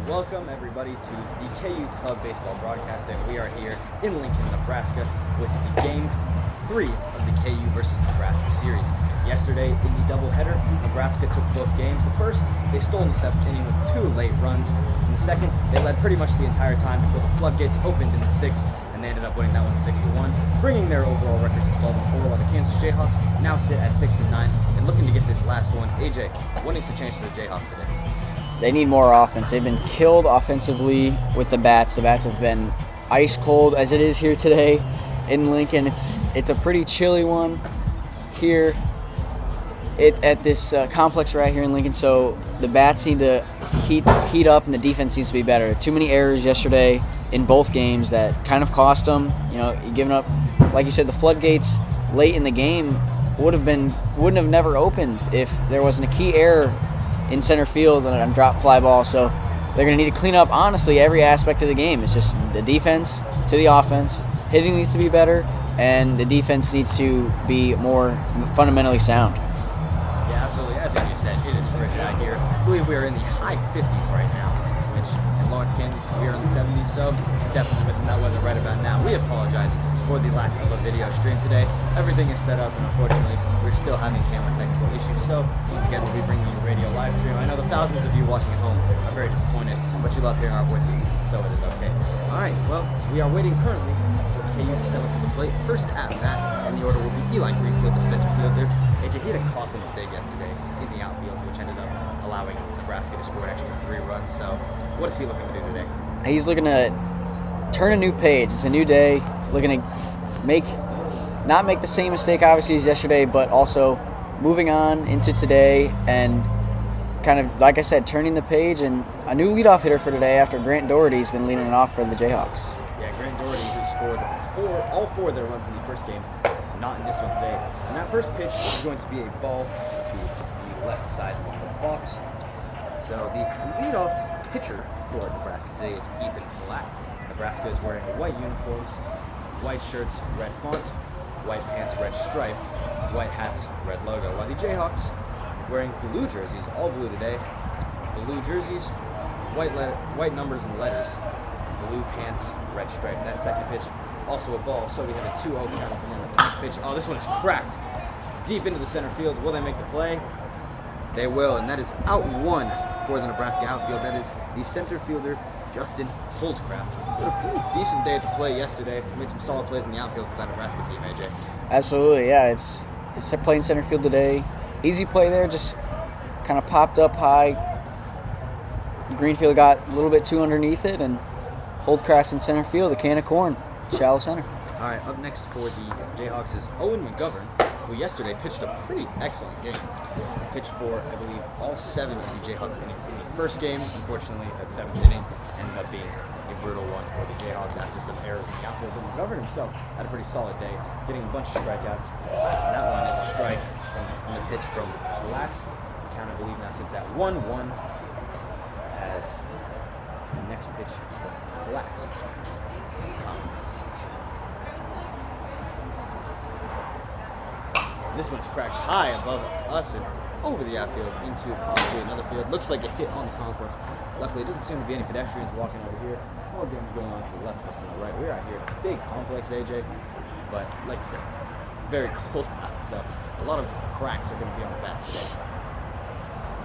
Welcome everybody to the KU Club Baseball broadcast, and we are here in Lincoln, Nebraska with the Game 3 of the KU versus Nebraska series. Yesterday in the doubleheader, Nebraska took both games. The first, they stole in the 7th inning with 2 late runs. In the second, they led pretty much the entire time before the floodgates opened in the 6th, and they ended up winning that one 6-1, bringing their overall record to 12-4, while the Kansas Jayhawks now sit at 6-9 and looking to get this last one. AJ, what needs to change for the Jayhawks today? They need more offense. They've been killed offensively with the bats. The bats have been ice cold as it is here today in Lincoln. It's a pretty chilly one here at this complex right here in Lincoln. So the bats need to heat up, and the defense needs to be better. Too many errors yesterday in both games that kind of cost them. You know, giving up, like you said, the floodgates late in the game wouldn't have never opened if there wasn't a key error in center field and a drop fly ball. So they're going to need to clean up, honestly, every aspect of the game. It's just the defense to the offense. Hitting needs to be better, and the defense needs to be more fundamentally sound. Yeah, absolutely. As you said, it is frigid out here. I believe we are in the high 50s right now, which in Lawrence, Kansas, we are in the 70s, so definitely missing that weather right about now. We apologize for the lack of a video stream today. Everything is set up, and unfortunately, we're still having camera technical issues. So once again, we'll be bringing you a radio live stream. I know the thousands of you watching at home are very disappointed, but you love hearing our voices, so it is okay. All right, well, we are waiting currently for KU to step up to the plate. First at bat, and the order will be Eli Greenfield, the center fielder. AJ, he had a costly mistake yesterday in the outfield, which ended up allowing Nebraska to score an extra 3 runs. So what is he looking to do today? He's looking to turn a new page. It's a new day. Looking to not make the same mistake, obviously, as yesterday, but also moving on into today and kind of, like I said, turning the page, and a new leadoff hitter for today after Grant Doherty's been leading it off for the Jayhawks. Yeah, Grant Doherty, who scored all four of their runs in the first game, not in this one today. And that first pitch is going to be a ball to the left side of the box. So the leadoff pitcher for Nebraska today is Ethan Black. Nebraska is wearing white uniforms, white shirts, red font, white pants, red stripe, white hats, red logo. While the Jayhawks wearing blue jerseys, all blue today, blue jerseys, white numbers and letters, blue pants, red stripe. That second pitch, also a ball, so we have a 2-0 count from the next pitch. Oh, this one is cracked deep into the center field. Will they make the play? They will, and that is out one for the Nebraska outfield. That is the center fielder, Justin Holdcraft. Had a pretty decent day at the plate yesterday. Made some solid plays in the outfield for that Nebraska team, AJ. Absolutely, yeah. It's playing center field today. Easy play there, just kind of popped up high. Greenfield got a little bit too underneath it, and Holdcraft in center field, a can of corn, shallow center. All right, up next for the Jayhawks is Owen McGovern, who yesterday pitched a pretty excellent game. Pitched for, I believe, all 7 of the Jayhawks innings in the first game. Unfortunately, that 7th inning ended up being a brutal one for the Jayhawks after some errors in the outfield. But McGovern himself had a pretty solid day, getting a bunch of strikeouts. And that one is a strike from the pitch from Latz. The count, I believe, now sits at 1-1 as the next pitch from Latz comes. This one's cracked high above us and over the outfield into possibly another field. Looks like a hit on the concourse. Luckily, it doesn't seem to be any pedestrians walking over here. More games going on to the left of us and the right. We're out here, big complex, AJ. But like I said, very cold out. So a lot of cracks are going to be on the bats today.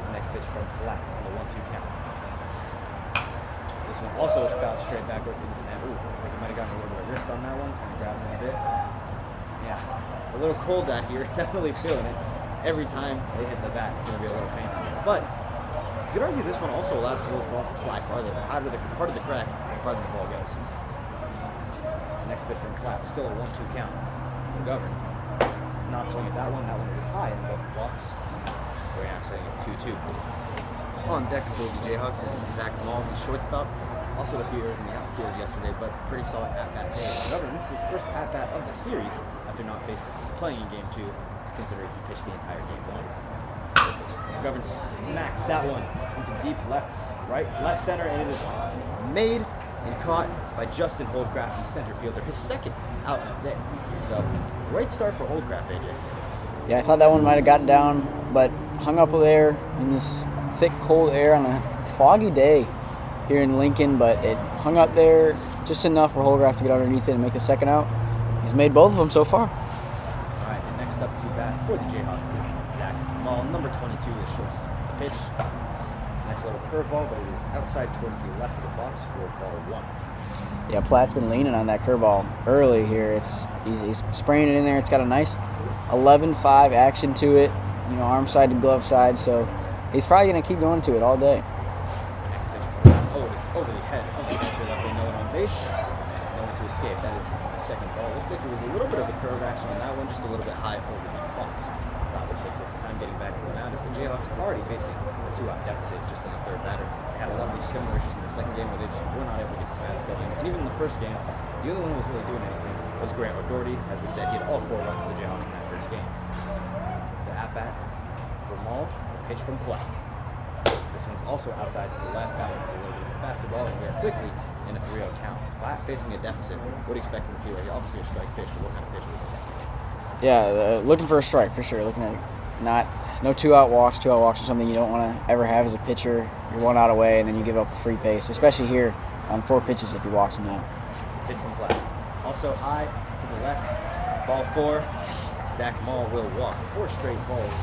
This next pitch from Black on the 1-2 count. This one also is fouled straight backwards into the net. Ooh, looks like he might have gotten a little bit of wrist on that one. Kind of grabbing him a bit. Yeah, it's a little cold out here. Definitely feeling it. Every time they hit the bat, it's going to be a little painful. But you could argue this one also allows for those balls to fly farther. The harder the crack, the farther the ball goes. Next pitch from Platt, still a 1-2 count. McGovern is not swinging at that one. That one is high in both the box. We're now sitting at 2-2. On deck for the Jayhawks is Zach Mall, the shortstop. Also had a few errors in the outfield yesterday, but pretty solid at-bat day. McGovern, this is his first at-bat of the series after not playing in Game 2, considering he pitched the entire Game 1. McGovern smacks that one into deep left center, and it is made and caught by Justin Holdcraft, the center fielder, his second out there. So, great start for Holdcraft, AJ. Yeah, I thought that one might have gotten down, but hung up with air in this thick, cold air on a foggy day here in Lincoln, but it hung up there just enough for Holgraff to get underneath it and make the second out. He's made both of them so far. All right, and next up to bat for the Jayhawks is Zach Mall, number 22, the shortstop. The pitch, nice little curveball, but it is outside towards the left of the box for ball one. Yeah, Platt's been leaning on that curveball early here. He's spraying it in there. It's got a nice 11-5 action to it, arm side to glove side, so he's probably going to keep going to it all day. Next pitch over the head of the catcher, luckily no one on base. No one to escape. That is the second ball. Looks like it was a little bit of a curve action on that one, just a little bit high over the box. That would take his time getting back to the mound as the Jayhawks are already facing a 2-out deficit just in the third batter. They had a lot of these similar issues in the second game where they just were not able to get the bats going. And even in the first game, the only one who was really doing anything was Grant O'Doherty. As we said, he had all 4 runs for the Jayhawks in that first game. The at-bat for Mall, pitch from Platt. This one's also outside to the left, got him a little bit of a faster ball, and we are quickly in a 3-0 count. Platt facing a deficit. What are you expecting to see right here? Obviously a strike pitch, but what kind of pitch was that? Yeah, looking for a strike for sure. Looking at no 2-out walks. 2-out walks are something you don't want to ever have as a pitcher. You're 1 out away, and then you give up a free pace, especially here on 4 pitches if he walks him out. Pitch from Platt. Also high to the left. Ball 4. Zach Mall will walk 4 straight balls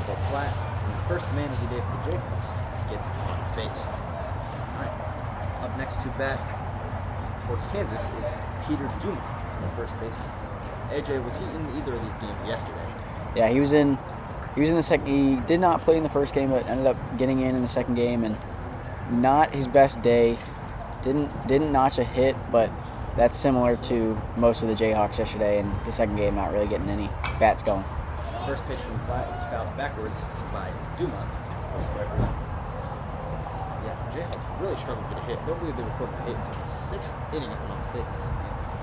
for Platt. And the first man of the day for the Jayhawks gets on base. All right. Up next to bat for Kansas is Peter Duma, the first baseman. AJ, was he in either of these games yesterday? Yeah, he was in the second. He did not play in the first game, but ended up getting in the second game, and not his best day. Didn't notch a hit, but that's similar to most of the Jayhawks yesterday. In the second game, not really getting any bats going. First pitch from Platt is fouled backwards by Duma for strike one. Yeah, the Jayhawks really struggled to get a hit. I don't believe they recorded a hit until the 6th inning, if I'm not mistaken.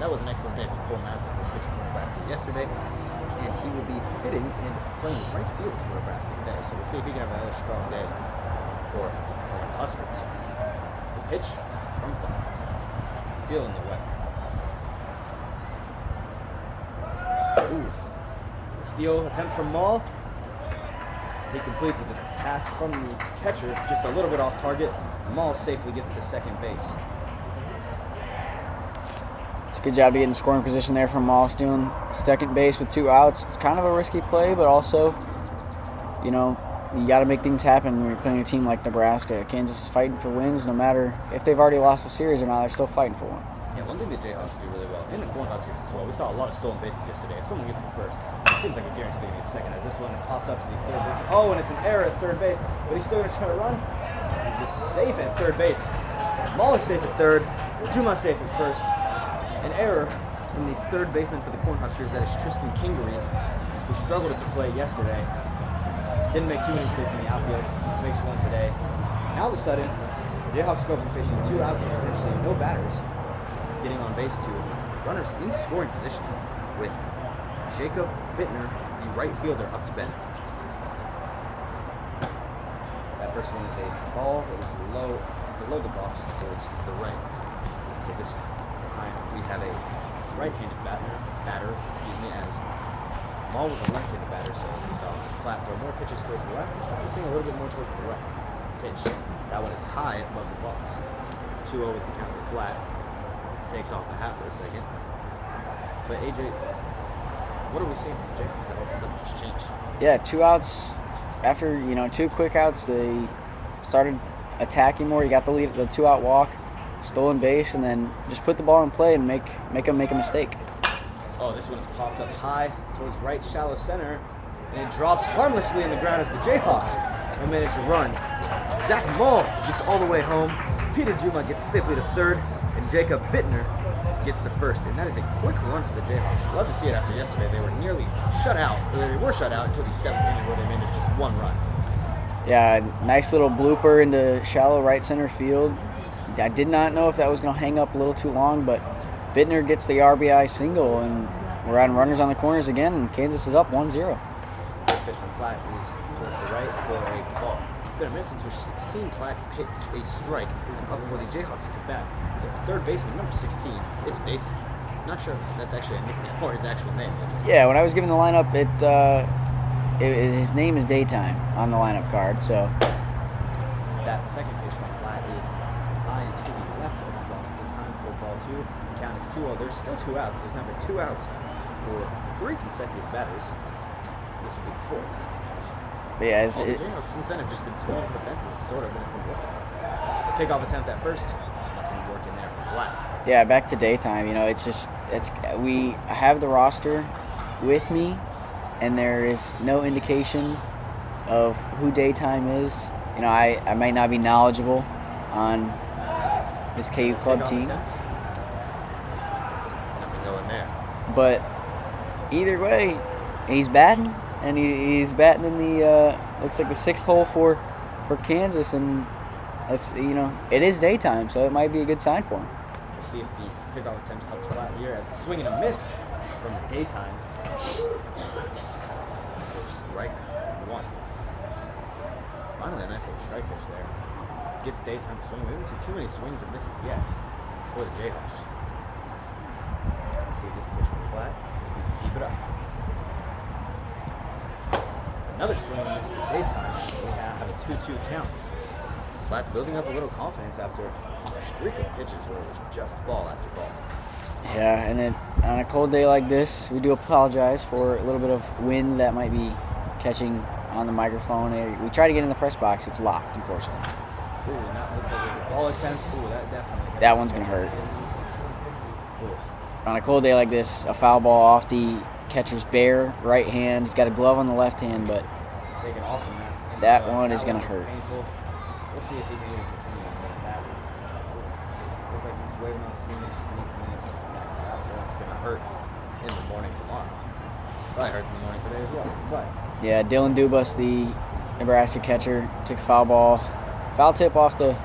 That was an excellent day for Cole Madsen, who was pitching for Nebraska yesterday, and he will be hitting and playing right field for Nebraska today. So we'll see if he can have another strong day for the Huskers. The pitch from Platt, feeling the wet. Ooh. Steal attempt from Mall. He completes the pass from the catcher, just a little bit off target. Mall safely gets to second base. It's a good job to get in scoring position there from Mall, stealing second base with 2 outs. It's kind of a risky play, but also, you got to make things happen when you're playing a team like Nebraska. Kansas is fighting for wins no matter if they've already lost the series or not. They're still fighting for one. Yeah, one thing the Jayhawks do really well, and the Cornhuskers as well, we saw a lot of stolen bases yesterday. If someone gets the first, it seems like a guarantee they're going to get the second, as this one has popped up to the third base. Oh, and it's an error at third base, but he's still going to try to run. He's safe at third base. Mall is safe at third. Duma safe at first. An error from the third baseman for the Cornhuskers, that is Tristan Kingery, who struggled at the plate yesterday. Didn't make too many mistakes in the outfield. Makes one today. Now all of a sudden, the Jayhawks go from facing 2 outs and potentially no batters, getting on base to runners in scoring position with Jacob Bittner, the right fielder, up to bat. That first one is a ball that is below the box towards the right. So this time we have a right-handed batter, as Mall was a left-handed batter, so we saw Platt throw more pitches towards the left. This time we're seeing a little bit more towards the right. Pitch. That one is high above the box. 2-0 is the count for Platt. Takes off the hat for a second. But AJ, what are we seeing from the Jayhawks that all of a sudden just changed? Yeah, 2 outs. After 2 quick outs, they started attacking more. You got the lead, the 2-out walk, stolen base, and then just put the ball in play and make them make a mistake. Oh, this one is popped up high towards right shallow center, and it drops harmlessly in the ground as the Jayhawks have managed to run. Zach Mall gets all the way home. Peter Duma gets safely to third, and Jacob Bittner gets to first. And that is a quick run for the Jayhawks. Love to see it after yesterday. They were nearly shut out, or they were shut out until the 7th inning where they managed just 1 run. Yeah, nice little blooper into shallow right center field. I did not know if that was going to hang up a little too long, but Bittner gets the RBI single, and we're on runners on the corners again, and Kansas is up 1-0. First pitch from Platt is towards the right for a ball. It's been a minute since we've seen Platt pitch a strike up for the Jayhawks to bat. The third baseman, number 16, it's Dayton. Not sure if that's actually a nickname or his actual name. Yeah, when I was given the lineup, his name is Daytime on the lineup card, so. That second pitch from Platt is There's still 2 outs. There's now been 2 outs for 3 consecutive batters. This will be the 4th. But yeah, The Jayhawks since then have just been swinging for the fences, sort of, and it's been working. Kickoff attempt at first, nothing working there for Black. yeah, back to daytime. We have the roster with me, and there is no indication of who daytime is. I might not be knowledgeable on this KU club Kickoff team, attempt. Nothing going there. but either way, he's batting, and he's batting in the looks like the 6th hole for Kansas, and that's it is daytime, so it might be a good sign for him. We'll see if the kickoff attempts help Flat here as the swing and a miss from the daytime. Strike 1. Finally, a nice little strike pitch there. Gets daytime to swing. We haven't seen too many swings and misses yet for the Jayhawks. Let's see this pitch from Flat. Keep it up. Another swing and miss for daytime. We now have a 2-2 count. Flat's building up a little confidence after a streak of pitches where it was just ball after ball. Yeah, and then on a cold day like this, we do apologize for a little bit of wind that might be catching on the microphone. We tried to get in the press box. It was locked, unfortunately. Ooh, not looked like it was a ball attempt. Ooh, that definitely. That one's going to hurt. Ooh. On a cold day like this, a foul ball off the catcher's bare right hand. He's got a glove on the left hand, but Taken off the mask. that one is going to hurt. Painful. We'll see if he can even continue on with that. Looks like he's waving off steam. He just needs a minute. That's going to hurt in the morning tomorrow. Probably hurts in the morning today as well. But Yeah, Dylan Dubas, the Nebraska catcher, took a foul tip off the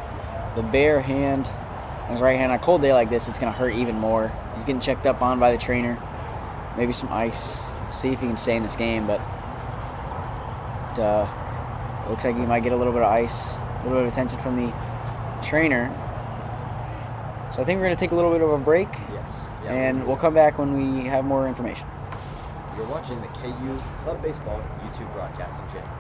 bare hand on his right hand. On a cold day like this, it's going to hurt even more. He's getting checked up on by the trainer. Maybe some ice. See if he can stay in this game, but looks like he might get a little bit of ice, a little bit of attention from the trainer. So I think we're going to take a little bit of a break, yes. Yeah, and we'll come back when we have more information. You're watching the KU Club Baseball YouTube broadcasting channel.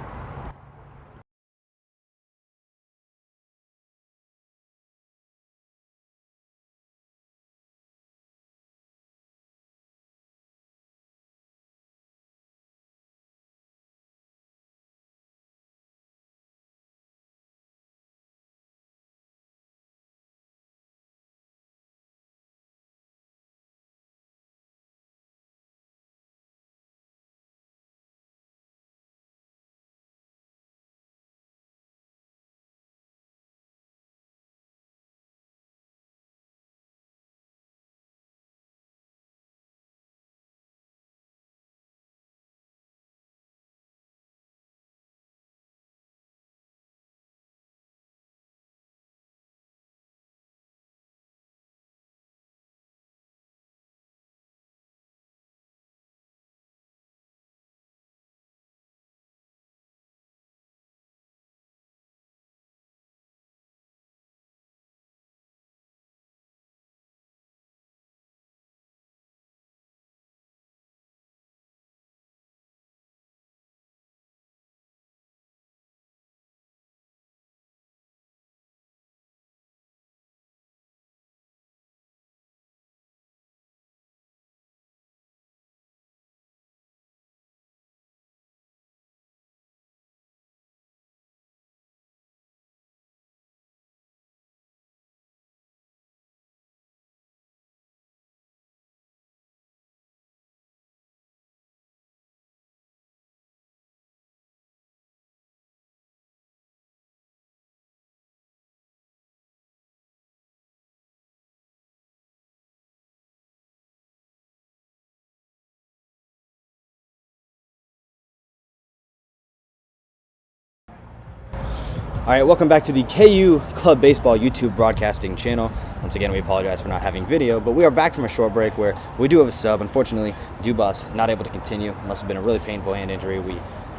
All right, welcome back to the KU Club Baseball YouTube broadcasting channel. Once again, we apologize for not having video, but we are back from a short break where we do have a sub. Unfortunately, Dubas not able to continue. Must have been a really painful hand injury. We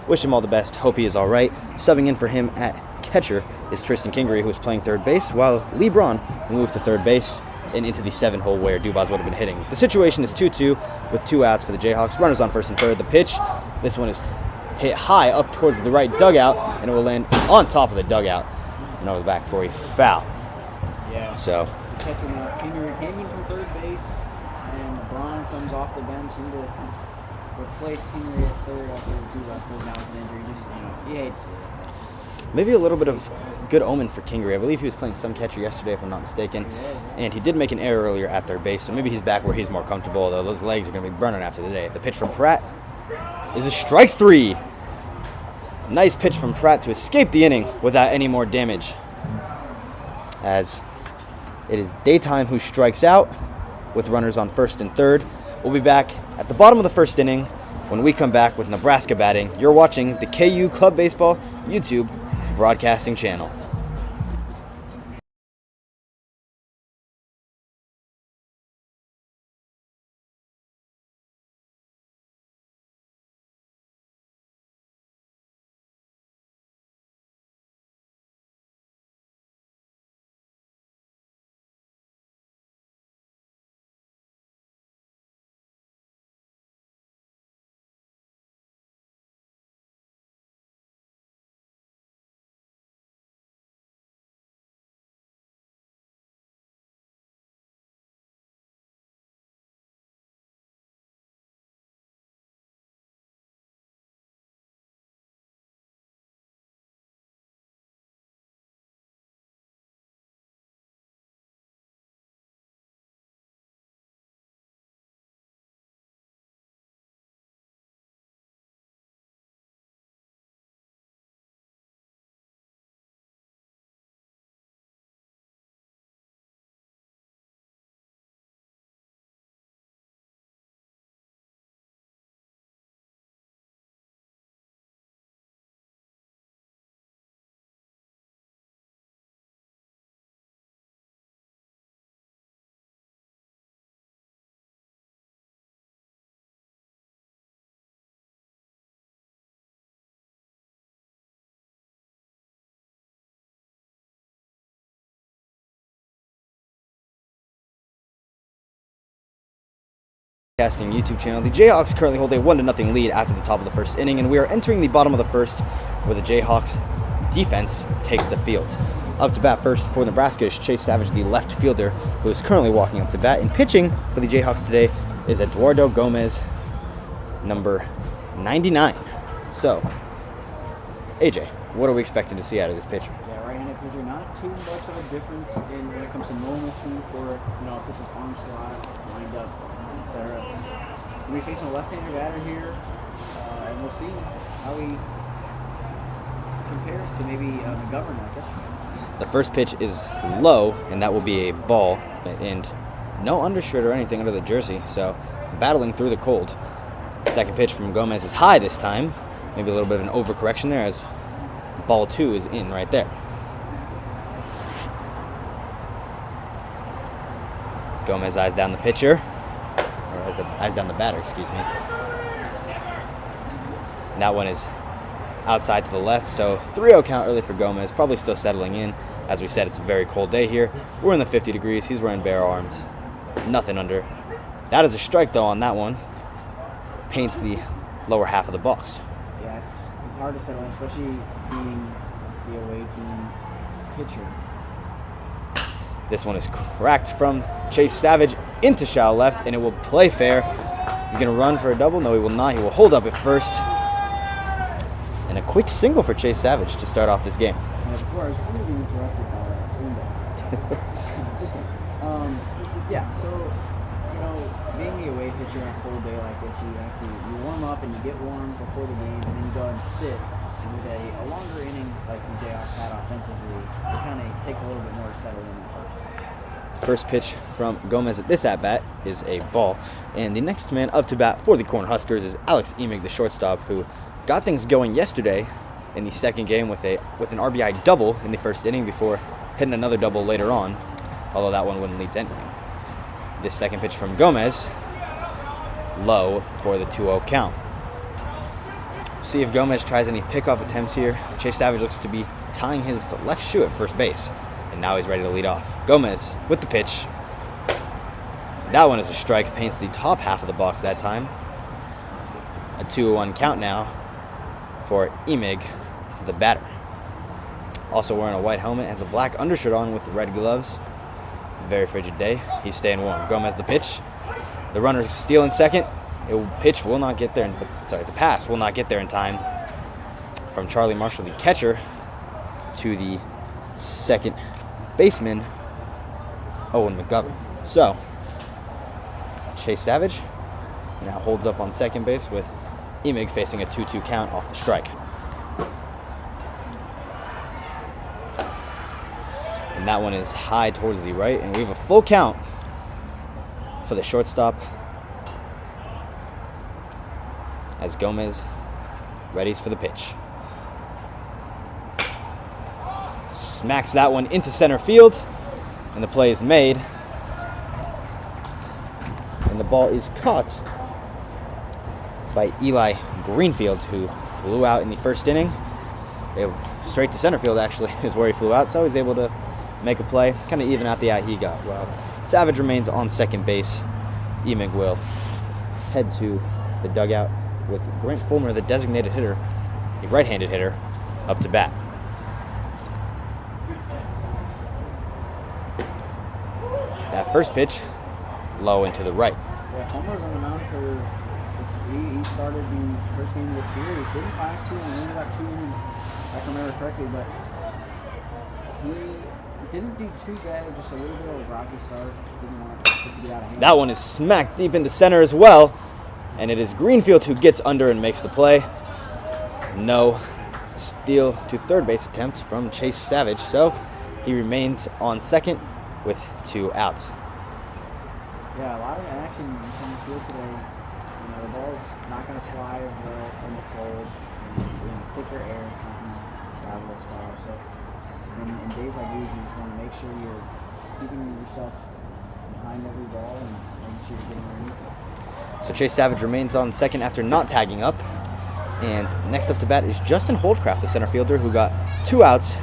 wish him all the best. Hope he is all right. Subbing in for him at catcher is Tristan Kingery, who is playing third base, while Lee Braun moved to third base and into the 7-hole where Dubas would have been hitting. The situation is 2-2 with 2 outs for the Jayhawks. Runners on first and third. The pitch, this one is hit high up towards the right dugout, and it will land on top of the dugout and over the back for a foul. Yeah. So Catcher Kingery came in from third base, comes off the bench into replace Kingery at third after Duras goes down with an injury. Just, you hates it. Maybe a little bit of good omen for Kingery. I believe he was playing some catcher yesterday, if I'm not mistaken. And he did make an error earlier at third base, so maybe he's back where he's more comfortable, although those legs are going to be burning after the day. The pitch from Pratt is a strike 3. Nice pitch from Pratt to escape the inning without any more damage. As it is Daytime who strikes out with runners on first and third. We'll be back at the bottom of the first inning when we come back with Nebraska batting. You're watching the KU Club Baseball YouTube broadcasting channel. Broadcasting YouTube channel. The Jayhawks currently hold a 1-0 lead after the top of the first inning, and we are entering the bottom of the first where the Jayhawks defense takes the field. Up to bat first for Nebraska is Chase Savage, the left fielder, who is currently walking up to bat. And pitching for the Jayhawks today is Eduardo Gomez, number 99. So, AJ, what are we expecting to see out of this pitcher? Yeah, right-handed pitcher, not too much of a difference when it comes to normalcy for a pitcher's arm slot, lined up, etc. So we're facing a left-handed batter here, and we'll see how he compares to maybe McGovern like yesterday. The first pitch is low, and that will be a ball, and no undershirt or anything under the jersey, so battling through the cold. The second pitch from Gomez is high this time, maybe a little bit of an overcorrection there as ball 2 is in right there. Gomez eyes down the pitcher, or eyes down the batter, excuse me. And that one is outside to the left, so 3-0 count early for Gomez, probably still settling in. As we said, it's a very cold day here. We're in the 50 degrees. He's wearing bare arms. Nothing under. That is a strike, though, on that one. Paints the lower half of the box. Yeah, it's hard to settle in, especially being the away team pitcher. This one is cracked from Chase Savage into shallow left, and it will play fair. He's going to run for a double. No, he will not. He will hold up at first. And a quick single for Chase Savage to start off this game. Yeah, before I was really interrupted by that single. Yeah, so, being the away pitcher on a cold day like this, you warm up and you get warm before the game, and then you go and sit. And with a longer inning like the Jayhawks had offensively, it kind of takes a little bit more to settle in at first. First pitch from Gomez at this at-bat is a ball. And the next man up to bat for the Cornhuskers is Alex Emig, the shortstop, who got things going yesterday in the second game with an RBI double in the first inning before hitting another double later on, although that one wouldn't lead to anything. This second pitch from Gomez, low for the 2-0 count. See if Gomez tries any pickoff attempts here. Chase Savage looks to be tying his left shoe at first base, and now he's ready to lead off. Gomez with the pitch. That one is a strike, paints the top half of the box that time. A 2-1 count now for Emig, the batter. Also wearing a white helmet, has a black undershirt on with red gloves. Very frigid day. He's staying warm. Gomez the pitch. The runner's stealing second. Pitch will not get there. The pass will not get there in time. From Charlie Marshall, the catcher, to the second baseman, Owen McGovern. So, Chase Savage now holds up on second base with Emig facing a 2-2 count off the strike. And that one is high towards the right, and we have a full count for the shortstop as Gomez readies for the pitch. Smacks that one into center field, and the play is made. And the ball is caught by Eli Greenfield, who flew out in the first inning. Straight to center field, actually, is where he flew out, so he's able to make a play, kind of even out the out he got. Well, Savage remains on second base. Emig will head to the dugout with Grant Fulmer, the designated hitter, a right-handed hitter, up to bat. That first pitch, low and to the right. Yeah, Fulmer was on the mound for this. He started the first game of the series. Didn't last two and only got 2 innings, if I can remember correctly, but he didn't do too bad. Just a little bit of a rocky start. Didn't want to get out of hand. That one is smacked deep into center as well, and it is Greenfield who gets under and makes the play. No steal to third base attempt from Chase Savage, so he remains on second with 2 outs. Yeah, a lot of action in the field today. You know, the ball's not going to fly as well in the cold. And it's in thicker air. It's not going to travel as far. So, in days like these, you just want to make sure you're keeping yourself behind every ball and making sure you're getting underneath it. So Chase Savage remains on second after not tagging up. And next up to bat is Justin Holdcraft, the center fielder, who got 2 outs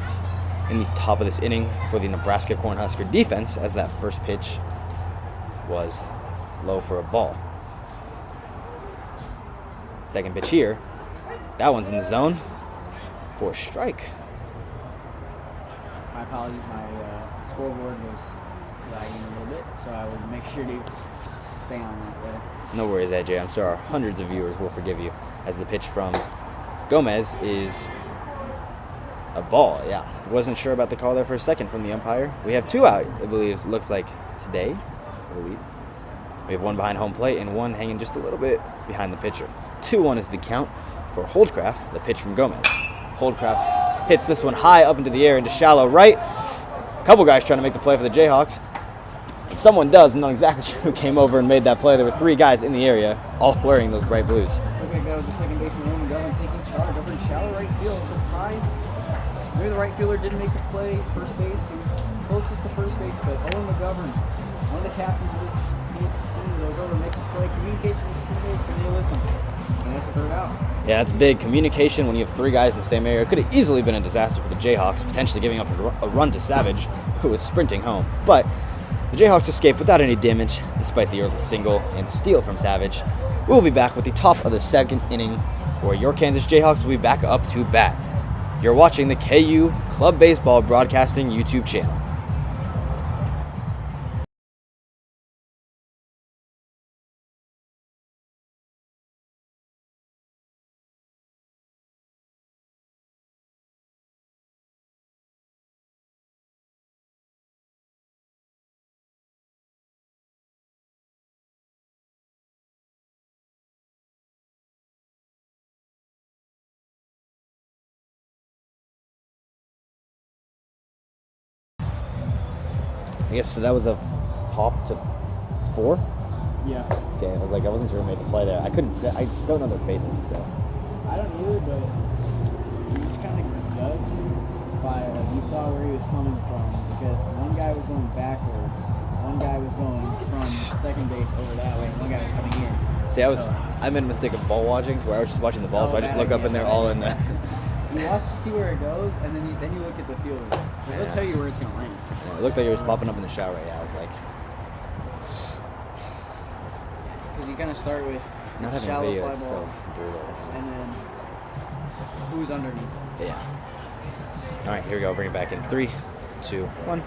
in the top of this inning for the Nebraska Cornhusker defense, as that first pitch was low for a ball. Second pitch here. That one's in the zone for a strike. My apologies, my scoreboard was lagging a little bit, so I would make sure to stay on that there. No worries, AJ. I'm sure our hundreds of viewers will forgive you, as the pitch from Gomez is a ball. Yeah, wasn't sure about the call there for a second from the umpire. We have 2 out, I believe. It looks like today, I believe. We have 1 behind home plate and 1 hanging just a little bit behind the pitcher. 2-1 is the count for Holdcraft, the pitch from Gomez. Holdcraft hits this one high up into the air into shallow right. A couple guys trying to make the play for the Jayhawks. And someone does. I'm not exactly sure who came over and made that play. There were 3 guys in the area, all wearing those bright blues. Looked like that was the second baseman, Owen McGovern, taking charge over in shallow right field. Surprised. Maybe the right fielder didn't make the play. First base, he was closest to first base, but Owen McGovern, one of the captains of this Kansas team, goes over and makes the play, communicates with his teammates, and they listen. And that's the 3rd out. Yeah, that's big communication when you have 3 guys in the same area. It could have easily been a disaster for the Jayhawks, potentially giving up a run to Savage, who was sprinting home. But the Jayhawks escaped without any damage, despite the early single and steal from Savage. We'll be back with the top of the second inning, where your Kansas Jayhawks will be back up to bat. You're watching the KU Club Baseball Broadcasting YouTube channel. I guess that was a pop to 4? Yeah. Okay, I wasn't sure who made the play there. I couldn't say, I don't know their faces, so. I don't either, but you just kind of judge by, you saw where he was coming from, because one guy was going backwards, one guy was going from second base over that way, and one guy was coming in. See, I made a mistake of ball watching, to where I was just watching the ball, so I just look up and they're all in the... You watch to see where it goes, and then you look at the fielder. They'll tell you where it's going to land. Yeah, it looked like it was popping up in the shower. Yeah, I was like... Because you kind of start with Not having shallow video fly is ball, so brutal. and then who's underneath. Yeah. All right, here we go. Bring it back in 3, 2, 1.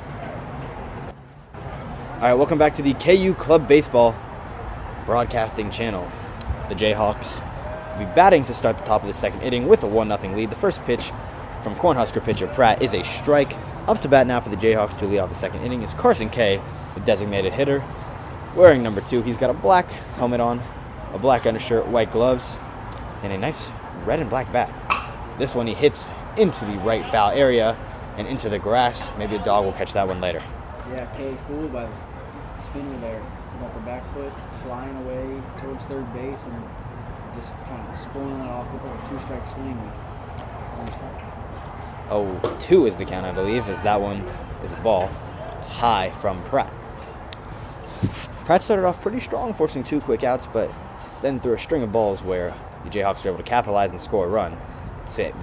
All right, welcome back to the KU Club Baseball Broadcasting Channel. The Jayhawks will be batting to start the top of the second inning with a 1-0 lead. The first pitch from Cornhusker pitcher Pratt is a strike. Up to bat now for the Jayhawks to lead off the second inning is Carson Kay, the designated hitter. Wearing number 2, he's got a black helmet on, a black undershirt, white gloves, and a nice red and black bat. This one he hits into the right foul area and into the grass. Maybe a dog will catch that one later. Yeah, Kay fooled by the spinner there. Got the back foot flying away towards third base and just kind of spoiling it off with a 2-strike swing. Oh, 2 is the count, I believe, as that one is a ball high from Pratt. Pratt started off pretty strong, forcing 2 quick outs, but then threw a string of balls where the Jayhawks were able to capitalize and score a run to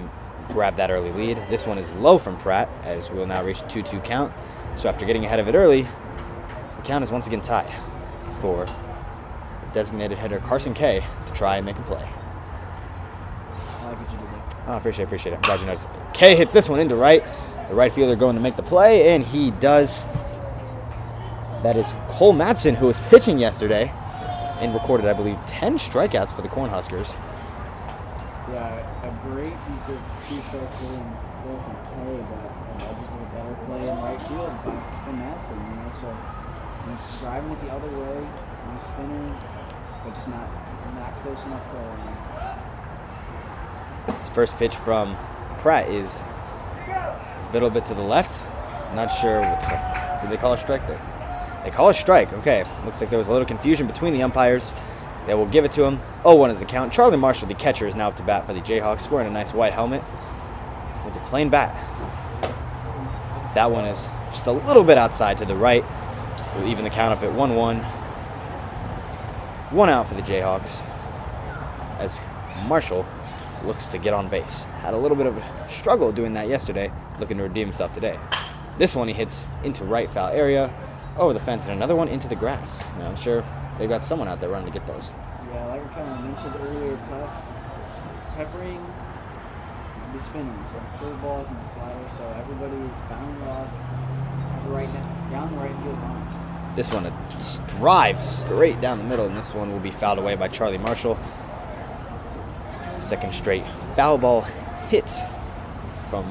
grab that early lead. This one is low from Pratt, as we'll now reach a 2-2 count. So after getting ahead of it early, the count is once again tied for the designated hitter Carson Kay to try and make a play. I like what you did there. Oh, appreciate it. I'm glad you noticed. Kay hits this one into right. The right fielder going to make the play, and he does. That is Cole Madsen, who was pitching yesterday and recorded, I believe, 10 strikeouts for the Cornhuskers. Yeah, a great piece of 2-stroke play in both in play, but just a better play in right field from Madsen. So driving it the other way, nice spinner, but just not close enough to. His first pitch from Pratt is a little bit to the left. Not sure. Did they call a strike there? They call a strike. Okay. Looks like there was a little confusion between the umpires. They will give it to him. 0-1 is the count. Charlie Marshall, the catcher, is now up to bat for the Jayhawks, wearing a nice white helmet with a plain bat. That one is just a little bit outside to the right. We'll even the count up at 1-1. 1 out for the Jayhawks as Marshall looks to get on base. Had a little bit of a struggle doing that yesterday, looking to redeem himself today. This one he hits into right foul area, over the fence, and another one into the grass. Now, I'm sure they've got someone out there running to get those. Yeah, like I kind of mentioned earlier, peppering the spinners, so curveballs and the sliders, so everybody is fouling it off down the right field line. This one drives straight down the middle, and this one will be fouled away by Charlie Marshall. Second straight foul ball hit from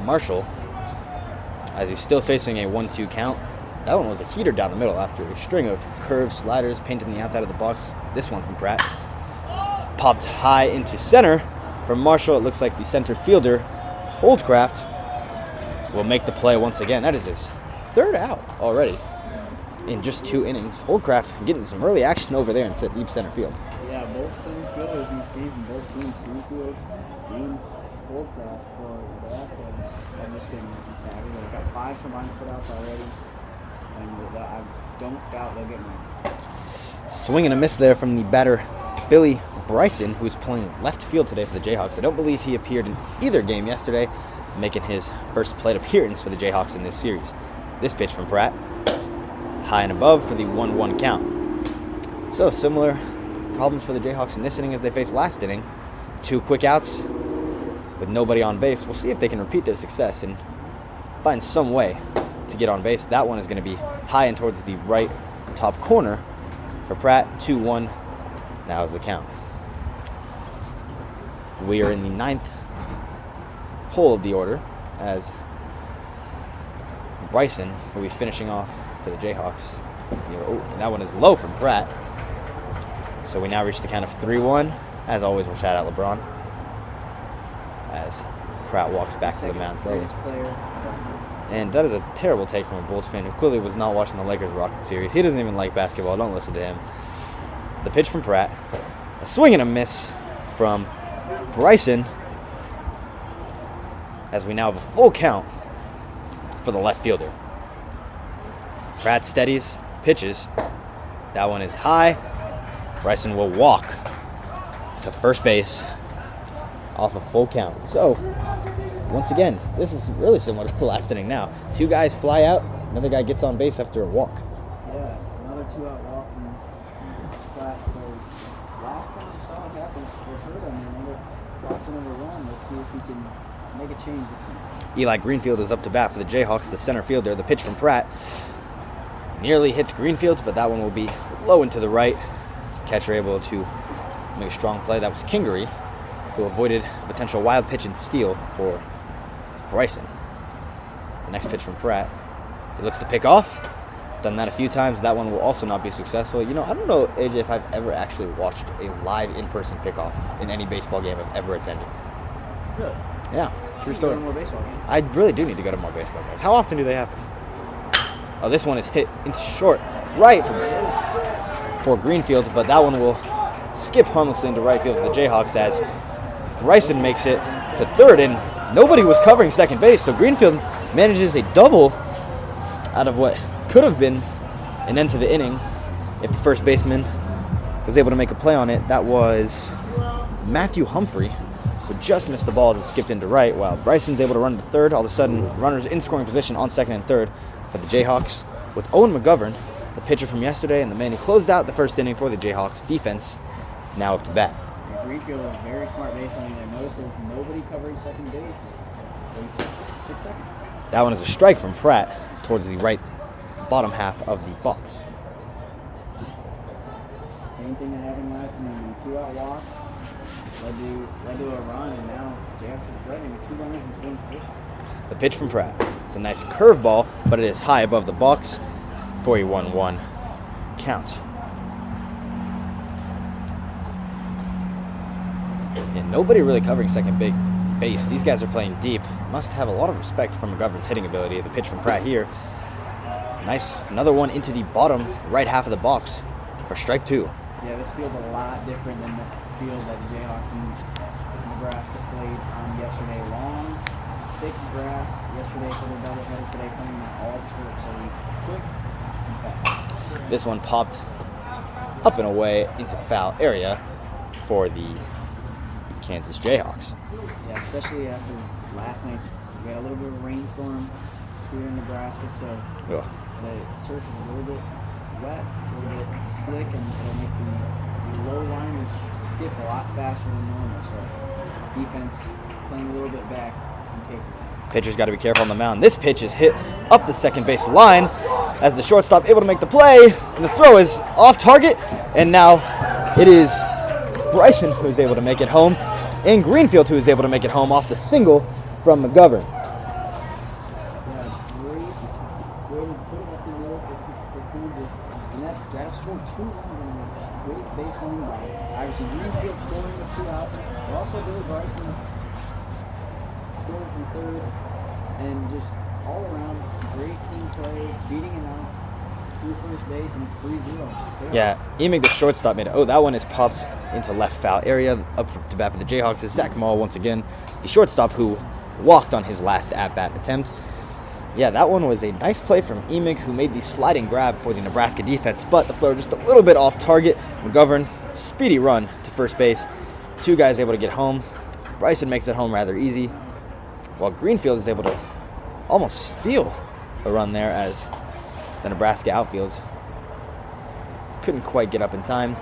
Marshall as he's still facing a 1-2 count. That one was a heater down the middle after a string of curved sliders painting the outside of the box. This one from Pratt popped high into center from Marshall. It looks like the center fielder, Holdcraft, will make the play once again. That is his 3rd out already in just 2 innings. Holdcraft getting some early action over there in deep center field. Yeah, both center fielders in this game from both teams, Greenfield and Holdcraft for Nebraska, have just been bagging. They've got 5 combined putouts already, and I don't doubt they'll get more. Swing and a miss there from the batter, Billy Bryson, who is playing left field today for the Jayhawks. I don't believe he appeared in either game yesterday, making his first plate appearance for the Jayhawks in this series. This pitch from Pratt, high and above for the 1-1 count. So similar problems for the Jayhawks in this inning as they faced last inning. 2 quick outs with nobody on base. We'll see if they can repeat their success and find some way to get on base. That one is going to be high and towards the right top corner for Pratt. 2-1 now is the count. We are in the 9th hole of the order as Bryson will be finishing off for the Jayhawks. And that one is low from Pratt. So we now reach the count of 3-1. As always, we'll shout out LeBron as Pratt walks back to the mound slowly. And that is a terrible take from a Bulls fan who clearly was not watching the Lakers-Rockets series. He doesn't even like basketball. Don't listen to him. The pitch from Pratt. A swing and a miss from Bryson as we now have a full count for the left fielder. Pratt steadies, pitches. That one is high. Bryson will walk to first base off a full count. So, once again, this is really similar to the last inning now. 2 guys fly out, another guy gets on base after a walk. Yeah, another 2-out walk from Pratt. So, last time we saw it happen, it hurt him. And ended up crossing over 1. Let's see if we can make a change this inning. Eli Greenfield is up to bat for the Jayhawks, the center fielder. The pitch from Pratt nearly hits Greenfield, but that one will be low and to the right. catcher able to make a strong play. That was Kingery, who avoided a potential wild pitch and steal for Bryson. The next pitch from Pratt. He looks to pick off. Done that a few times. That one will also not be successful. You know, I don't know, AJ, if I've ever actually watched a live in-person pickoff in any baseball game I've ever attended. Really? Yeah, true story. More baseball games. I really do need to go to more baseball games. How often do they happen? Oh, this one is hit into short right for Greenfield, but that one will skip harmlessly into right field for the Jayhawks as Bryson makes it to third, and nobody was covering second base, so Greenfield manages a double out of what could have been an end to the inning if the first baseman was able to make a play on it. That was Matthew Humphrey, who just missed the ball as it skipped into right, while Bryson's able to run to third. All of a sudden, runners in scoring position on second and third for the Jayhawks, with Owen McGovern, the pitcher from yesterday and the man who closed out the first inning for the Jayhawks defense, now up to bat. Greenfield was a very smart baseline there. Notice there was nobody covering second base. So he took 6 seconds. That one is a strike from Pratt towards the right bottom half of the box. Same thing that happened last inning. The 2-out walk led to a run, and now Jayhawks are threatening with 2 runners in scoring position. The pitch from Pratt. It's a nice curveball, but it is high above the box for a 1-1 count. And nobody really covering second base. These guys are playing deep. Must have a lot of respect for McGovern's hitting ability. The pitch from Pratt here. Nice. Another one into the bottom right half of the box for strike 2. Yeah, this field's a lot different than the field that the Jayhawks in Nebraska played on yesterday. Long, thick grass yesterday for the doubleheader. Today coming out all short, so quick and fast. This one popped up and away into foul area for the Kansas Jayhawks. Yeah, especially after last night's, we had a little bit of a rainstorm here in Nebraska, so Ugh. the turf is a little bit wet, a little bit slick, and it'll make the low liners skip a lot faster than normal. So defense playing a little bit back in case of that. Pitcher's got to be careful on the mound. This pitch is hit up the second base line as the shortstop able to make the play, and the throw is off target, and now it is Bryson who is able to make it home, and Greenfield who is able to make it home off the single from McGovern. Obviously, Greenfield scoring with 2 outs, but also Billy Bryson scoring from third, and just all around great team play, beating him out through first base, and it's 3-0. Yeah, Emig, the shortstop, made it. Oh, that one is popped into left foul area. Up to bat for the Jayhawks is Zach Mall once again, the shortstop who walked on his last at-bat attempt. Yeah, that one was a nice play from Emig, who made the sliding grab for the Nebraska defense, but the throw just a little bit off target. McGovern, speedy run to first base. 2 guys able to get home. Bryson makes it home rather easy, while Greenfield is able to almost steal a run there as the Nebraska outfield couldn't quite get up in time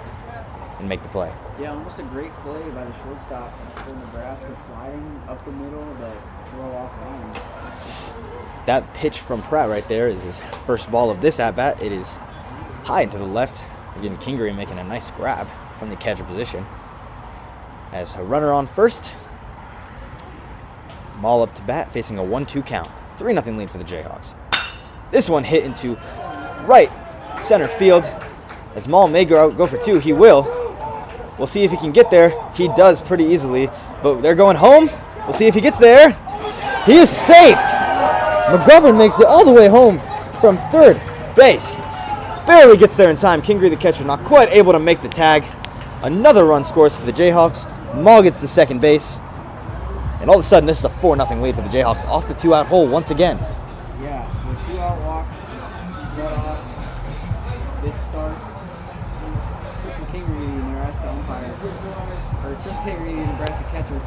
and make the play. Yeah, almost a great play by the shortstop for Nebraska, sliding up the middle, but throw off line. That pitch from Pratt right there is his first ball of this at-bat. It is high into the left. Again, Kingery making a nice grab from the catcher position. As a runner on first, Maul up to bat, facing a 1-2 count. 3-0 lead for the Jayhawks. This one hit into right center field. As Maul may go for 2, he will. We'll see if he can get there. He does pretty easily, but they're going home. We'll see if he gets there. He is safe. McGovern makes it all the way home from third base. Barely gets there in time. Kingery, the catcher, not quite able to make the tag. Another run scores for the Jayhawks. Maul gets to second base. And all of a sudden, this is a 4-0 lead for the Jayhawks off the 2-out hole once again. Yeah, the 2-out walk got off this start. Tristan Kingery, the Nebraska umpire, or Tristan Kingery, the Nebraska catcher,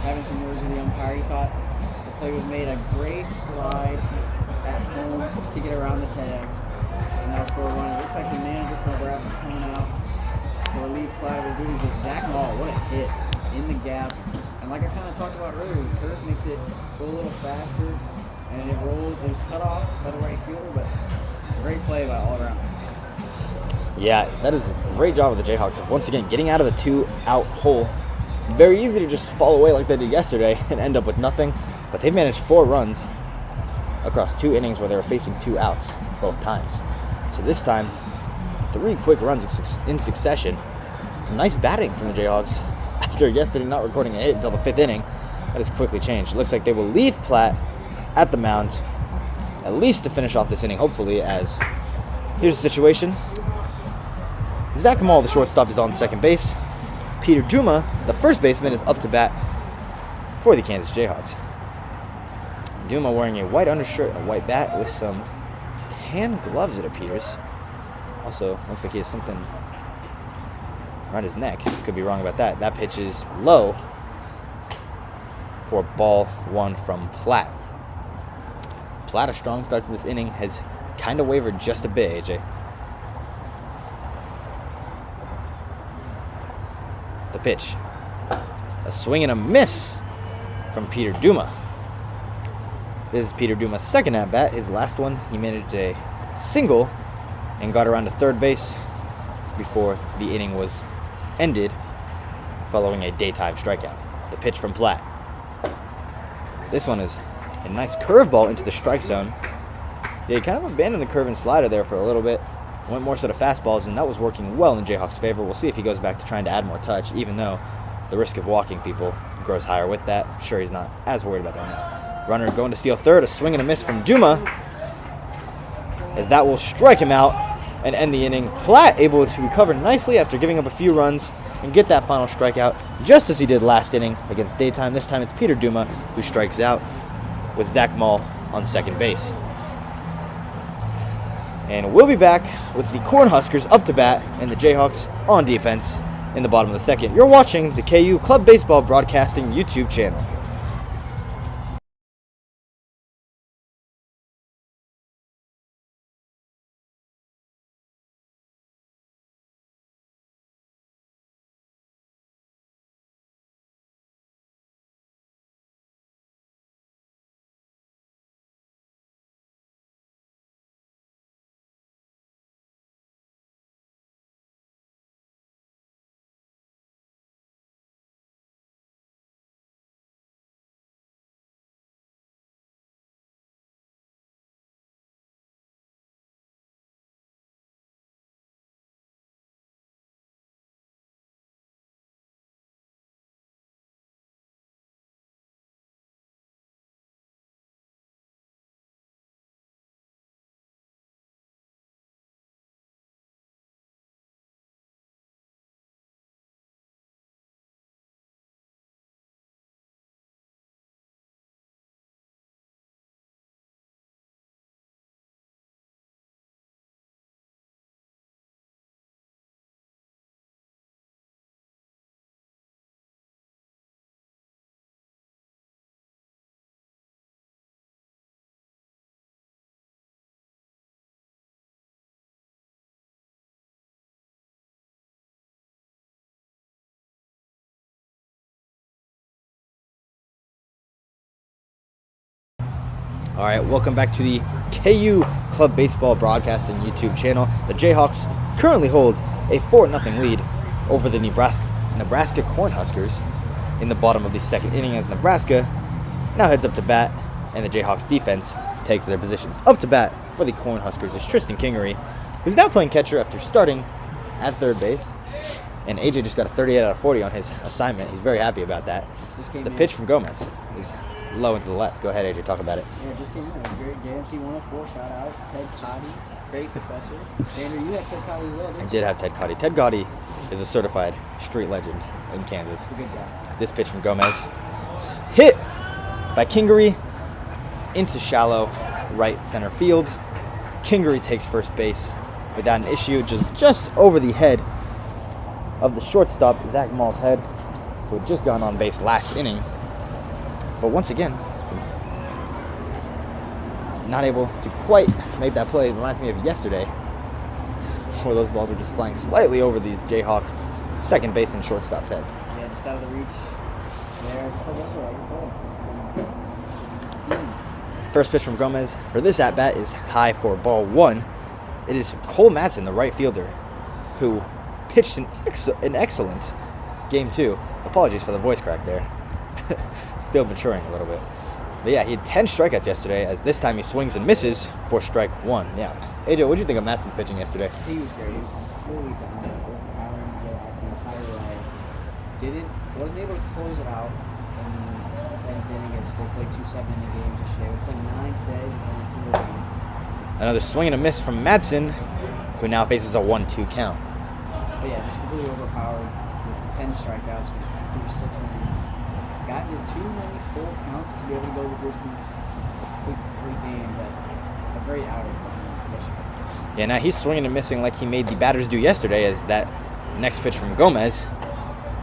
having some words with the umpire. He thought the play was made a great slide at home to get around the tag. And now for a run, it looks like the manager from Nebraska coming out for a lead flag of duty. But Zach Mall, what a hit in the gap. And like I kind of talked about earlier, the turf makes it go a little faster, and it rolls. It was cut off by the right fielder, but great play by all around. Yeah, that is a great job of the Jayhawks. Once again, getting out of the 2-out hole. Very easy to just fall away like they did yesterday and end up with nothing. But they've managed 4 runs across 2 innings where they were facing 2 outs both times. So this time, 3 quick runs in succession. Some nice batting from the Jayhawks. After yesterday not recording a hit until the 5th inning, that has quickly changed. It looks like they will leave Platt at the mound, at least to finish off this inning, hopefully, as here's the situation. Zach Mall, the shortstop, is on second base. Peter Duma, the first baseman, is up to bat for the Kansas Jayhawks. Duma wearing a white undershirt and a white bat with some tan gloves, it appears. Also, looks like he has something around his neck. Could be wrong about that. That pitch is low for ball 1 from Platt. Platt, a strong start to this inning, has kind of wavered just a bit, AJ. The pitch. A swing and a miss from Peter Duma. This is Peter Duma's second at-bat. His last one, he managed a single and got around to third base before the inning was ended following a daytime strikeout. The pitch from Platt. This one is a nice curveball into the strike zone. They kind of abandoned the curve and slider there for a little bit. Went more so to fastballs, and that was working well in the Jayhawks' favor. We'll see if he goes back to trying to add more touch, even though the risk of walking people grows higher with that. I'm sure he's not as worried about that now. Runner going to steal third, a swing and a miss from Duma, as that will strike him out and end the inning. Platt able to recover nicely after giving up a few runs and get that final strikeout, just as he did last inning against Daytime. This time it's Peter Duma who strikes out with Zach Mall on second base. And we'll be back with the Cornhuskers up to bat and the Jayhawks on defense in the bottom of the second. You're watching the KU Club Baseball Broadcasting YouTube channel. All right, welcome back to the KU Club Baseball Broadcasting YouTube channel. The Jayhawks currently hold a 4-0 lead over the Nebraska Cornhuskers in the bottom of the second inning, as Nebraska now heads up to bat and the Jayhawks defense takes their positions. Up to bat for the Cornhuskers is Tristan Kingery, who's now playing catcher after starting at third base. And AJ just got a 38 out of 40 on his assignment. He's very happy about that. The pitch from Gomez is low and to the left. Go ahead, AJ, talk about it. Yeah, just came in. Great JMC 104, shout out. Ted Cotty, great professor. Andrew, you had Ted Cotty as well. I did have Ted Cotty. Ted Cotty is a certified street legend in Kansas. Good guy. This pitch from Gomez is hit by Kingery into shallow right center field. Kingery takes first base without an issue, just over the head of the shortstop, Zach Mall's head, who had just gone on base last inning. But once again, he's not able to quite make that play. It reminds me of yesterday, where those balls were just flying slightly over these Jayhawk second base and shortstop's heads. Yeah, just out of the reach there. So that's right. First pitch from Gomez for this at-bat is high for ball 1. It is Cole Madsen, the right fielder, who pitched an excellent game 2. Apologies for the voice crack there. Still maturing a little bit. But yeah, he had 10 strikeouts yesterday, as this time he swings and misses for strike 1. Yeah. AJ, what did you think of Matson's pitching yesterday? He was great. He was really dominant, overpowering Jayhawks the entire way. Wasn't able to close it out in the 7th inning as they played 2 7-inning games yesterday. We're playing 9 today, so it's only a single game. Another swing and a miss from Matson, who now faces a 1-2 count. But yeah, just completely overpowered with the 10 strikeouts through 6 innings. Got into too many full counts to be able to go the distance. Complete game, but a great outing from him yesterday. Yeah, now he's swinging and missing like he made the batters do yesterday, as that next pitch from Gomez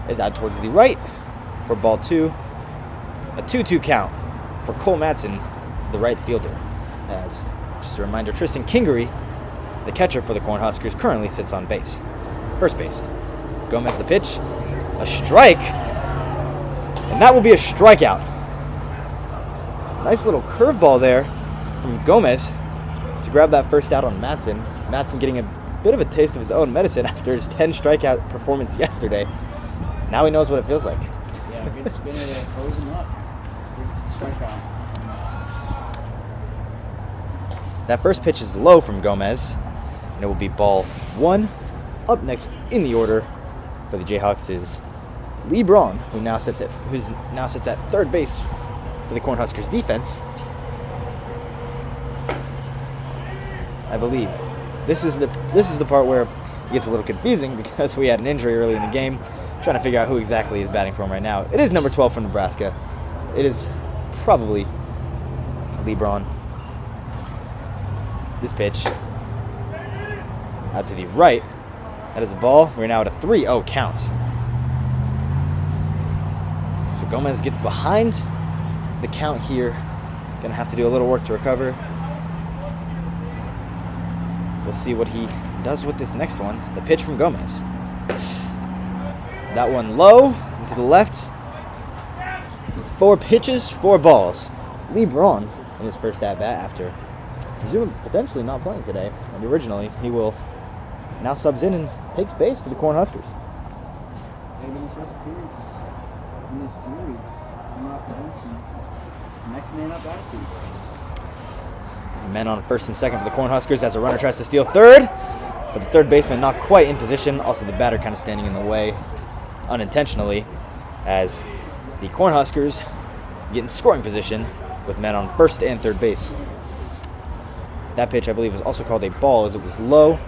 is out towards the right for ball 2. A 2-2 count for Cole Matson, the right fielder. As, just a reminder, Tristan Kingery, the catcher for the Cornhuskers, currently sits on base. First base. Gomez the pitch. A strike. And that will be a strikeout. Nice little curveball there from Gomez to grab that first out on Matson. Matson getting a bit of a taste of his own medicine after his 10 strikeout performance yesterday. Now he knows what it feels like. Yeah, a good spinner that froze him up. It's a good strikeout. That first pitch is low from Gomez, and it will be ball 1. Up next in the order for the Jayhawks is Lee Braun, who now sits at third base for the Cornhuskers defense. I believe this is the part where it gets a little confusing because we had an injury early in the game. Trying to figure out who exactly is batting for him right now. It is number 12 from Nebraska. It is probably Lee Braun. This pitch out to the right. That is a ball. We're now at a 3-0 count. So Gomez gets behind the count here. Gonna have to do a little work to recover. We'll see what he does with this next one. The pitch from Gomez. That one low and to the left. 4 pitches, 4 balls. Lee Braun in his first at-bat after potentially not playing today. And originally, he will now subs in and takes base for the Cornhuskers. Maybe his first appearance in this series. Coming off the bench, it's next man up attitude. Men on first and second for the Cornhuskers as a runner tries to steal third, but the third baseman not quite in position. Also, the batter kind of standing in the way unintentionally as the Cornhuskers get in scoring position with men on first and third base. That pitch, I believe, was also called a ball as it was low.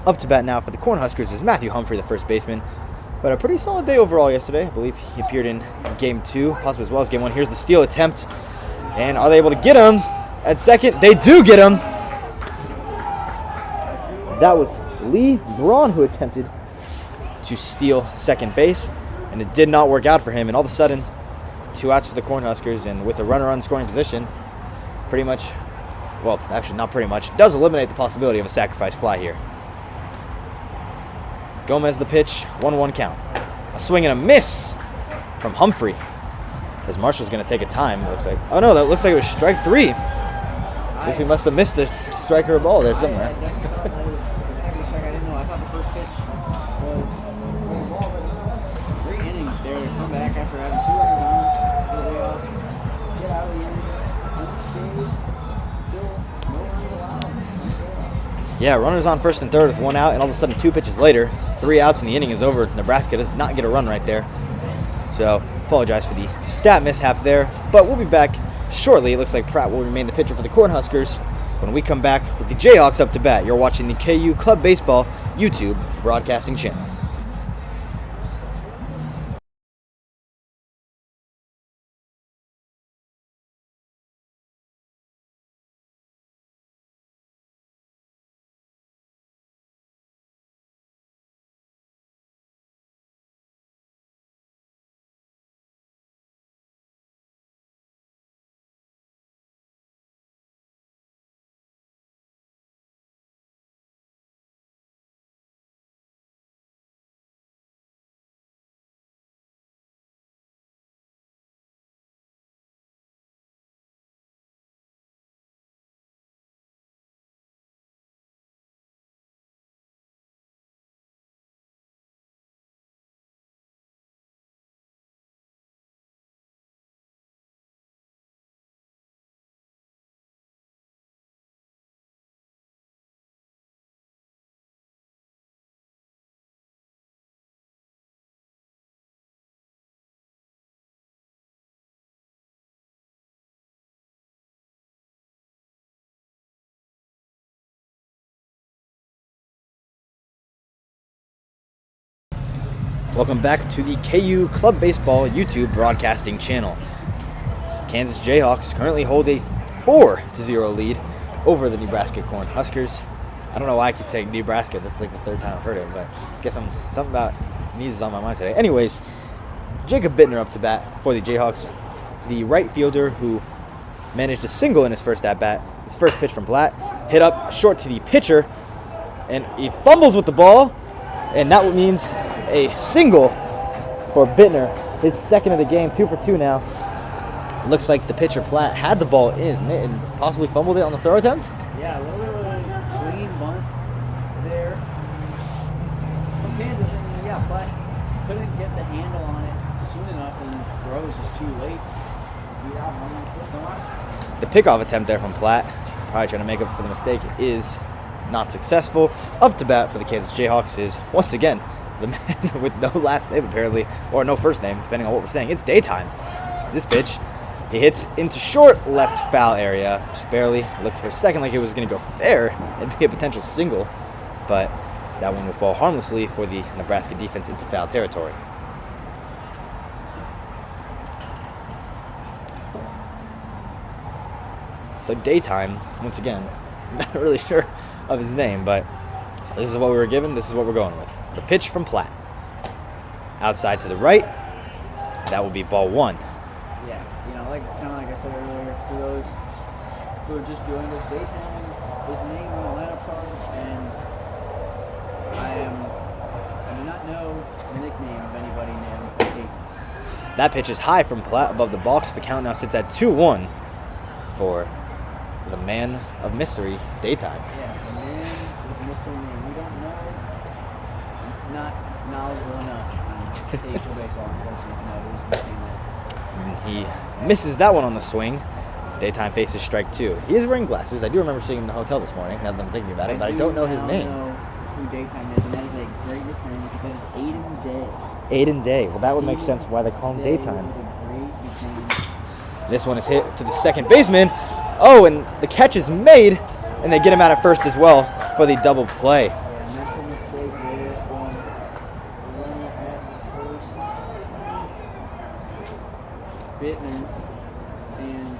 Up to bat now for the Cornhuskers is Matthew Humphrey, the first baseman. But a pretty solid day overall yesterday. I believe he appeared in Game 2, possibly as well as Game 1. Here's the steal attempt. And are they able to get him at second? They do get him. That was Lee Braun who attempted to steal second base, and it did not work out for him. And all of a sudden, 2 outs for the Cornhuskers, and with a runner on scoring position, pretty much, well, actually not pretty much, does eliminate the possibility of a sacrifice fly here. Gomez the pitch, 1-1 count. A swing and a miss from Humphrey. As Marshall's going to take a time, it looks like. Oh no, that looks like it was strike 3. I guess we must have missed a strike or a ball there somewhere. I definitely thought that was the second strike. I didn't know. I thought the first pitch was 3 innings there to come back after having 2 runners on for the layoff. Get out of the inning. Unscathed. Still no runs allowed. Yeah, runners on first and third with 1 out, and all of a sudden 2 pitches later, 3 outs and the inning is over. Nebraska does not get a run right there. So, apologize for the stat mishap there, but we'll be back shortly. It looks like Pratt will remain the pitcher for the Cornhuskers when we come back with the Jayhawks up to bat. You're watching the KU Club Baseball YouTube broadcasting channel. Welcome back to the KU Club Baseball YouTube broadcasting channel. Kansas Jayhawks currently hold a 4-0 lead over the Nebraska Cornhuskers. I don't know why I keep saying Nebraska. That's like the third time I've heard it, but I guess something about Nees is on my mind today. Anyways, Jacob Bittner up to bat for the Jayhawks, the right fielder who managed a single in his first at-bat. His first pitch from Platt, hit up short to the pitcher, and he fumbles with the ball, and that means a single for Bittner, his second of the game, 2 for 2 now. It looks like the pitcher Platt had the ball in his mitt and possibly fumbled it on the throw attempt. Yeah, a little bit of a swinging bunt there from Kansas, and yeah, Platt couldn't get the handle on it soon enough, and the throw was just too late. The pickoff attempt there from Platt, probably trying to make up for the mistake, is not successful. Up to bat for the Kansas Jayhawks is, once again, the man with no last name apparently, or no first name, depending on what we're saying. It's Daytime. This pitch, he hits into short left foul area, just barely. Looked for a second like it was going to go there and be a potential single, but that one will fall harmlessly for the Nebraska defense into foul territory. So Daytime, once again, not really sure of his name, but this is what we were given. This is what we're going with. The pitch from Platt. Outside to the right. That will be ball 1. Yeah, like I said earlier, for those who have just joined us, Daytime is the name on the lineup card, and I do not know the nickname of anybody named Daytime. That pitch is high from Platt above the box. The count now sits at 2-1 for the man of mystery, Daytime. Yeah, the man with the mystery name. We don't know. Not knowledgeable enough on KU baseball, unfortunately, to know who's nickname that is. He misses that one on the swing. Daytime faces strike 2. He is wearing glasses. I do remember seeing him in the hotel this morning, now that I'm thinking about it, but I don't know his name. I know who Daytime is, and that is a great nickname because that is Aiden Day. Aiden Day. Well, that would make sense why they call him Daytime. This one is hit to the second baseman. Oh, and the catch is made, and they get him out at first as well for the double play. Yeah, mental mistake there from running at first. Bittner, and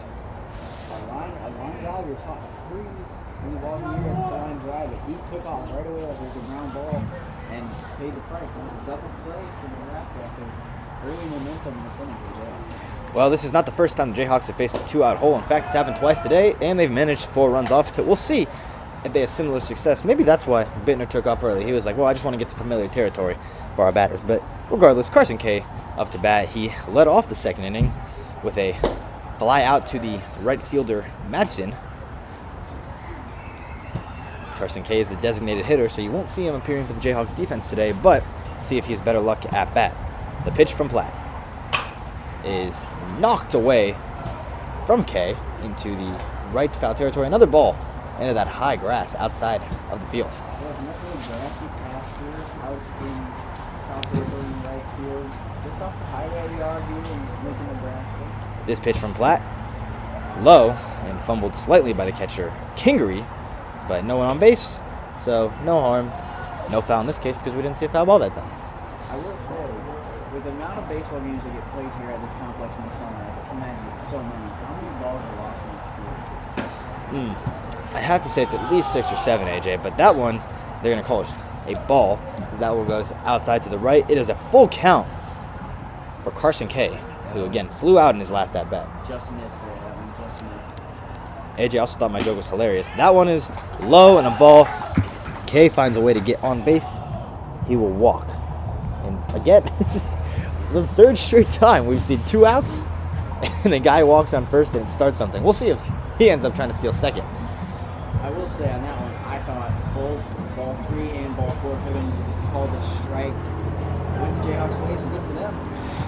a line drive, you're taught to freeze when the ball's in the air. It's a line drive, but he took off right away like it was a ground ball and paid the price. That was a double play for Nebraska after early momentum in the second game. Well, this is not the first time the Jayhawks have faced a 2-out hole. In fact, it's happened twice today, and they've managed 4 runs off it. We'll see if they have similar success. Maybe that's why Bittner took off early. He was like, well, I just want to get to familiar territory for our batters. But regardless, Carson K up to bat. He led off the second inning with a fly out to the right fielder, Madsen. Carson K is the designated hitter, so you won't see him appearing for the Jayhawks defense today, but see if he has better luck at bat. The pitch from Platt is knocked away from K into the right foul territory. Another ball into that high grass outside of the field. There's a nice little grassy pasture out in foul territory in right field, just off the highway we are here in Lincoln, Nebraska. This pitch from Platt, low and fumbled slightly by the catcher Kingery, but no one on base, so no harm, no foul in this case because we didn't see a foul ball that time. I will say, with the amount of baseball games that get played here at this complex in the summer, I can imagine it's so many. How many balls are lost in that field? I have to say it's at least 6 or 7, AJ, but that one, they're going to call it a ball. That one goes outside to the right. It is a full count for Carson K, who, again, flew out in his last at-bat. Just missed there. That one just missed. AJ also thought my joke was hilarious. That one is low and a ball. K finds a way to get on base. He will walk. And again, this is the third straight time we've seen 2 outs, and the guy walks on first and it starts something. We'll see if he ends up trying to steal second. I will say on that one, I thought both ball 3 and ball 4 could have been called a strike with the Jayhawks way, so good for them.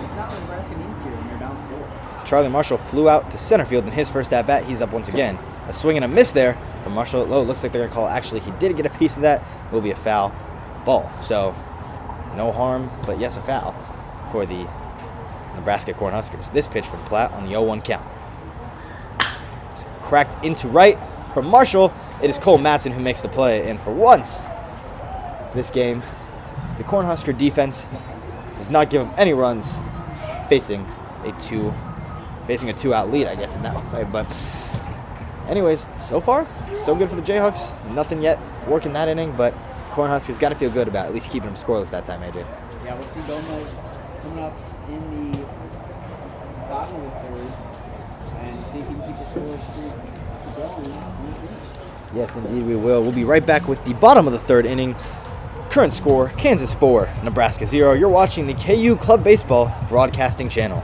It's not what Nebraska needs here when they're down 4. Charlie Marshall flew out to center field in his first at-bat. He's up once again. A swing and a miss there from Marshall. Oh, looks like they're going to call. Actually, he did get a piece of that. It will be a foul ball. So no harm, but yes, a foul for the Nebraska Cornhuskers. This pitch from Platt on the 0-1 count. It's cracked into right from Marshall. It is Cole Madsen who makes the play, and for once this game, the Cornhusker defense does not give up any runs, facing a two-out lead, I guess, in that way. But anyways, so far, so good for the Jayhawks. Nothing yet working that inning, but Cornhuskers got to feel good about at least keeping them scoreless that time, AJ. Yeah, we'll see Gomez coming up in the bottom of the third and see if he can keep the score streak going. Yes, indeed we will. We'll be right back with the bottom of the third inning. Current score, Kansas 4, Nebraska 0. You're watching the KU Club Baseball Broadcasting Channel.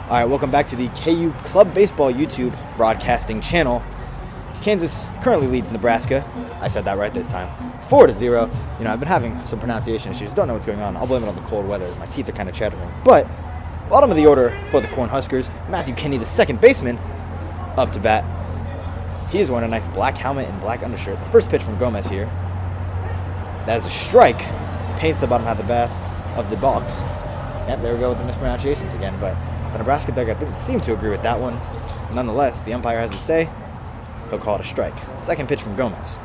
All right, welcome back to the KU Club Baseball YouTube Broadcasting Channel. Kansas currently leads Nebraska. I said that right this time. 4-0. You know, I've been having some pronunciation issues. Don't know what's going on. I'll blame it on the cold weather as my teeth are kind of chattering. But bottom of the order for the Cornhuskers, Matthew Kinney, the second baseman, up to bat. He is wearing a nice black helmet and black undershirt. The first pitch from Gomez here. That is a strike. Paints the bottom half of the box. Yep, there we go with the mispronunciations again. But the Nebraska dugout didn't seem to agree with that one. Nonetheless, the umpire has a say. He'll call it a strike. Second pitch from Gomez.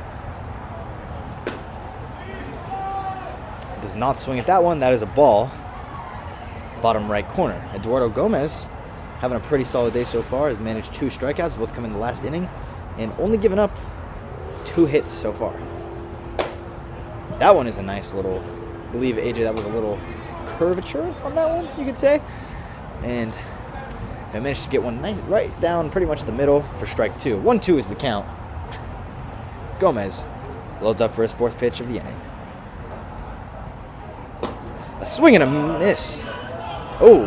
Does not swing at that one. That is a ball. Bottom right corner. Eduardo Gomez, having a pretty solid day so far, has managed 2 strikeouts, both come in the last inning, and only given up 2 hits so far. That one is a nice little, I believe, AJ, that was a little curvature on that one, you could say. And I managed to get one nice, right down pretty much the middle for strike 2. 1-2 is the count. Gomez loads up for his 4th pitch of the inning. A swing and a miss. Oh.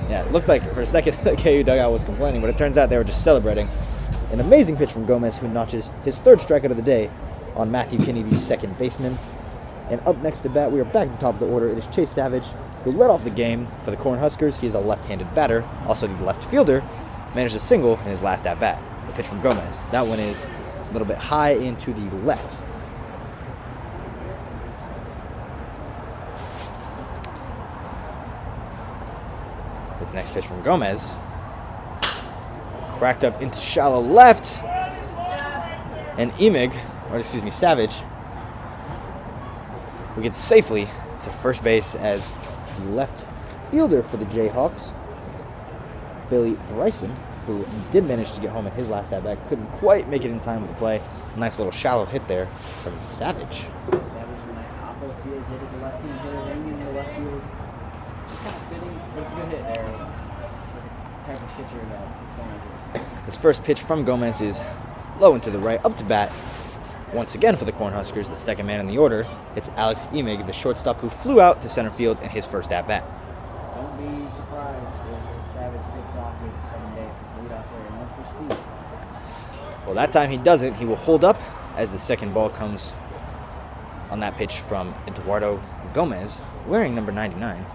Yeah, it looked like for a second the KU dugout was complaining, but it turns out they were just celebrating. An amazing pitch from Gomez, who notches his 3rd strikeout of the day on Matthew Kinney, the second baseman. And up next to bat, we are back at the top of the order. It is Chase Savage, who led off the game for the Cornhuskers. He is a left-handed batter, also the left fielder, managed a single in his last at-bat. The pitch from Gomez. That one is a little bit high into the left. This next pitch from Gomez. Cracked up into shallow left. And Savage, we get safely to first base as the left fielder for the Jayhawks, Billy Bryson, who did manage to get home in his last at-bat, couldn't quite make it in time with the play. A nice little shallow hit there from Savage. Savage, a nice top of the field hit as a left-handed hitter, raining in the left field. Just kind of fitting, but it's a good hit there. Type of pitcher that Gomez is. His first pitch from Gomez is low and to the right, up to bat. Once again for the Cornhuskers, the second man in the order, it's Alex Emig, the shortstop who flew out to center field in his first at-bat. Don't be surprised if Savage takes off with 7 bases, leadoff hitter, known for speed. Well, that time he doesn't. He will hold up as the second ball comes on that pitch from Eduardo Gomez, wearing number 99.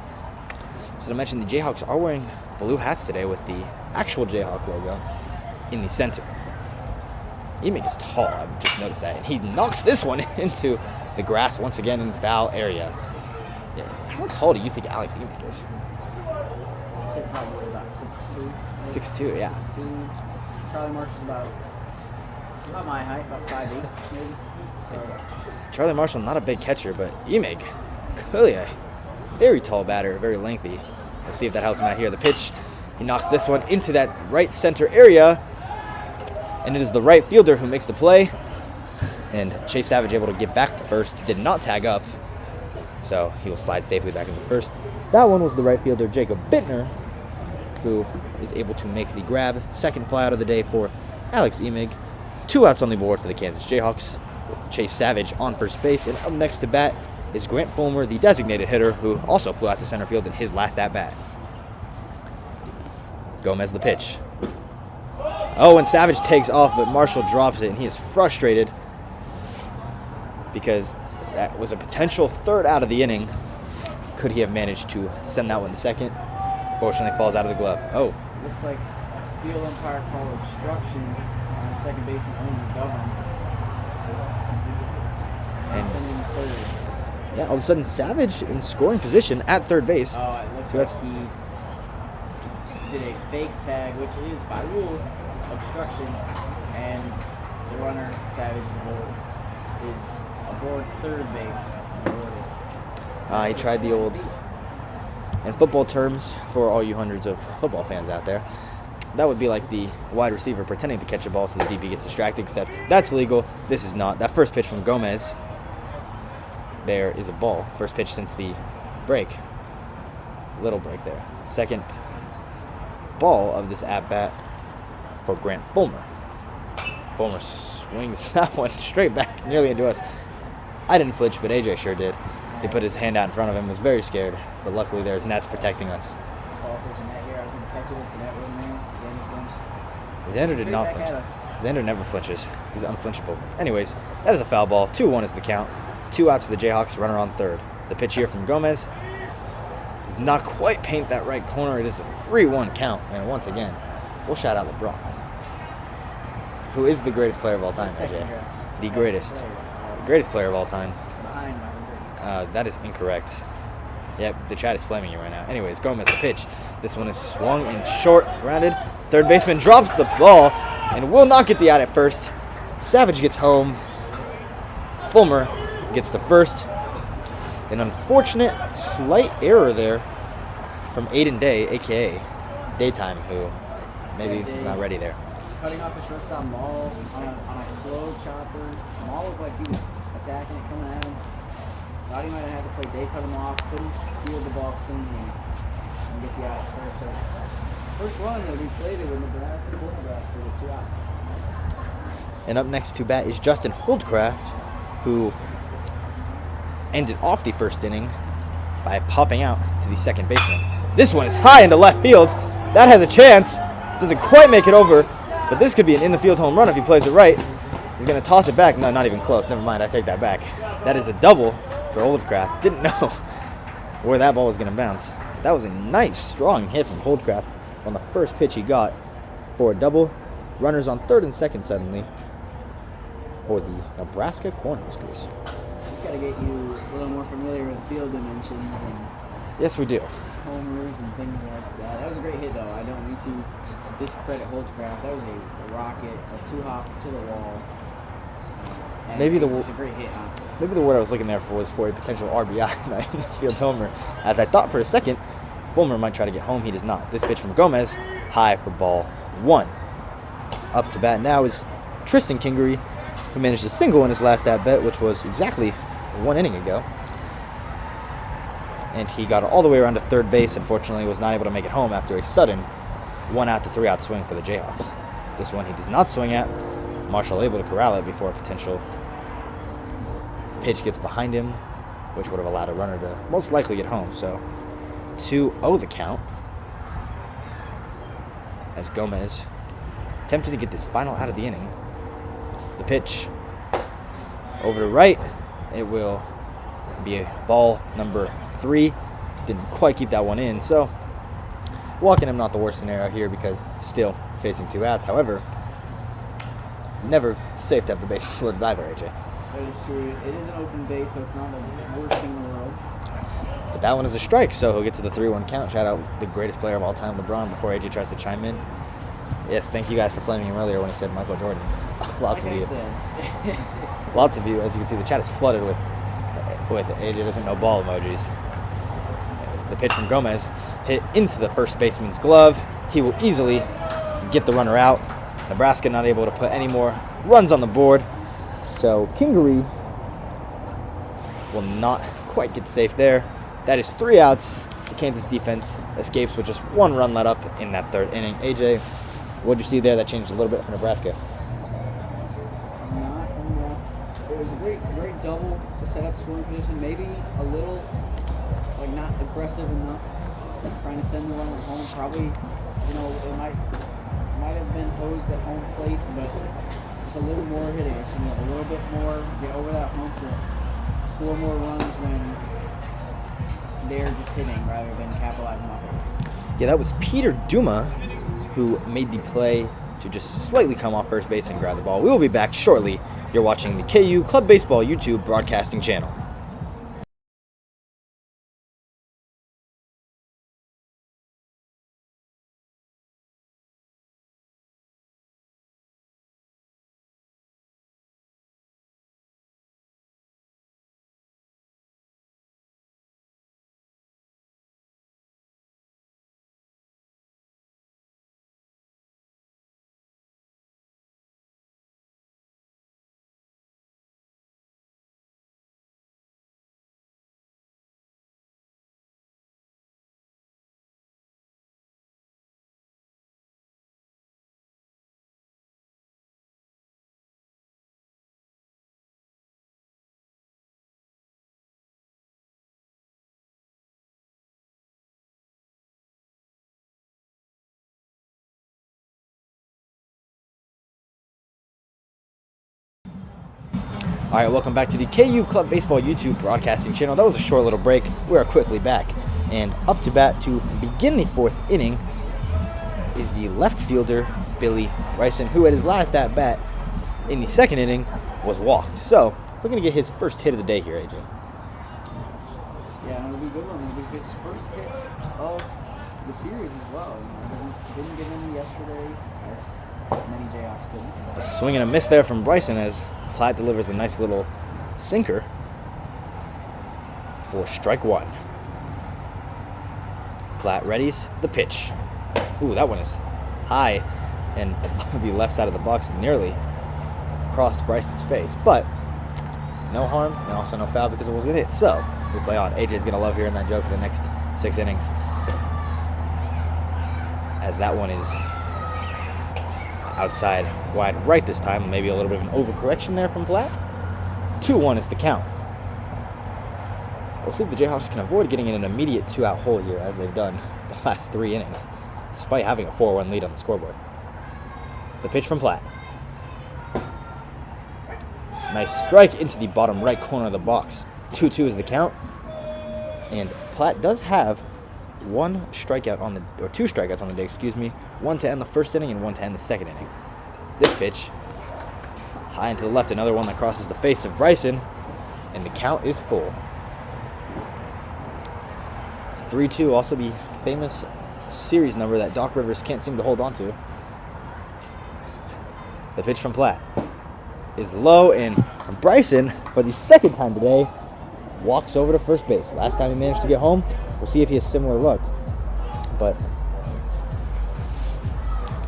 So to mention, the Jayhawks are wearing blue hats today with the actual Jayhawk logo in the center. Emig is tall, I've just noticed that. And he knocks this one into the grass once again in the foul area. Yeah. How tall do you think Alex Emig is? I'd say probably about 6'2". 6'2", yeah. 6'2". Charlie Marshall's about my height, about 5'8", maybe. So, Charlie Marshall, not a big catcher, but Emig, clearly a very tall batter, very lengthy. Let's see if that helps him out here. The pitch, he knocks this one into that right center area, and it is the right fielder who makes the play. And Chase Savage able to get back to first. He did not tag up, so he will slide safely back into first. That one was the right fielder, Jacob Bittner, who is able to make the grab. Second fly out of the day for Alex Emig. 2 outs on the board for the Kansas Jayhawks, with Chase Savage on first base. And up next to bat is Grant Fulmer, the designated hitter, who also flew out to center field in his last at-bat. Gomez the pitch. Oh, and Savage takes off, but Marshall drops it, and he is frustrated because that was a potential third out of the inning. Could he have managed to send that one to second? Fortunately, falls out of the glove. Oh. Looks like field umpire called obstruction on second baseman Owen McGovern. And sending him third. Yeah, all of a sudden, Savage in scoring position at third base. Oh, it looks like he did a fake tag, which is by rule obstruction, and the runner, Savage, is aboard third base. He tried the old, in football terms, for all you hundreds of football fans out there, that would be like the wide receiver pretending to catch a ball so the DB gets distracted, except that's legal. This is not. That first pitch from Gomez, there is a ball. First pitch since the break. Little break there. Second ball of this at-bat for Grant Fulmer. Fulmer swings that one straight back nearly into us. I didn't flinch, but AJ sure did. He put his hand out in front of him, was very scared, but luckily there's nets protecting us. This is false switching net here. I was going to catch it if the net wasn't there. Xander flinched. Xander did not flinch. Xander never flinches. He's unflinchable. Anyways, that is a foul ball. 2-1 is the count. 2 outs for the Jayhawks, runner on third. The pitch here from Gomez does not quite paint that right corner. It is a 3-1 count, and once again, we'll shout out LeBron, who is the greatest player of all time, AJ. The greatest. The greatest player of all time. Behind Michael. That is incorrect. Yep, the chat is flaming you right now. Anyways, Gomez the pitch. This one is swung in short, grounded. Third baseman drops the ball and will not get the out at first. Savage gets home. Fulmer gets to first. An unfortunate slight error there from Aiden Day, a.k.a. Daytime, who maybe was not ready there. Cutting off the shortstop Maul on a slow chopper. Maul looked like he was attacking it, coming at him. Thought he might have had to play Day, cut him off, couldn't field the ball cleanly and get the out first. So first run that we played it with Nebraska with 2 outs. And up next to bat is Justin Holdcraft, who ended off the first inning by popping out to the second baseman. This one is high into left field. That has a chance. Doesn't quite make it over, but this could be an in-the-field home run if he plays it right. He's going to toss it back. No, not even close. Never mind. I take that back. That is a double for Holdcraft. Didn't know where that ball was going to bounce. That was a nice, strong hit from Holdcraft on the first pitch he got for a double. Runners on third and second suddenly for the Nebraska Cornhuskers. We've got to get you a little more familiar with field dimensions and Yes, we do. homers and things like that. That was a great hit, though. I don't need to discredit Holdcraft. That was a rocket, a 2-hop to the wall. And Maybe the just a great hit, honestly. Maybe the word I was looking there for was for a potential RBI, not in the field homer. As I thought for a second, Fulmer might try to get home. He does not. This pitch from Gomez, high for ball 1. Up to bat now is Tristan Kingery, who managed a single in his last at-bat, which was exactly 1 inning ago. And he got all the way around to third base. Unfortunately, was not able to make it home after a sudden 1-out to 3-out swing for the Jayhawks. This one he does not swing at. Marshall able to corral it before a potential pitch gets behind him, which would have allowed a runner to most likely get home. So 2-0 the count, as Gomez attempted to get this final out of the inning. The pitch over to right. It will be a ball number 3. didn't quite keep that one in. So walking him, not the worst scenario here because still facing 2 outs. However, never safe to have the bases loaded either, AJ. That is true. It is an open base, so it's not the worst thing in the world. But that one is a strike, so he'll get to the 3-1 count. Shout out the greatest player of all time, LeBron, before AJ tries to chime in. Yes, thank you guys for flaming him earlier when he said Michael Jordan. Lots of you. Lots of you, as you can see, the chat is flooded with AJ doesn't know ball emojis. As the pitch from Gomez hit into the first baseman's glove. He will easily get the runner out. Nebraska not able to put any more runs on the board. So Kingery will not quite get safe there. That is 3 outs. The Kansas defense escapes with just 1 run let up in that 3rd inning. AJ, what did you see there that changed a little bit for Nebraska? Not enough. It was a great double to set up scoring position. Maybe a little, like, not aggressive enough. Trying to send the runner home. Probably, it might have been hosed at home plate, but just a little more hitting. A little bit more, get over that hump to score more runs when they're just hitting rather than capitalizing off it. Yeah, that was Peter Duma who made the play to just slightly come off first base and grab the ball. We will be back shortly. You're watching the KU Club Baseball YouTube broadcasting channel. All right, welcome back to the KU Club Baseball YouTube broadcasting channel. That was a short little break. We are quickly back. And up to bat to begin the 4th inning is the left fielder, Billy Bryson, who at his last at-bat in the 2nd inning was walked. So we're going to get his first hit of the day here, AJ. Yeah, it'll be a good one. It'll be his first hit of the series as well. Didn't get in yesterday, as many Jayhawks didn't. A swing and a miss there from Bryson as Platt delivers a nice little sinker for strike 1. Platt readies the pitch. Ooh, that one is high and the left side of the box nearly crossed Bryson's face, but no harm and also no foul because it wasn't hit. So we play on. AJ's gonna love hearing that joke for the next 6 innings, as that one is outside wide right this time. Maybe a little bit of an overcorrection there from Platt. 2-1 is the count. We'll see if the Jayhawks can avoid getting in an immediate 2-out hole here, as they've done the last 3 innings, despite having a 4-1 lead on the scoreboard. The pitch from Platt. Nice strike into the bottom right corner of the box. 2-2 is the count. And Platt does have 2 strikeouts on the day, excuse me. 1 to end the 1st inning and 1 to end the 2nd inning. This pitch, high into the left, another one that crosses the face of Bryson, and the count is full. 3-2, also the famous series number that Doc Rivers can't seem to hold on to. The pitch from Platt is low, and Bryson, for the 2nd time today, walks over to first base. Last time he managed to get home. We'll see if he has similar luck. But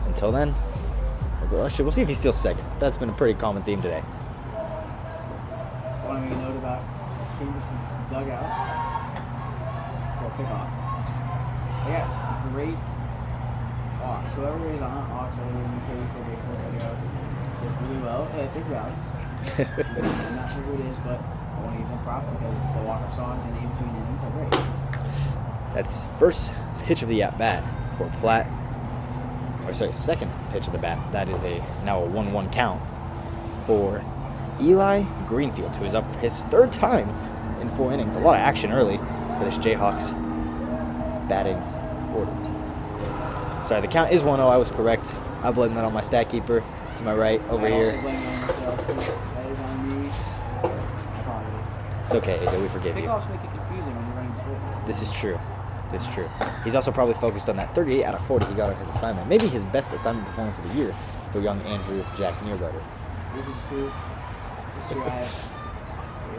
until then, we'll see if he's still second. That's been a pretty common theme today. I want to make a note about Kansas's dugout for a pickoff. They got great aux. Whoever is on aux over in the UK for baseball dugout does really well at their job. I'm not sure who it is, but I want to give them props because the walk-up songs and in-between innings are great. That's first pitch of the at-bat for Platt. Second pitch of the bat. That is now a 1-1 count for Eli Greenfield, who is up his 3rd time in 4 innings. A lot of action early for this Jayhawks batting order. Sorry, the count is 1-0. I was correct. I blame that on my stat keeper to my right over here. Also blame it on myself. That is on me. Apologies. It's okay, AJ. We forgive you. Kickoffs make it confusing when you're running split. This is true. This is true. He's also probably focused on that 38 out of 40 he got on his assignment. Maybe his best assignment performance of the year for young Andrew Jack Neargarter. This is true. This year I have.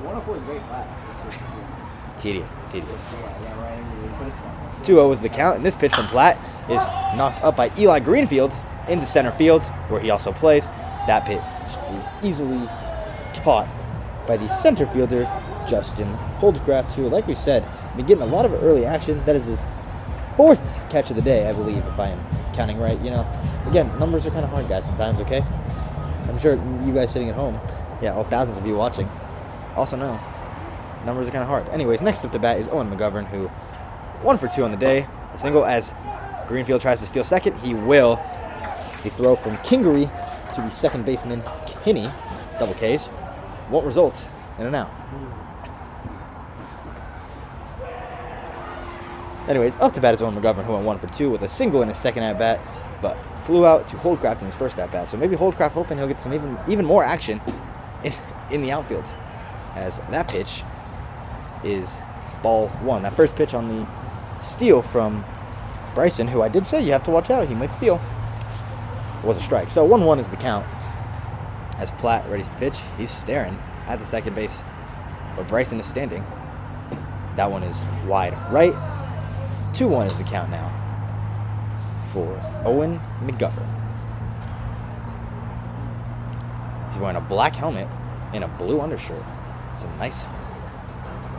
104 is a great class. This year. It's tedious. It's tedious. Yeah, right. But it's fun. 2-0 is the count, and this pitch from Platt is knocked up by Eli Greenfield into center field, where he also plays. That pitch is easily caught by the center fielder, Justin Holdcraft, who, like we said, been getting a lot of early action. That is his 4th catch of the day, I believe, if I am counting right. You know, again, numbers are kind of hard, guys, sometimes, okay? I'm sure you guys sitting at home, all thousands of you watching, also know numbers are kind of hard. Anyways, next up to bat is Owen McGovern, who 1 for 2 on the day. A single as Greenfield tries to steal second. He will. The throw from Kingery to the second baseman, Kinney, double Ks, won't result in an out. Anyways, up to bat is Owen McGovern, who went 1 for 2 with a single in his second at-bat, but flew out to Holdcraft in his first at-bat. So maybe Holdcraft hoping he'll get some even more action in the outfield, as that pitch is ball 1. That first pitch on the steal from Bryson, who I did say you have to watch out. He might steal. It was a strike. So 1-1 is the count. As Platt readies to pitch, he's staring at the second base where Bryson is standing. That one is wide right. 2-1 is the count now for Owen McGovern. He's wearing a black helmet and a blue undershirt. Some nice,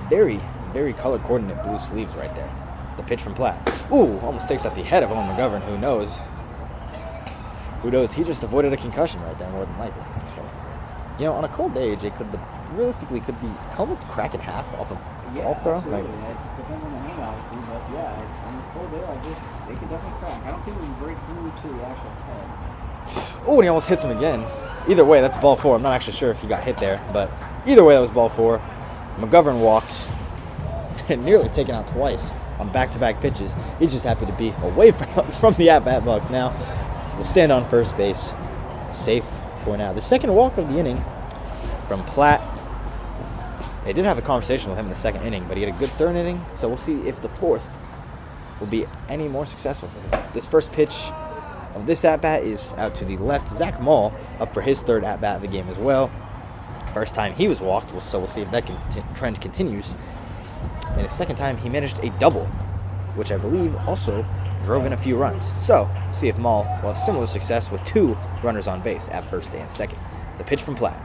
very, very color-coordinate blue sleeves right there. The pitch from Platt. Ooh, almost takes out the head of Owen McGovern, who knows he just avoided a concussion right there, more than likely. Just kidding. You know, on a cold day, AJ, could the helmets crack in half off a golf throw? Absolutely. It depends on the helmet, obviously, but yeah, on this cold day like this, they could definitely crack. I don't think we can break through to the actual head. Oh, and he almost hits him again. Either way, that's ball 4. I'm not actually sure if he got hit there, but either way, that was ball 4. McGovern walked and nearly taken out twice on back-to-back pitches. He's just happy to be away from the at-bat box now. Will stand on first base, safe for now. The second walk of the inning from Platt. They did have a conversation with him in the second inning, but he had a good third inning, so we'll see if the fourth will be any more successful for him. This first pitch of this at-bat is out to the left. Zach Mall up for his third at-bat of the game as well. First time he was walked, so we'll see if that trend continues. And his second time, he managed a double, which I believe also drove in a few runs. So, see if Mall will have similar success with 2 runners on base at first and second. The pitch from Platt.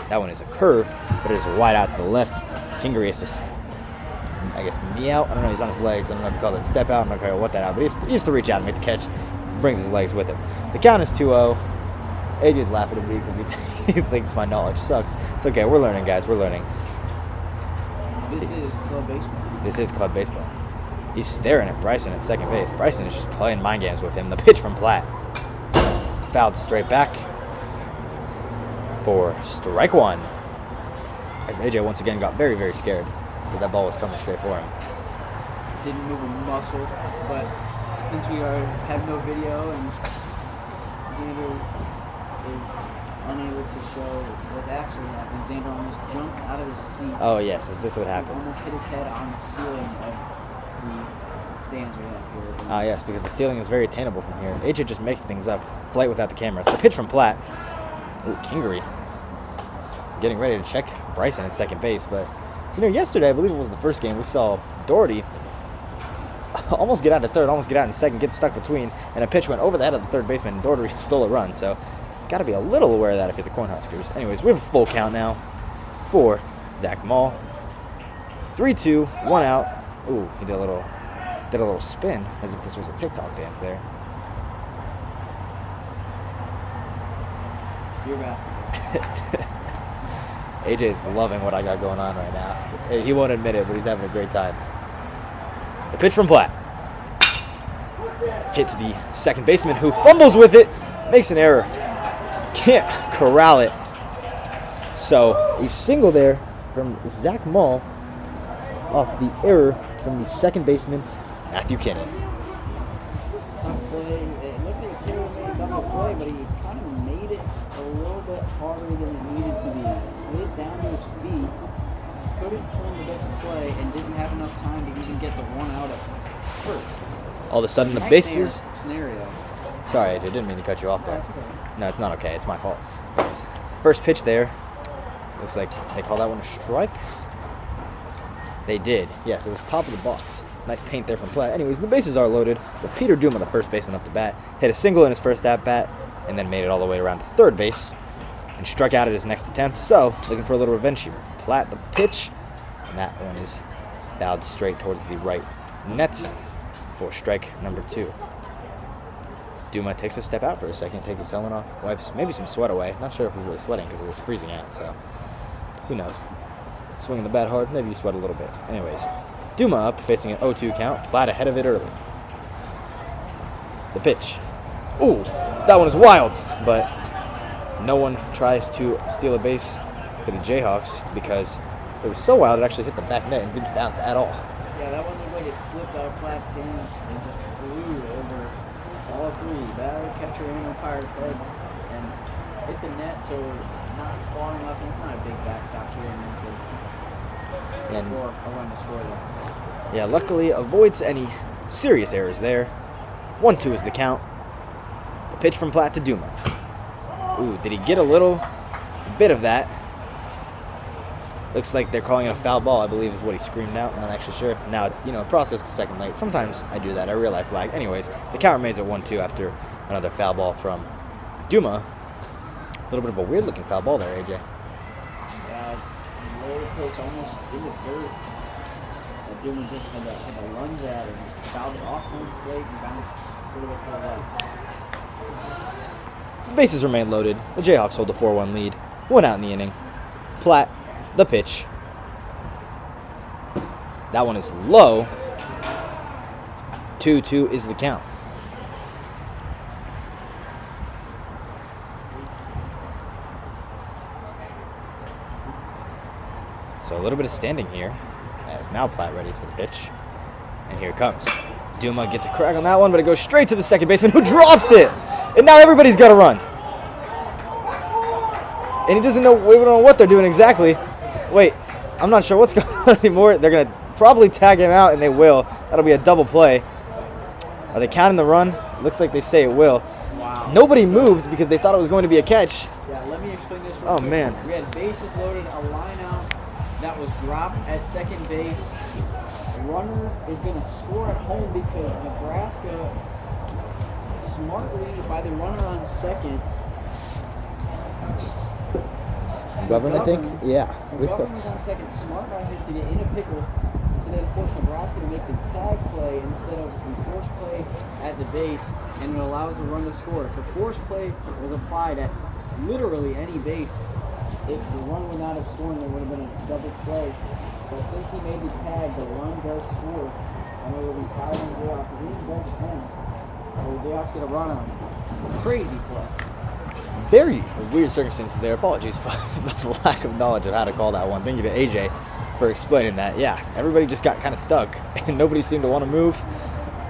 That one is a curve, but it is wide out to the left. Kingery is, I guess, knee out. I don't know, he's on his legs. I don't know if you call it step out. I'm not going to what that out, but he has to reach out and make the catch. Brings his legs with him. The count is 2-0. AJ's laughing at me because he thinks my knowledge sucks. It's okay. We're learning, guys. We're learning. This is club baseball. This is club baseball. He's staring at Bryson at second base. Bryson is just playing mind games with him. The pitch from Platt. Fouled straight back for strike 1. As AJ once again got very, very scared that ball was coming straight for him. Didn't move a muscle, but since we have no video and Xander is unable to show what actually happened, Xander almost jumped out of his seat. Oh yes, is this what happened? Almost hit his head on the ceiling of the stands we have here. Ah yes, because the ceiling is very attainable from here. AJ just making things up. Flight without the cameras. The pitch from Platt. Ooh, Kingery getting ready to check Bryson at second base, but yesterday I believe it was the first game we saw Doherty almost get out of third, almost get out in second, get stuck between, and a pitch went over the head of the third baseman, and Doherty stole a run. So, got to be a little aware of that if you're the Cornhuskers. Anyways, we have a full count now for Zach Mall. 3-2, 1 out. Ooh, he did a little spin as if this was a TikTok dance there. Dear basketball. AJ is loving what I got going on right now. He won't admit it, but he's having a great time. The pitch from Platt. Hit to the second baseman, who fumbles with it, makes an error. Can't corral it. So a single there from Zach Mall off the error from the second baseman, Matthew Kinnon. Tough play. It looked like Taylor made a double play, but he kind of made it a little bit harder than it needed to be. Slid down to his feet, couldn't turn the double play, and didn't have enough time to even get the one out at first. All of a sudden, the Nightmare bases. Scenario. Sorry, I didn't mean to cut you off there. That's okay. No, it's not okay. It's my fault. Anyways, first pitch there. Looks like they call that one a strike. They did. Yes, it was top of the box. Nice paint there from Platt. Anyways, the bases are loaded with Peter Duma, the first baseman, up to bat. Hit a single in his first at-bat and then made it all the way around to third base and struck out at his next attempt. So, looking for a little revenge here. Platt, the pitch, and that one is fouled straight towards the right net for strike number 2. Duma takes a step out for a second, takes his helmet off, wipes maybe some sweat away. Not sure if he's really sweating because it was freezing out, so who knows. Swinging the bat hard, maybe you sweat a little bit. Anyways, Duma up, facing an 0-2 count. Platt ahead of it early. The pitch. Ooh, that one is wild, but no one tries to steal a base for the Jayhawks because it was so wild it actually hit the back net and didn't bounce at all. Yeah, that one looked like it slipped out of Platt's hands and just flew over all three, batter, catcher, and umpire's heads, and hit the net, so it was not far enough, and it's not a big backstop here, and And for a run to score there. yeah, luckily avoids any serious errors there. 1-2 is the count. The pitch from Platt to Duma. Ooh, did he get a little bit of that? Looks like they're calling it a foul ball, I believe is what he screamed out. I'm not actually sure. Now it's, processed the second late. Sometimes I do that. I real life flag. Anyways, the count remains at 1-2 after another foul ball from Duma. A little bit of a weird looking foul ball there, AJ. Yeah, lower pitch almost in the dirt. That Duma just had to lunge at and fouled it off home plate and bounced a little bit to the left. The bases remain loaded. The Jayhawks hold a 4-1 lead. 1 out in the inning. Platt, the pitch. That one is low. 2-2 is the count. So a little bit of standing here as now Platt readies for the pitch. And here it comes. Duma gets a crack on that one, but it goes straight to the second baseman who drops it. And now everybody's got to run. And he doesn't know, we don't know what they're doing exactly. Wait, I'm not sure what's going on anymore. They're going to probably tag him out, and they will. That'll be a double play. Are they counting the run? Looks like they say it will. Wow. Nobody moved because they thought it was going to be a catch. Yeah, let me explain this real Oh, quick. man. We had bases loaded, a line out that was dropped at second base. Runner is going to score at home because Nebraska, smartly, by the runner on second, Govern, I think? Yeah. McGovern was on second, smart by him to get in a pickle to then force Nebraska to make the tag play instead of the force play at the base, and it allows the run to score. If the force play was applied at literally any base, if the run would not have scored, there would have been a double play. But since he made the tag, the run does score, and it will be 5 on the Jayhawks. If he does end, the Jayhawks get a run on him. Crazy play. Very weird circumstances there. Apologies for the lack of knowledge of how to call that one. Thank you to AJ for explaining that. Yeah, everybody just got kind of stuck, and nobody seemed to want to move.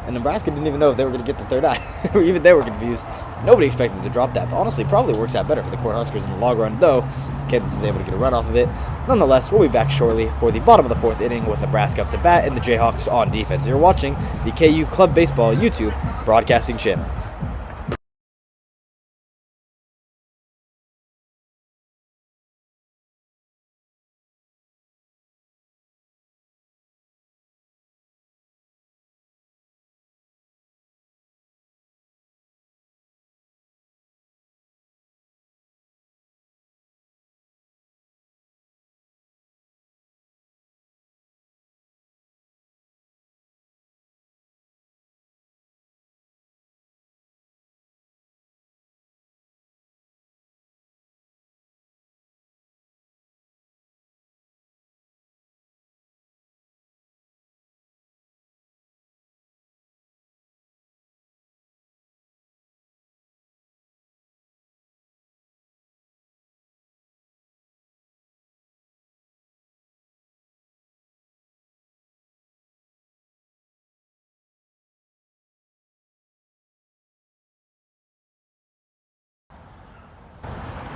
And Nebraska didn't even know if they were going to get the third eye. Even they were confused. Nobody expected them to drop that. But honestly, probably works out better for the Cornhuskers in the long run, though Kansas is able to get a run off of it. Nonetheless, we'll be back shortly for the bottom of the 4th inning with Nebraska up to bat and the Jayhawks on defense. You're watching the KU Club Baseball YouTube broadcasting channel.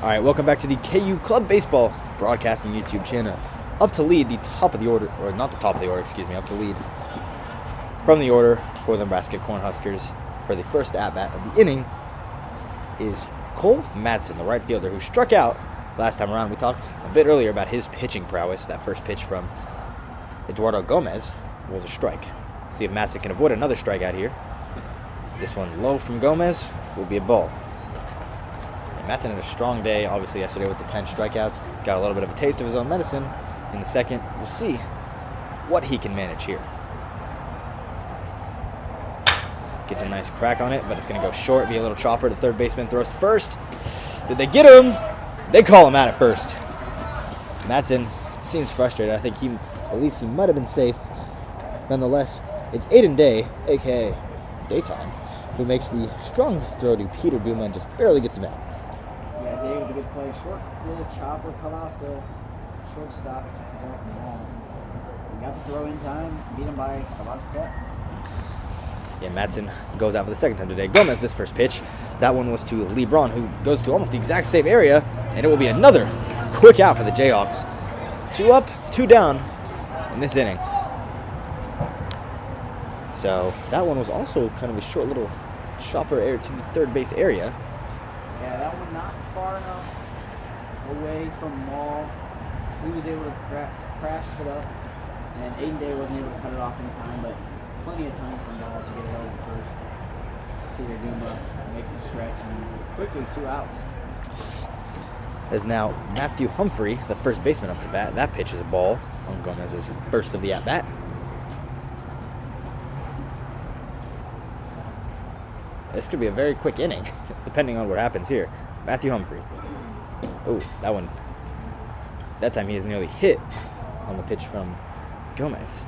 All right, welcome back to the KU Club Baseball Broadcasting YouTube channel. Up to lead, the top of the order, or not the top of the order, excuse me, up to lead from the order for the Nebraska Cornhuskers for the first at-bat of the inning is Cole Madsen, the right fielder who struck out last time around. We talked a bit earlier about his pitching prowess. That first pitch from Eduardo Gomez was a strike. See if Madsen can avoid another strikeout here. This one low from Gomez will be a ball. And Madsen had a strong day, obviously, yesterday with the 10 strikeouts. Got a little bit of a taste of his own medicine in the second. We'll see what he can manage here. Gets a nice crack on it, but it's going to go short, be a little chopper. The third baseman throws to first. Did they get him? They call him out at first. Madsen seems frustrated. I think he believes he might have been safe. Nonetheless, it's Aiden Day, a.k.a. Daytime, who makes the strong throw to Peter Duma and just barely gets him out. Yeah, Day with a good play. Short little chopper cut off the shortstop. Zach Mall. We got the throw in time, beat him by a lot of steps. Yeah, Madsen goes out for the second time today. Gomez, this first pitch. That one was to Lee Braun, who goes to almost the exact same area, and it will be another quick out for the Jayhawks. 2 up, 2 down in this inning. So that one was also kind of a short little chopper air to the third base area. Yeah, that one not far enough away from Mall. He was able to crash it up, and Aiden Day wasn't able to cut it off in time, but plenty of time for Mall to get it over first. Peter Duma makes the stretch, and quickly 2 outs. As now Matthew Humphrey, the first baseman, up to bat. That pitch is a ball on Gomez's first of the at-bat. This could be a very quick inning, depending on what happens here. Matthew Humphrey. Oh, that one. That time he is nearly hit on the pitch from Gomez.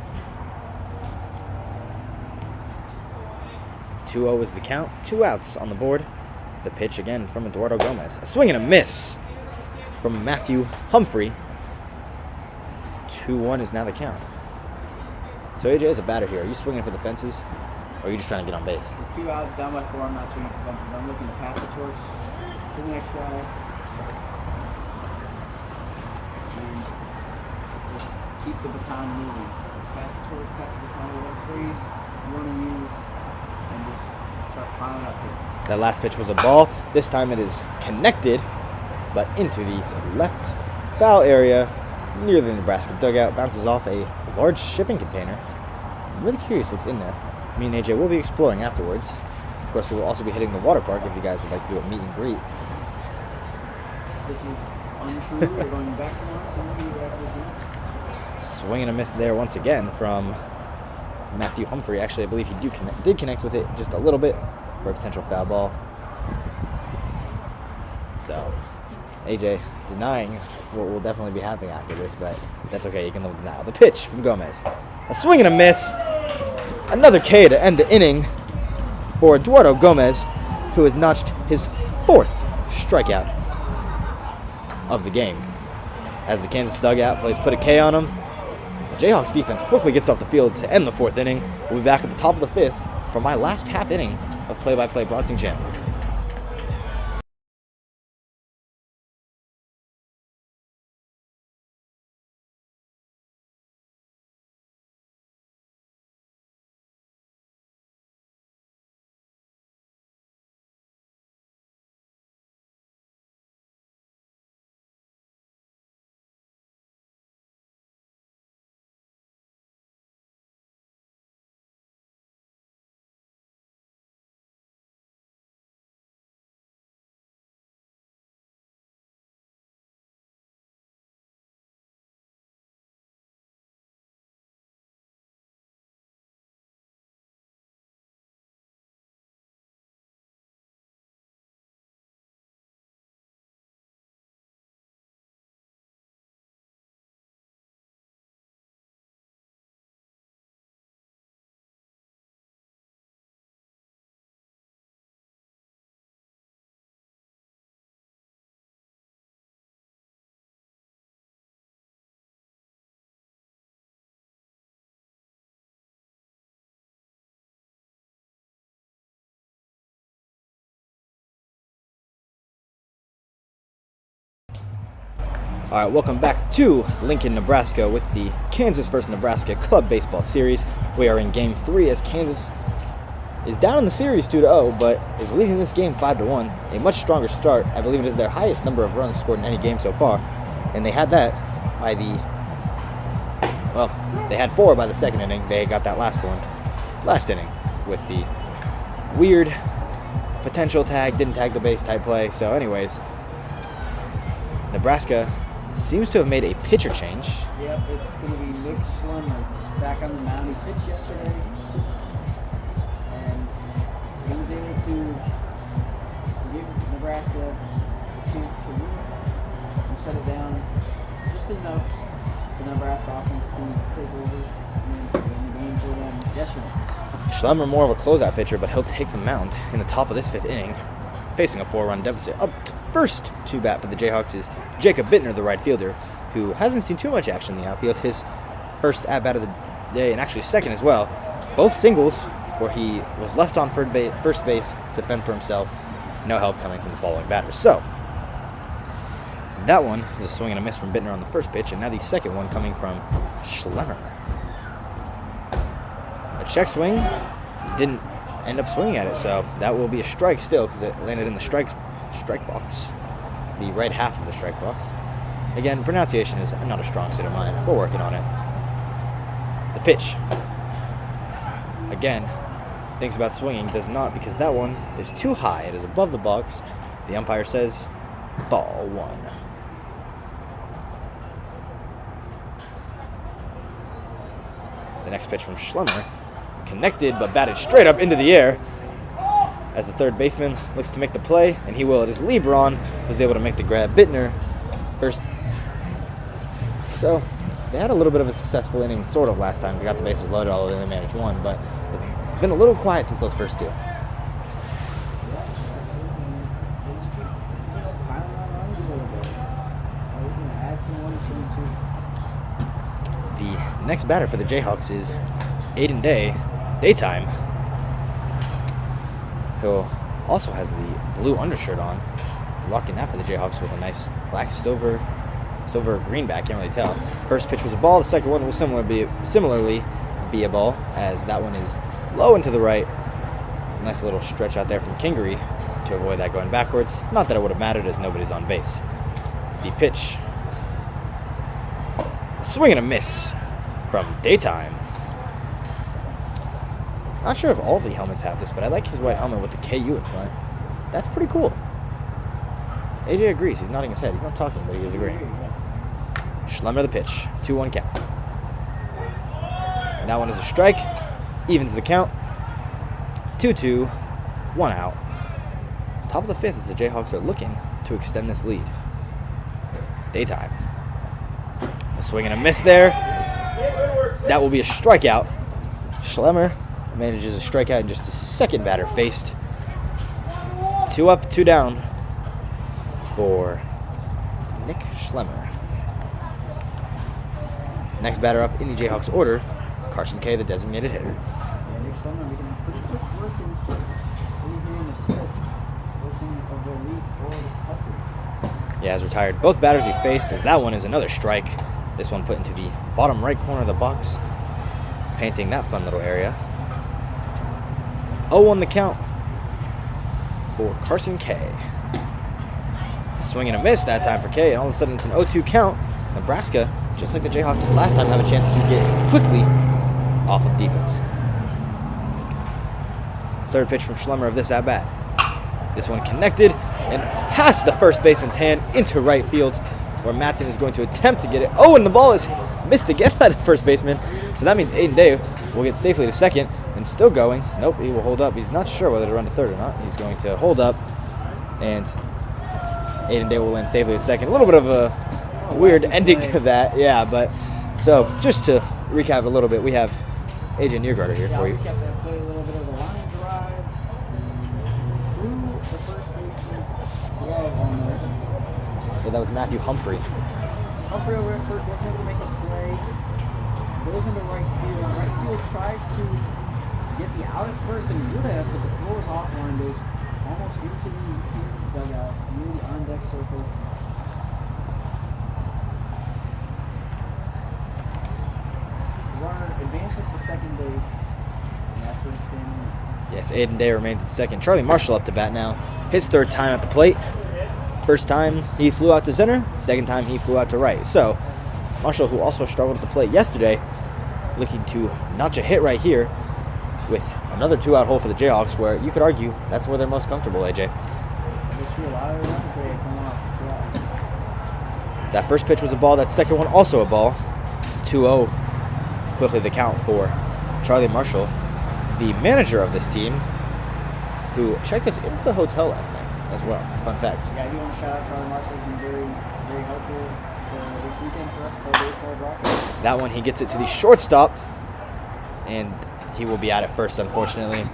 2-0 is the count. 2 outs on the board. The pitch again from Eduardo Gomez. A swing and a miss from Matthew Humphrey. 2-1 is now the count. So AJ is a batter here. Are you swinging for the fences? Or are you just trying to get on base? With 2 outs, down by 4, I'm not swinging for fences. I'm looking to pass the torch to the next guy. And just keep the baton moving. Pass the torch, pass the baton, we're going to freeze, we're going to use, and just start piling up hits. That last pitch was a ball. This time it is connected, but into the left foul area near the Nebraska dugout. Bounces off a large shipping container. I'm really curious what's in there. Me and AJ will be exploring afterwards. Of course, we will also be hitting the water park if you guys would like to do a meet and greet. This is untrue. We're going back tomorrow, so we'll be after this game. Swing and a miss there once again from Matthew Humphrey. Actually, I believe he did connect with it just a little bit for a potential foul ball. So, AJ denying what will definitely be happening after this, but that's okay. You can live with denial. The pitch from Gomez. A swing and a miss. Another K to end the inning for Eduardo Gomez, who has notched his 4th strikeout of the game. As the Kansas dugout plays put a K on him, the Jayhawks defense quickly gets off the field to end the 4th inning. We'll be back at the top of the 5th for my last half inning of Play-by-Play Broadcasting Channel. All right, welcome back to Lincoln, Nebraska with the Kansas vs. Nebraska Club Baseball Series. We are in Game 3 as Kansas is down in the series 2-0, but is leading this game 5-1. A much stronger start. I believe it is their highest number of runs scored in any game so far. And they had that by they had 4 by the second inning. They got that last inning with the weird potential tag, didn't tag the base type play. So anyways, Nebraska seems to have made a pitcher change. Yep, it's going to be Nick Schlemmer back on the mound. He pitched yesterday, and he was able to give Nebraska a chance to win and shut it down just enough for the Nebraska offense to take over and win the game for them yesterday. Schlemmer more of a closeout pitcher, but he'll take the mound in the top of this 5th inning, facing a 4-run deficit. Up first to bat for the Jayhawks is Jacob Bittner, the right fielder, who hasn't seen too much action in the outfield. His first at-bat of the day, and actually second as well. Both singles, where he was left on first base to fend for himself. No help coming from the following batters. So, that one is a swing and a miss from Bittner on the first pitch, and now the second one coming from Schlemmer. A check swing, didn't end up swinging at it, so that will be a strike still because it landed in the strike box, the right half of the strike box. Again, pronunciation is not a strong suit of mine. We're working on it. The pitch. Again, thinks about swinging, does not, because that one is too high. It is above the box. The umpire says ball 1. The next pitch from Schlemmer, connected but batted straight up into the air as the third baseman looks to make the play, and he will. It is LeBron who's able to make the grab. Bittner first. So they had a little bit of a successful inning sort of last time. They got the bases loaded, although they managed 1, but it's been a little quiet since those first 2. The next batter for the Jayhawks is Aiden Daytime, who also has the blue undershirt on, rocking that for the Jayhawks with a nice black silver greenback, can't really tell. First pitch was a ball, the second one will similarly be a ball, as that one is low and to the right. Nice little stretch out there from Kingery to avoid that going backwards. Not that it would have mattered as nobody's on base. The pitch, a swing and a miss from Daytime. Not sure if all the helmets have this, but I like his white helmet with the KU in front. That's pretty cool. AJ agrees. He's nodding his head. He's not talking, but he is agreeing. Schlemmer the pitch. 2-1 count. That one is a strike. Evens the count. 2-2. 1 out. Top of the 5th as the Jayhawks are looking to extend this lead. Daytime. A swing and a miss there. That will be a strikeout. Schlemmer manages a strikeout in just the second batter faced. 2 up, 2 down for Nick Schlemmer. Next batter up in the Jayhawks order, Carson Kay, the designated hitter. Yeah, Nick Schlemmer making pretty quick work in the 5th, forcing of their lead for the Huskers. Yeah, has retired both batters he faced, as that one is another strike. This one put into the bottom right corner of the box, painting that fun little area. 0-1 the count for Carson Kay. Swing and a miss that time for Kay, and all of a sudden it's an 0-2 count. Nebraska, just like the Jayhawks did last time, have a chance to get quickly off of defense. Third pitch from Schlemmer of this at-bat. This one connected and past the first baseman's hand into right field, where Matson is going to attempt to get it. Oh, and the ball is missed again by the first baseman. So that means Aiden Day will get safely to second and still going. Nope, he will hold up. He's not sure whether to run to third or not. He's going to hold up, and Aiden Day will land safely at second. A little bit of a weird ending to that, yeah, but so just to recap a little bit, we have AJ Niergarter here for you. We kept that play a little bit of a line drive through the first baseman's glove on there. Yeah, that was Matthew Humphrey. Humphrey over at first wasn't able to make a play. Goes into right field. Right field tries to get the out at first, and he would have, but the throw was offline. Goes almost into the Kansas dugout near the on-deck circle. Aiden Day remains at second. Charlie Marshall up to bat now. His third time at the plate. First time he flew out to center. Second time he flew out to right. So Marshall, who also struggled at the plate yesterday, looking to notch a hit right here with another 2-out hole for the Jayhawks, where you could argue that's where they're most comfortable, AJ. They shoot a lot of runs. They come off 2 outs. That first pitch was a ball. That second one also a ball. 2-0. Quickly the count for Charlie Marshall, the manager of this team, who checked us into the hotel last night as well. Fun fact. Yeah, I do want to shout out Charlie Marshall. He's been very, very helpful for this weekend for us, for baseball broadcast. That one, he gets it to the shortstop, and he will be out at first, unfortunately.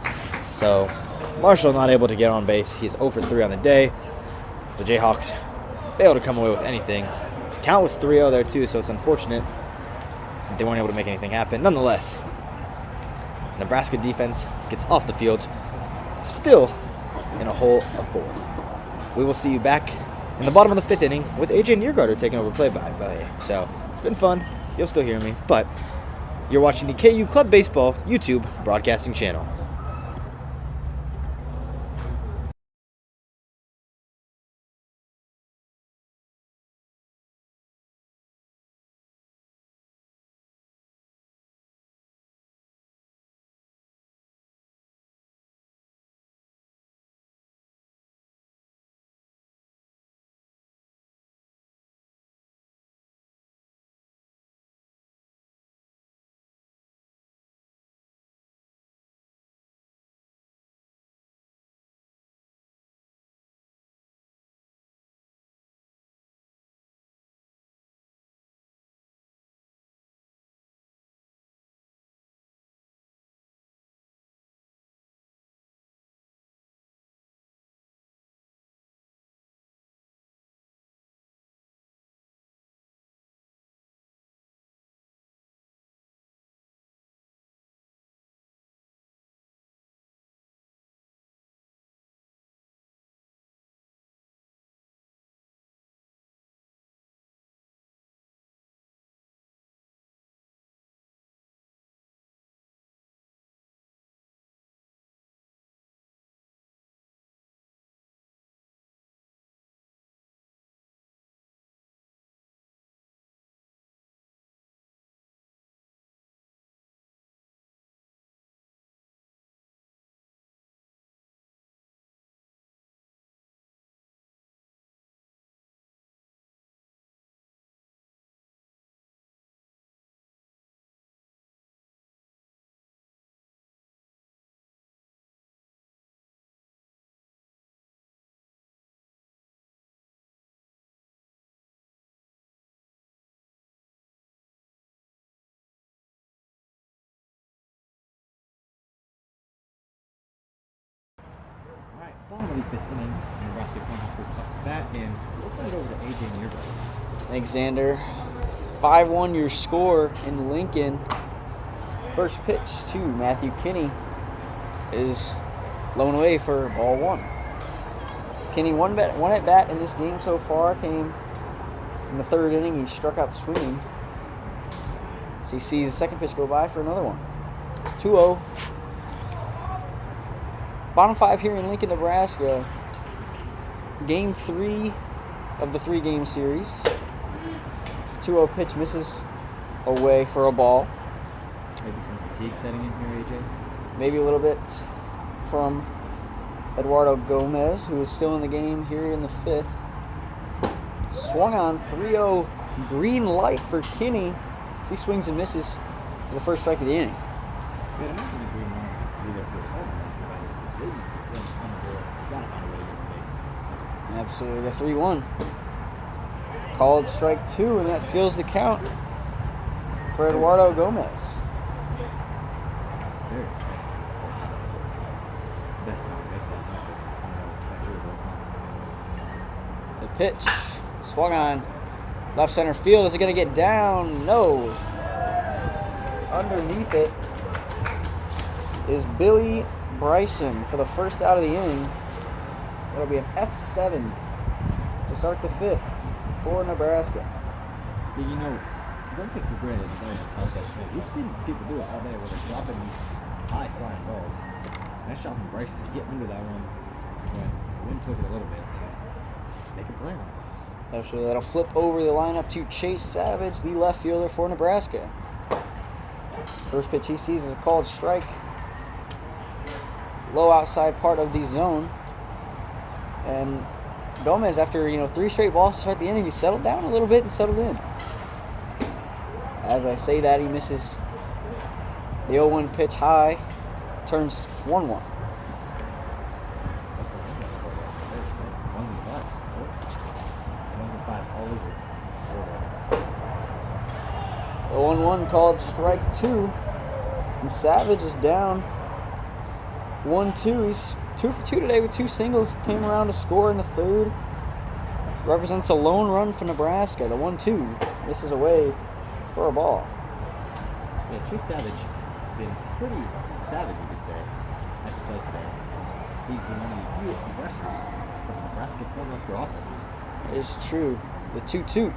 So Marshall not able to get on base. He's 0 for 3 on the day. The Jayhawks failed to come away with anything. Count was 3-0 there too, so it's unfortunate they weren't able to make anything happen. Nonetheless, Nebraska defense gets off the field, still in a hole of 4. We will see you back in the bottom of the 5th inning with AJ Niergarter taking over play-by-play. So it's been fun. You'll still hear me, but you're watching the KU Club Baseball YouTube broadcasting channel. Bottom of the 5th inning, Nebraska Cornhuskers goes up to bat, and we'll send it over to AJ Niergarter. Thanks, Xander. 5-1 your score in Lincoln. First pitch to Matthew Kinney is low and away for ball 1. Kinney one at bat in this game so far came in the 3rd inning. He struck out swinging. So he sees the second pitch go by for another one. It's 2-0. Bottom 5 here in Lincoln, Nebraska. Game 3 of the 3-game series. It's a 2-0 pitch, misses away for a ball. Maybe some fatigue setting in here, AJ? Maybe a little bit from Eduardo Gomez, who is still in the game here in the 5th. Swung on 3-0 green light for Kinney as he swings and misses for the first strike of the inning. Yeah, I'm not going to green light has to be there for all the Nebraska batters. They need to get runs on the board. Gotta find a way to get the base. Absolutely, the 3-1. Called strike 2, and that fills the count for Eduardo Gomez. Very exciting. It's full count. It's best time in baseball. The pitch swung on left center field. Is it going to get down? No. Underneath it is Billy Bryson for the first out of the inning. It'll be an F7 to start the 5th for Nebraska. Yeah, you know, don't take for granted it's always a tough catch. We've seen people do it all day where they're dropping these high flying balls. Nice shot from Bryson to get under that one when wind took it a little bit and make a play on it. Absolutely. That'll flip over the lineup to Chase Savage, the left fielder for Nebraska. First pitch he sees is a called strike. Low outside part of the zone. And Gomez, after 3 straight balls to start the inning, he settled down a little bit and settled in. As I say that, he misses the 0-1 pitch high, turns 1-1. Ones and fives. Ones and fives all over. The 1-1 called strike 2. And Savage is down 1-2. He's 2 for 2 today with 2 singles. Came around to score in the third. Represents a lone run for Nebraska. The 1-2 misses away for a ball. Yeah, Chase Savage been pretty savage, you could say, at the plate today. He's been one of the few aggressors for the Nebraska Cornhusker offense. It is true. The 2-2.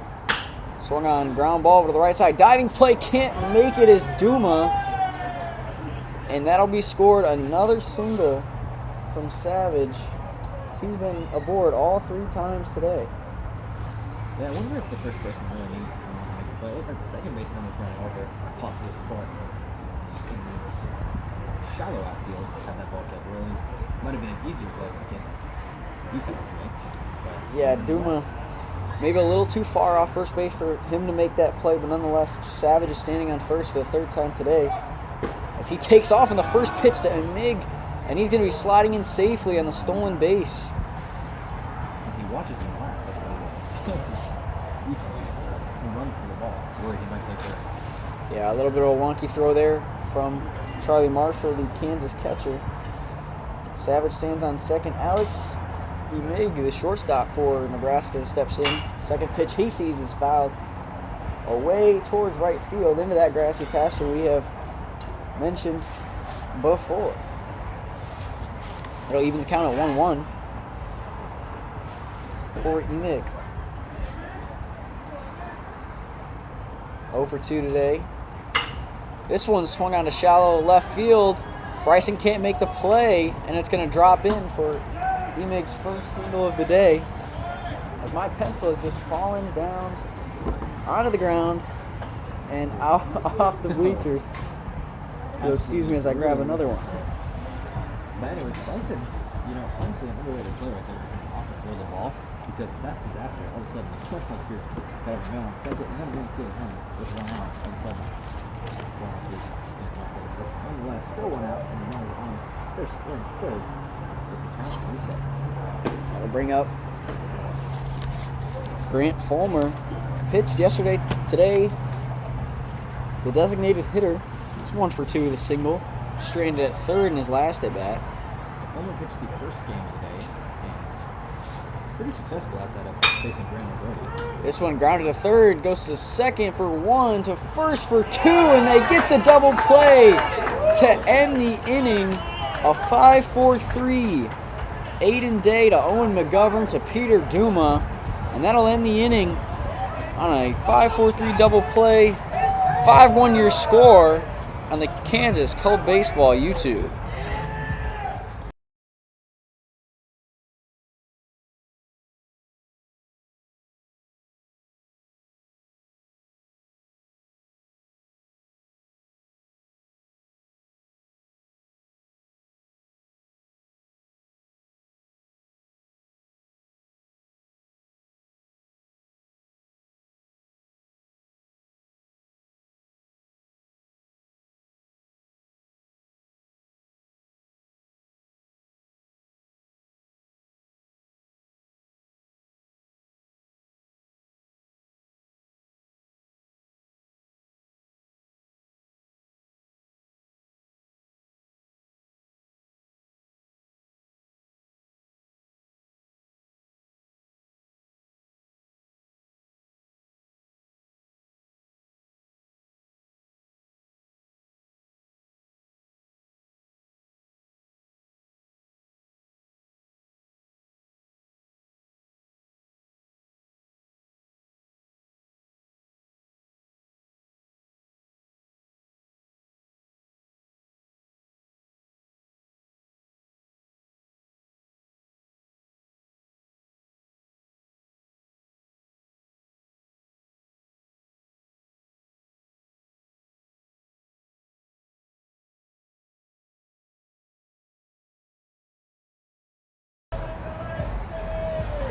Swung on ground ball over to the right side. Diving play, can't make it as Duma. And that'll be scored. Another single from Savage. He's been aboard all 3 times today. Yeah, I wonder if the first baseman really needs to come on and make the play. It looked like the second baseman was running over with possible support in the shallow outfield had that ball kept rolling. Might have been an easier play for the Kansas defense to make. But Yeah, Duma maybe a little too far off first base for him to make that play, but nonetheless, Savage is standing on first for the 3rd time today. As he takes off in the first pitch to Emig, and he's going to be sliding in safely on the stolen base. And he watches him last. That's the Kansas defense who runs to the ball, worried he might take the. Yeah, a little bit of a wonky throw there from Charlie Marshall, the Kansas catcher. Savage stands on second. Alex Emig, the shortstop for Nebraska, steps in. Second pitch he sees is fouled away towards right field into that grassy pasture we have mentioned before. It'll even count at 1-1 for Emig. 0 for 2 today. This one swung on to shallow left field. Bryson can't make the play, and it's going to drop in for Emig's first single of the day. As my pencil is just falling down onto the ground and out off the bleachers. So excuse me as I grab another one. But anyway, Bryson, honestly, an underrated player right there. Off to throw the ball because that's disaster. All of a sudden, the Cornhuskers got a man on second and then a man stealing home. Just 1 out all of a sudden. Cornhuskers in the much better position. Nonetheless, still 1 out and the runners on first and third with the count reset. That'll bring up Grant Fulmer. Pitched yesterday, today. The designated hitter. It's 1 for 2 with a single. Stranded at third in his last at bat. Fulmer pitched the first game of the day and pretty successful outside of facing Graham Brody. This one grounded to third, goes to second for 1, to first for 2, and they get the double play to end the inning. A 5-4-3. Aiden Day to Owen McGovern to Peter Duma, and that'll end the inning on a 5-4-3 double play. 5-1 your score on the Kansas Cult Baseball YouTube.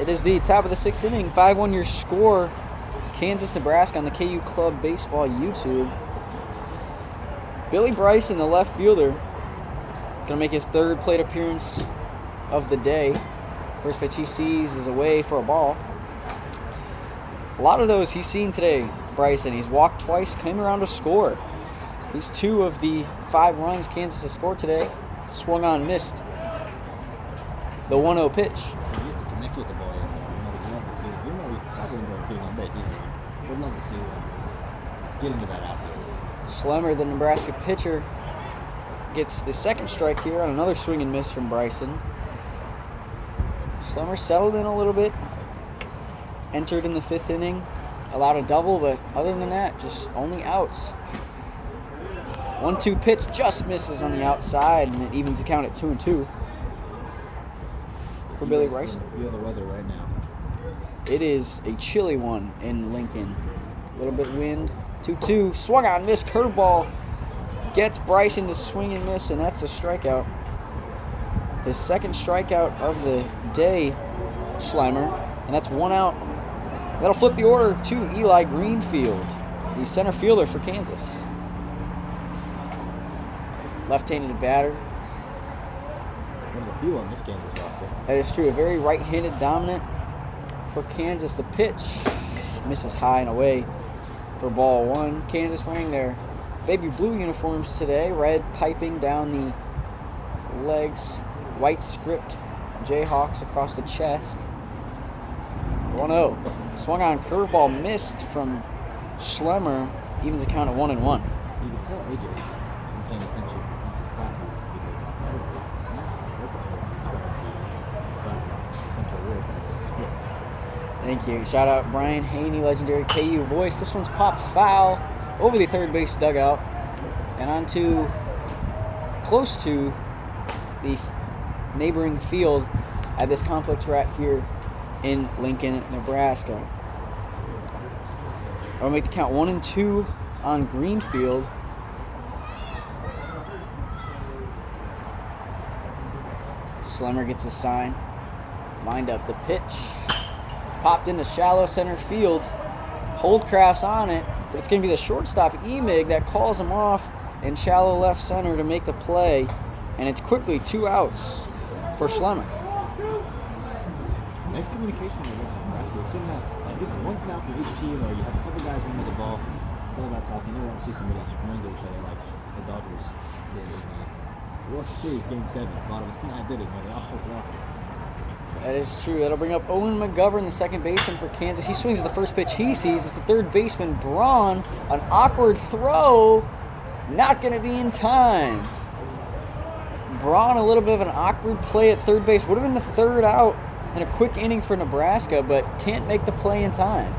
It is the top of the 6th inning. 5-1 your score. Kansas, Nebraska on the KU Club Baseball YouTube. Billy Bryson, the left fielder, going to make his 3rd plate appearance of the day. First pitch he sees is away for a ball. A lot of those he's seen today, Bryson. He's walked twice, came around to score. He's 2 of the 5 runs Kansas has scored today. Swung on, missed. The 1-0 pitch. He gets to connect with the ball. We'd love to see it. Even though he probably enjoys getting on base easily. We'd love to see him get into that outfield. Schlemmer, the Nebraska pitcher, gets the 2nd strike here on another swing and miss from Bryson. Schlemmer settled in a little bit. Entered in the 5th inning. Allowed a double, but other than that, just only outs. 1-2 pitch just misses on the outside, and it evens the count at 2-2 for Billy Bryson. Feel the weather right now. It is a chilly one in Lincoln. A little bit of wind. 2-2. Swung on, missed. Curveball. Gets Bryson to swing and miss, and that's a strikeout. His 2nd strikeout of the day, Schlemmer. And that's 1 out. That'll flip the order to Eli Greenfield, the center fielder for Kansas. Left-handed batter. One of the few on this Kansas roster. That is true. A very right-handed dominant for Kansas. The pitch misses high and away for ball 1. Kansas wearing their baby blue uniforms today. Red piping down the legs. White script Jayhawks across the chest. 1-0. Swung on, curveball missed from Schlemmer. Evens the count at 1-1. You can tell AJ's been paying attention in his classes because that is a nice vocal to describe the central words as script. Thank you. Shout out Brian Haney, legendary KU voice. This one's popped foul over the 3rd base dugout and onto close to the neighboring field at this complex right here in Lincoln, Nebraska. I'll make the count 1-2 on Greenfield. Schlemmer gets a sign. Lined up the pitch. Popped into shallow center field. Holdcraft's on it, but it's going to be the shortstop, Emig, that calls him off in shallow left center to make the play. And it's quickly 2 outs for Schlemmer. Nice communication with Nebraska. We've seen that, I think, once now from each team, or you have a couple guys running the ball. It's all about talking. You don't want to see somebody run into each other like the Dodgers did in the World Series Game 7. Bottom of the 9th inning, where they almost lost it. That is true. That'll bring up Owen McGovern, the second baseman for Kansas. He swings at the first pitch he sees. It's the third baseman, Braun. An awkward throw. Not going to be in time. Braun, a little bit of an awkward play at third base. Would have been the third out in a quick inning for Nebraska, but can't make the play in time.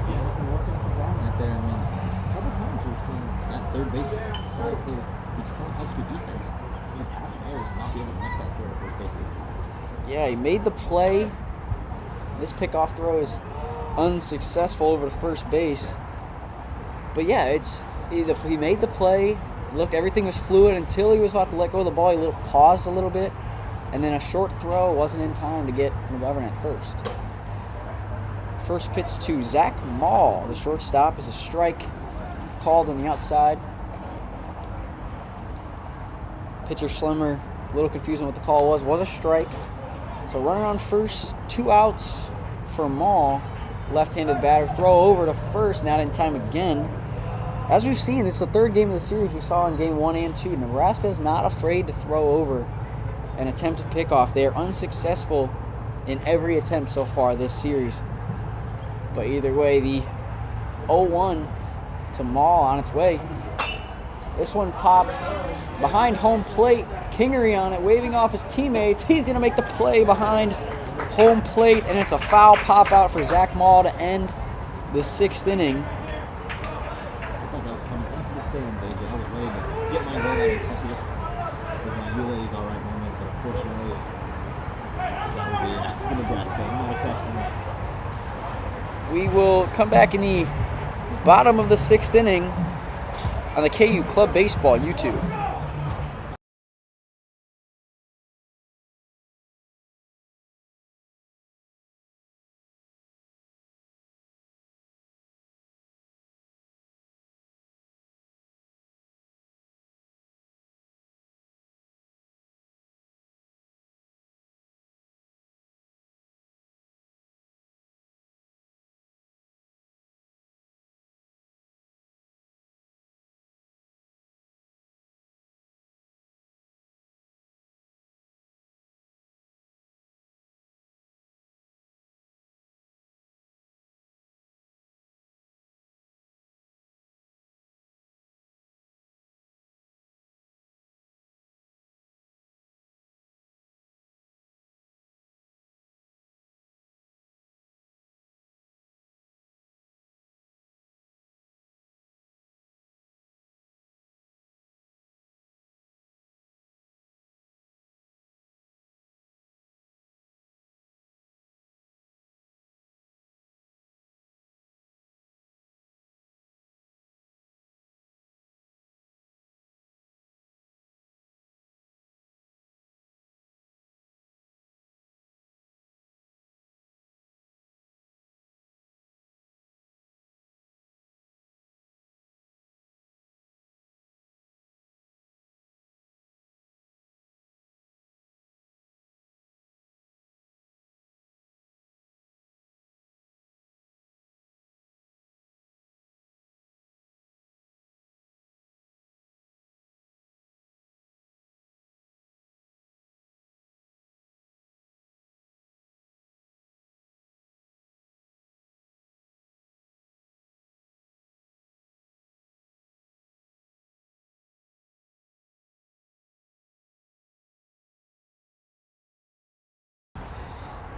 Yeah, nothing working for Braun right there. I mean, a couple times we've seen that third base side for the current high school defense just have some errors and not be able to make that throw to first base at the time. Yeah, he made the play. This pickoff throw is unsuccessful over to first base. But yeah, he made the play. Looked, everything was fluid until he was about to let go of the ball. He paused a little bit, and then a short throw wasn't in time to get McGovern at first. First pitch to Zach Mall, the shortstop, is a strike called on the outside. Pitcher Schlemmer, a little confused on what the call was a strike. So runner on first, 2 outs for Mall. Left-handed batter, throw over to first, not in time again. As we've seen, this is the third game of the series we saw in game 1 and 2. Nebraska is not afraid to throw over and attempt to pick off. They are unsuccessful in every attempt so far this series. But either way, the 0-1 to Mall on its way. This one popped behind home plate. Kingery on it, waving off his teammates. He's going to make the play behind home plate, and it's a foul pop out for Zach Mall to end the 6th inning. I thought that was coming into the stands, AJ. I was ready to get my glove out and catch it with my "you ladies all right" moment, but unfortunately, that would be enough for Nebraska. Not a catch for me. We will come back in the bottom of the 6th inning on the KU Club Baseball YouTube.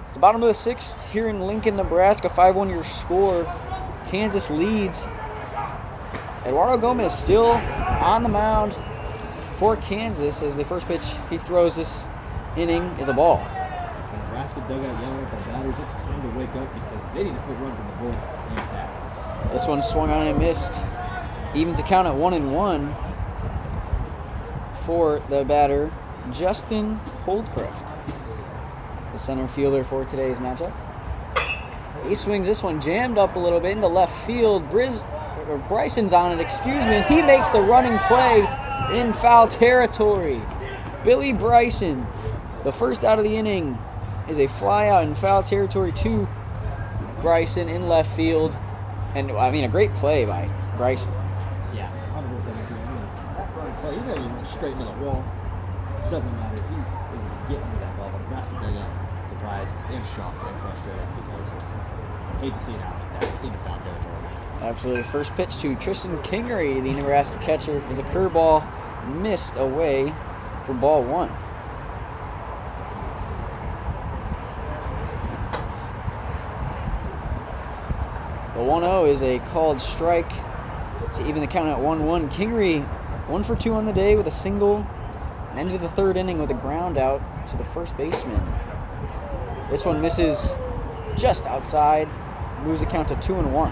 It's the bottom of the 6th here in Lincoln, Nebraska. 5-1 your score. Kansas leads. Eduardo Gomez still on the mound for Kansas as the first pitch he throws this inning is a ball. The Nebraska dugout yelling at the batters, it's time to wake up because they need to put runs on the board and fast. This one swung on and missed. Evens the count at 1-1 for the batter, Justin Holdcraft, the center fielder for today's matchup. He swings this one jammed up a little bit into left field. Bryson's on it, and he makes the running play in foul territory. Billy Bryson, the first out of the inning, is a fly out in foul territory to Bryson in left field. And, I mean, a great play by Bryson. Yeah, 100%. That running play, he never even went straight into the wall. Doesn't matter. He's getting to that ball. The Nebraska dugout surprised and shocked and frustrated because hate to see it out like that into foul territory. Absolutely. First pitch to Tristan Kingery, the Nebraska catcher, is a curveball missed away for ball 1. The 1-0 is a called strike to even the count at 1-1. Kingery 1 for 2 on the day with a single and ended the 3rd inning with a ground out to the first baseman. This one misses just outside, moves the count to 2-1.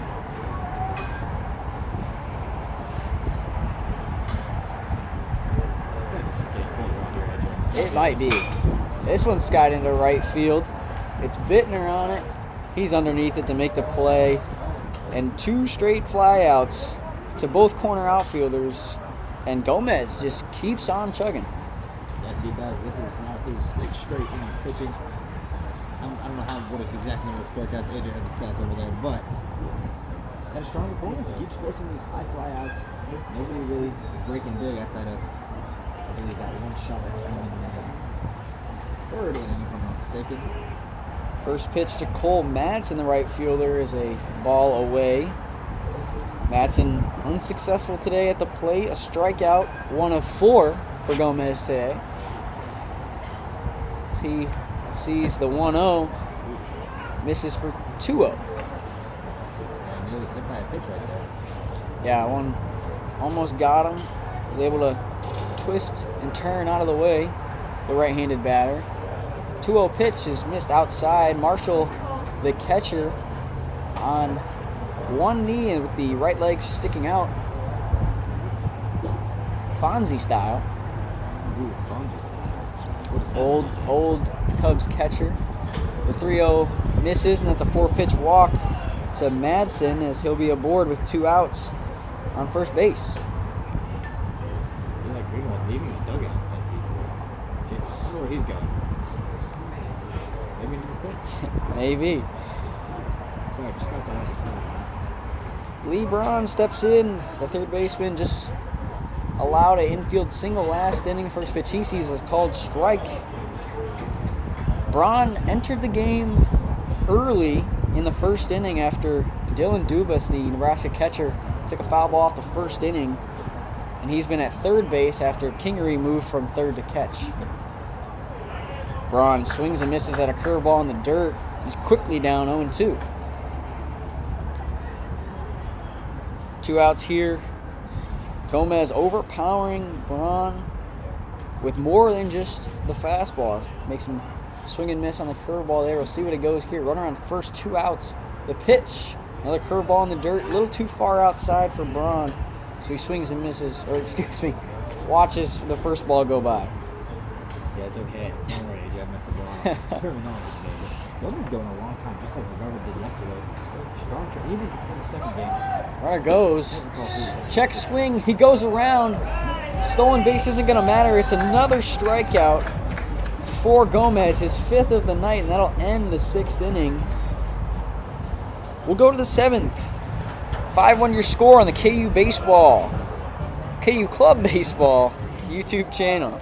It might be. This one skied into right field. It's Bittner on it. He's underneath it to make the play. And 2 straight flyouts to both corner outfielders. And Gomez just keeps on chugging. Yes, he does. This is not his straight inning pitching. I don't know what his exact number of strikeouts. AJ has the stats over there, but he's had a strong performance. He keeps forcing these high flyouts. Nobody really breaking big outside of, I believe, that one shot that came in the 3rd inning, if I'm not mistaken. First pitch to Cole Madsen, the right fielder, is a ball away. Madsen unsuccessful today at the plate. A strikeout, 1 of 4 for Gomez today. He sees the 1-0, misses for 2-0. Yeah, nearly hit by a pitch right there. Yeah, one almost got him. Was able to twist and turn out of the way, the right-handed batter. 2-0 pitch is missed outside. Marshall, the catcher, on one knee and with the right leg sticking out. Fonzie style. Ooh, Fonzie style. What is that? Old Cubs catcher. The 3-0 misses, and that's a 4-pitch walk to Madsen as he'll be aboard with 2 outs on first base. I feel like Greenwald leaving the dugout. I wonder where he's going. Maybe into the stands? Maybe. Sorry, I just got that out of the corner. Lee Braun steps in. The third baseman just allowed an infield single last inning. First pitch he sees is called strike. Braun entered the game early in the first inning after Dylan Dubas, the Nebraska catcher, took a foul ball off the first inning, and he's been at third base after Kingery moved from third to catch. Braun swings and misses at a curveball in the dirt. He's quickly down 0-2. 2 outs here. Gomez overpowering Braun with more than just the fastball. Makes him swing and miss on the curveball there. We'll see what it goes here. Runner on first, 2 outs. The pitch, another curveball in the dirt. A little too far outside for Braun. So he swings and misses, watches the first ball go by. Yeah, it's okay. Don't worry, AJ. I messed the ball up. Terminology today. Gomez going a long time, just like McGovern did yesterday. Strong turn, even in the second game. Runner goes. Check swing. He goes around. Stolen base isn't going to matter. It's another strikeout for Gomez, his 5th of the night, and that'll end the 6th inning. We'll go to the 7th. 5-1 your score on the KU Club Baseball YouTube channel.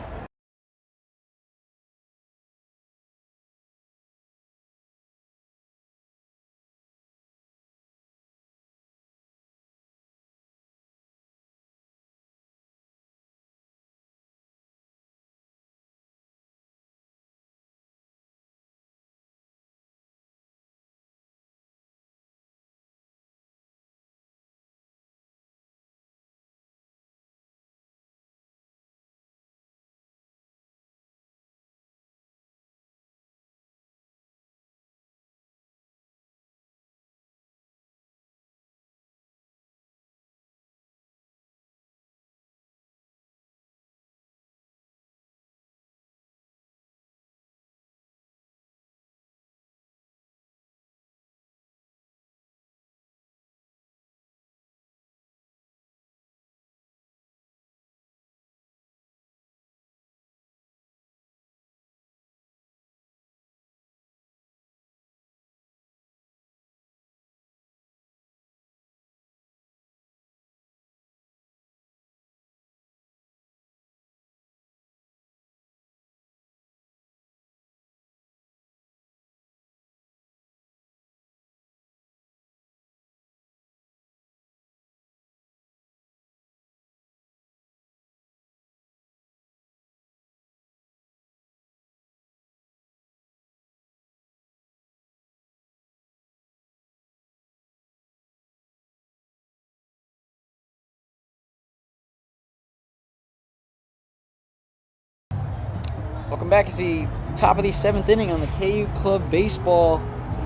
Welcome back to the top of the 7th inning on the KU Club Baseball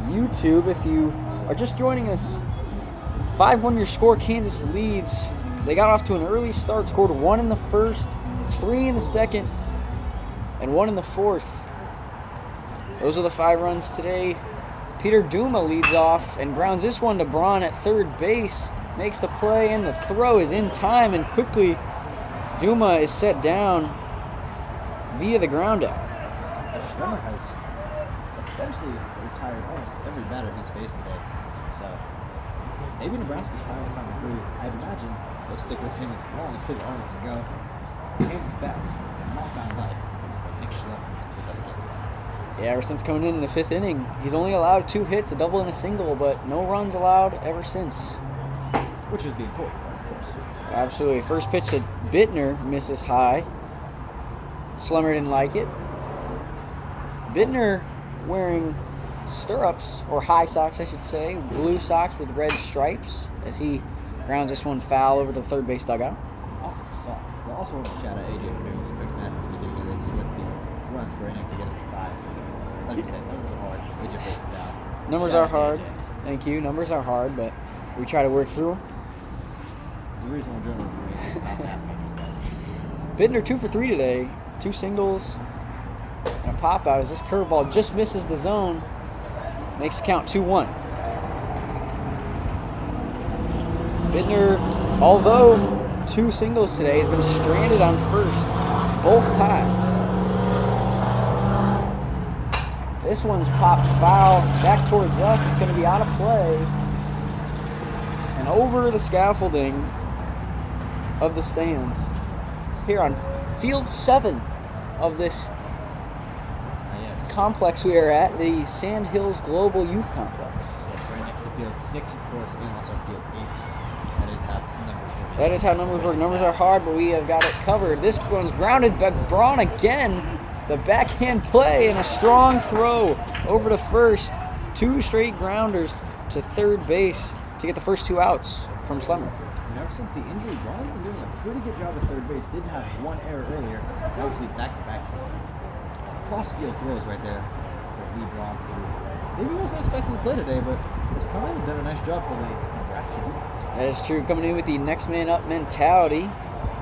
YouTube. If you are just joining us, 5-1 your score, Kansas leads. They got off to an early start, scored 1 in the first, 3 in the second, and 1 in the fourth. Those are the 5 runs today. Peter Duma leads off and grounds this one to Braun at third base, makes the play, and the throw is in time, and quickly Duma is set down via the ground out. Schlemmer has essentially retired almost every batter he's faced today. So maybe Nebraska's finally found the groove. I'd imagine they'll stick with him as long as his arm can go. Kansas bats have not found life. Nick Schlemmer is up against. Yeah, ever since coming in the 5th inning, he's only allowed 2 hits, a double and a single, but no runs allowed ever since. Which is the important part, of course. Absolutely. First pitch to Bittner misses high. Schlemmer didn't like it. Bittner wearing stirrups, or high socks, I should say, blue socks with red stripes, as he grounds this one foul over to the third base dugout. Awesome sock. We'll also want to shout out AJ for doing this quick math at the beginning of this with the runs per inning to get us to 5. Like you said, numbers are hard. AJ breaks them down. Numbers Shout are out to hard. AJ. Thank you. Numbers are hard, but we try to work through them. There's a reason we're journalism. We're not math majors, guys. Bittner 2 for 3 today. 2 singles and a pop out as this curveball just misses the zone. Makes the count 2-1. Bittner, although 2 singles today, has been stranded on first both times. This one's popped foul back towards us. It's going to be out of play and over the scaffolding of the stands here on Field 7 of this complex we are at, the Sand Hills Global Youth Complex. Yes, right next to Field 6, of course, and also Field 8. That is how numbers work. That is how numbers work. Numbers are hard, but we have got it covered. This one's grounded back. Braun again. The backhand play and a strong throw over to first. 2 straight grounders to third base to get the first 2 outs from Schlemmer. And ever since the injury, Braun has been doing a pretty good job at third base. Did have 1 error earlier, and obviously back-to-back cross-field throws right there for Lee Braun, who maybe wasn't expecting to play today, but has come in and done a nice job for the Nebraska defense. That is true. Coming in with the next man up mentality.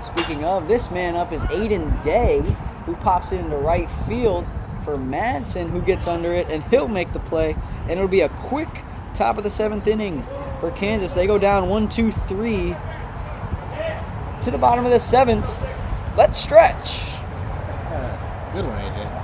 Speaking of, this man up is Aiden Day, who pops it into right field for Madsen, who gets under it, and he'll make the play. And it'll be a quick top of the 7th inning for Kansas. They go down 1-2-3 to the bottom of the 7th. Let's stretch. Good one, AJ.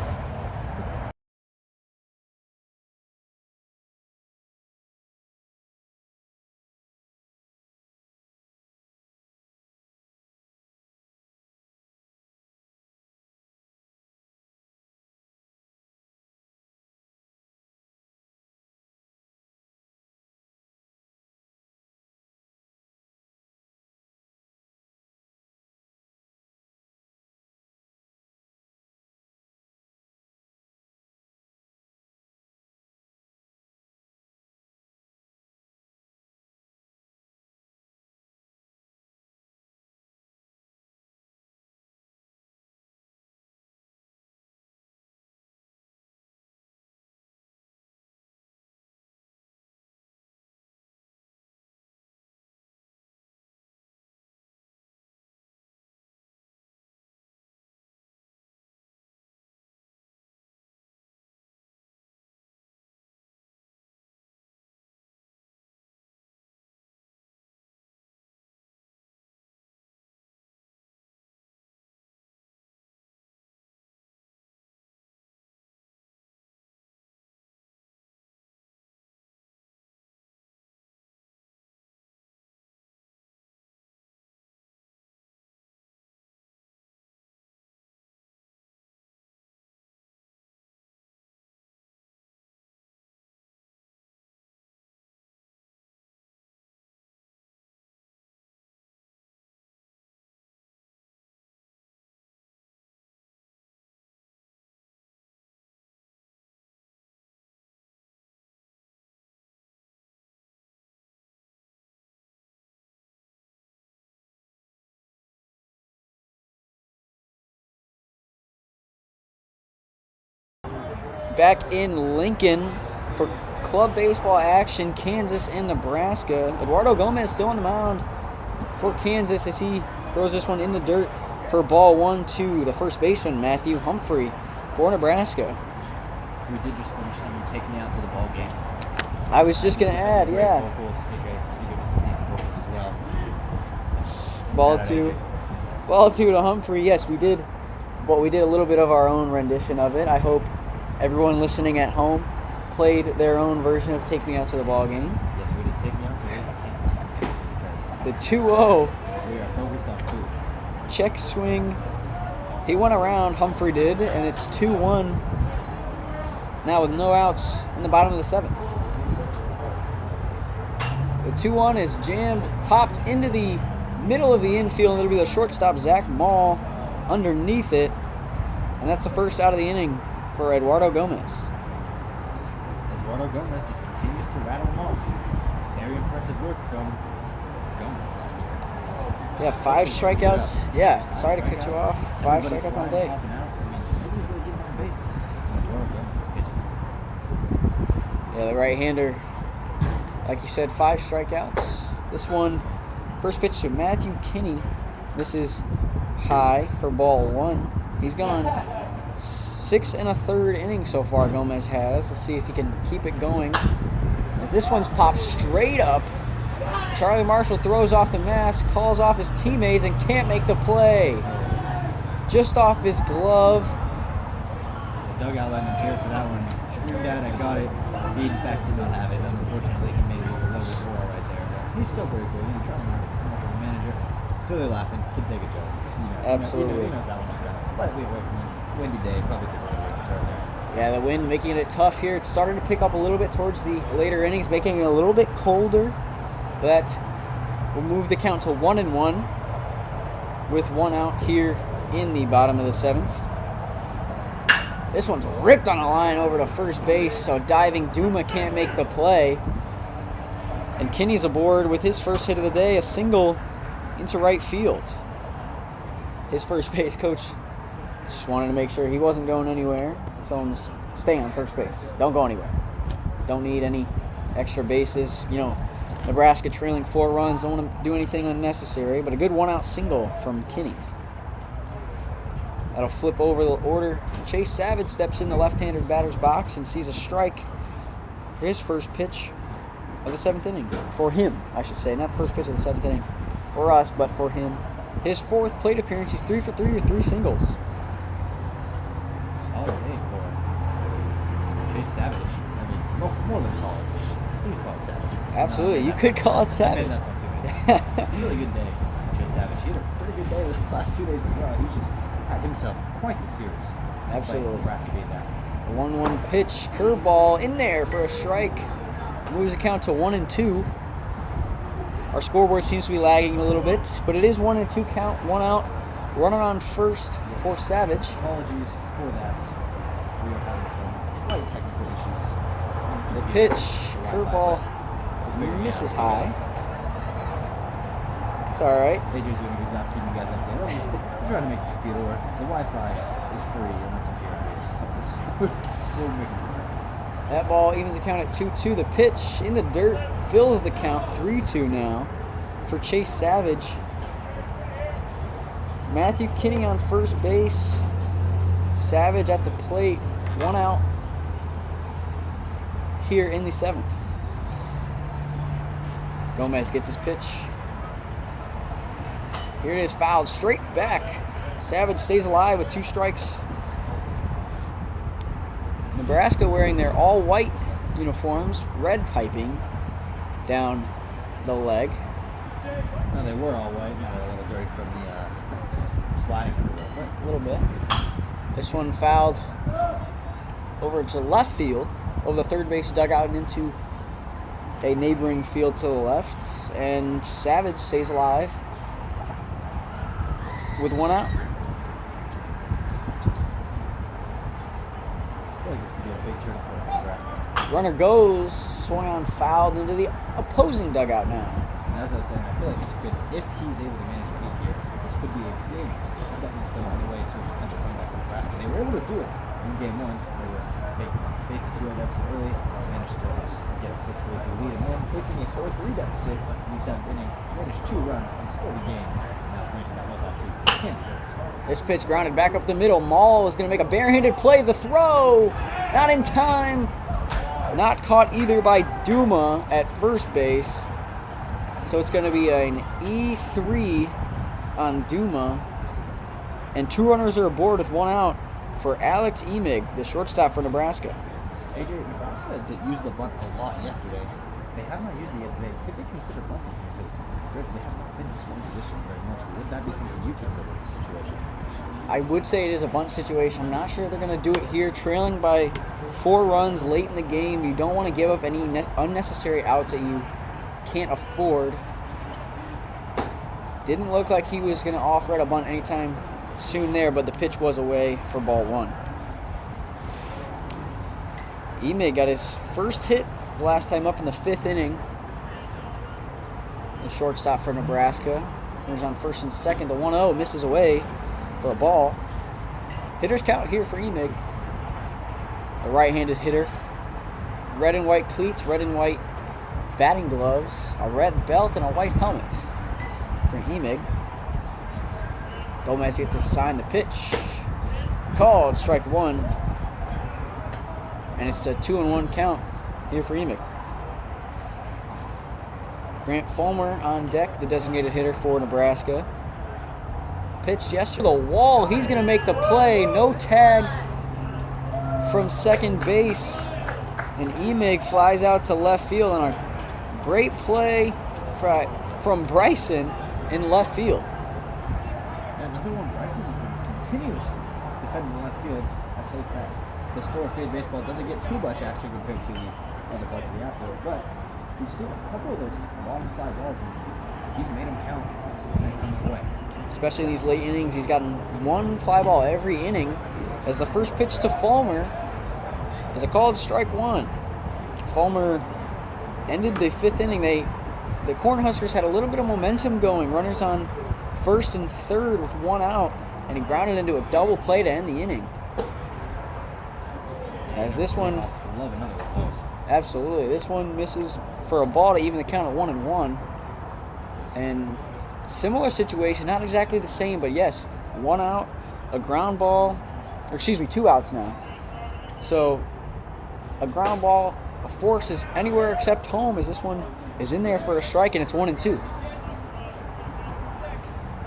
back in Lincoln for club baseball action, Kansas and Nebraska. Eduardo Gomez still on the mound for Kansas as he throws this one in the dirt for ball 1 to the first baseman, Matthew Humphrey, for Nebraska. We did just finish something Take Me Out to the Ball Game. I was just going to add, Great yeah. vocals, AJ. You did some decent vocals as well. Ball Shout out, 2. AJ. Ball 2 to Humphrey. Yes, we did. But we did a little bit of our own rendition of it. I hope everyone listening at home played their own version of Take Me Out to the Ball Game. Yes, we did Take Me Out to Raise a Cans. Because The 2-0 we are focused on food. check swing. He went around, Humphrey did, and it's 2-1 now with no outs in the bottom of the 7th. The 2-1 is jammed, popped into the middle of the infield, and it'll be the shortstop, Zach Mall, underneath it. And that's the first out of the inning for Eduardo Gomez. Eduardo Gomez just continues to rattle them off. Very impressive work from Gomez out here. So, Yeah, 5 strikeouts. Yeah, sorry to cut you off. 5 Everybody's strikeouts on the flying, day. popping out. I mean, nobody's really getting on base. Eduardo Gomez is pitching. Yeah, the right-hander, like you said, 5 strikeouts. This one, first pitch to Matthew Kinney. This is high for ball 1. He's gone 6 1/3 innings so far, Gomez has. Let's see if he can keep it going. As this one's popped straight up. Charlie Marshall throws off the mask, calls off his teammates, and can't make the play. Just off his glove. The dugout let him hear for that one. He screamed out, I got it. He, in fact, did not have it. And unfortunately, he may lose a little bit more right there. But he's still pretty cool. You know, Charlie Marshall, the manager, clearly laughing. Can take a joke. You know, Absolutely. He knows that one just got slightly away from him. Windy day, probably took a little bit of a turn there. Yeah, the wind making it tough here. It's starting to pick up a little bit towards the later innings, making it a little bit colder. That will move the count to 1-1 with 1 out here in the bottom of the 7th. This one's ripped on a line over to first base, so diving Duma can't make the play. And Kinney's aboard with his first hit of the day, a single into right field. His first base coach just wanted to make sure he wasn't going anywhere. Told him to stay on first base. Don't go anywhere. Don't need any extra bases. You know, Nebraska trailing 4 runs. Don't want to do anything unnecessary. But a good 1-out single from Kinney. That'll flip over the order. Chase Savage steps in the left-handed batter's box and sees a strike. His first pitch of the 7th inning. For him, I should say. Not the first pitch of the 7th inning. For us, but for him. His 4th plate appearance. He's 3 for 3 with 3 singles. Solid day for Chase Savage. I mean, more than solid. You could call it Savage. Absolutely. You could call it I Savage. made that one too many. Really good day for Chase Savage. He had a pretty good day the last 2 days as well. He's just had himself quite the series. Absolutely. Nebraska being down. A 1-1 pitch, curveball in there for a strike. Moves the count to 1-2. Our scoreboard seems to be lagging a little bit, but it is 1-2 count, 1 out. Runner on first for Savage. Apologies for that. We are having some slight technical issues. The pitch, curveball, misses high. It's all right. AJ's doing a good job keeping you guys updated. We're trying to make the computer work. The Wi-Fi is free and it's secure here, so we're making it work. That ball evens the count at 2-2. The pitch in the dirt fills the count 3-2 now for Chase Savage. Matthew Kinney on first base. Savage at the plate. 1 out here in the 7th. Gomez gets his pitch. Here it is, fouled straight back. Savage stays alive with 2 strikes. Nebraska wearing their all-white uniforms, red piping down the leg. No, they were all white. Now they're a little dirty from the sliding a little bit. A little bit. This one fouled over to left field, over the third base dugout and into a neighboring field to the left. And Savage stays alive with 1 out. I feel like this could be a big turning point for Nebraska. Runner goes, swung on, fouled into the opposing dugout now. And as I was saying, I feel like this could, if he's able to manage to be here, this could be a big stepping stone on the way to a potential comeback for Nebraska. They were able to do it in game 1. They were faced a 2-0 deficit early, managed to get a quick 3-2 lead, and then facing a 4-3 deficit in the 7th inning, managed 2 runs and stole the game. Now, granted, that was off to Kansas City. This pitch grounded back up the middle. Maul is going to make a barehanded play. The throw, not in time. Not caught either by Duma at first base. So it's going to be an E3 on Duma. And 2 runners are aboard with 1 out for Alex Emig, the shortstop for Nebraska. AJ, Nebraska did use the bunt a lot yesterday. They have not used it yet today. Could they consider bunting? Because granted, they have not been in scoring position very much. Would that be something you consider in this situation? I would say it is a bunt situation. I'm not sure they're going to do it here. Trailing by 4 runs late in the game. You don't want to give up any unnecessary outs that you can't afford. Didn't look like he was going to offer at a bunt anytime soon there, but the pitch was away for ball 1. Emig got his first hit the last time up in the 5th inning. The shortstop for Nebraska. Runners on first and second. The 1-0 misses away for a ball. Hitter's count here for Emig. A right-handed hitter. Red and white cleats, red and white batting gloves, a red belt, and a white helmet for Emig. Gomez gets to sign the pitch. Called strike 1. And it's a 2-1 count here for Emig. Grant Fulmer on deck, the designated hitter for Nebraska. Pitched yesterday. The wall. He's going to make the play. No tag from second base. And Emig flies out to left field on a great play from Bryson in left field. Another one, Bryson has been continuously defending the left field. I'll tell you that. Historically, baseball doesn't get too much action compared to the other parts of the outfield, but we've seen a couple of those long fly balls, and he's made them count, and they've come his way. Especially in these late innings, he's gotten 1 fly ball every inning. As the first pitch to Fulmer is a called strike 1. Fulmer ended the 5th inning. The Cornhuskers had a little bit of momentum going. Runners on first and third with 1 out, and he grounded into a double play to end the inning. As this one, love another one of those. Absolutely, this one misses for a ball to even the count at 1-1. And similar situation, not exactly the same, but yes, 1 out, a ground ball, 2 outs now. So a ground ball, a force is anywhere except home, as this one is in there for a strike, and it's 1-2.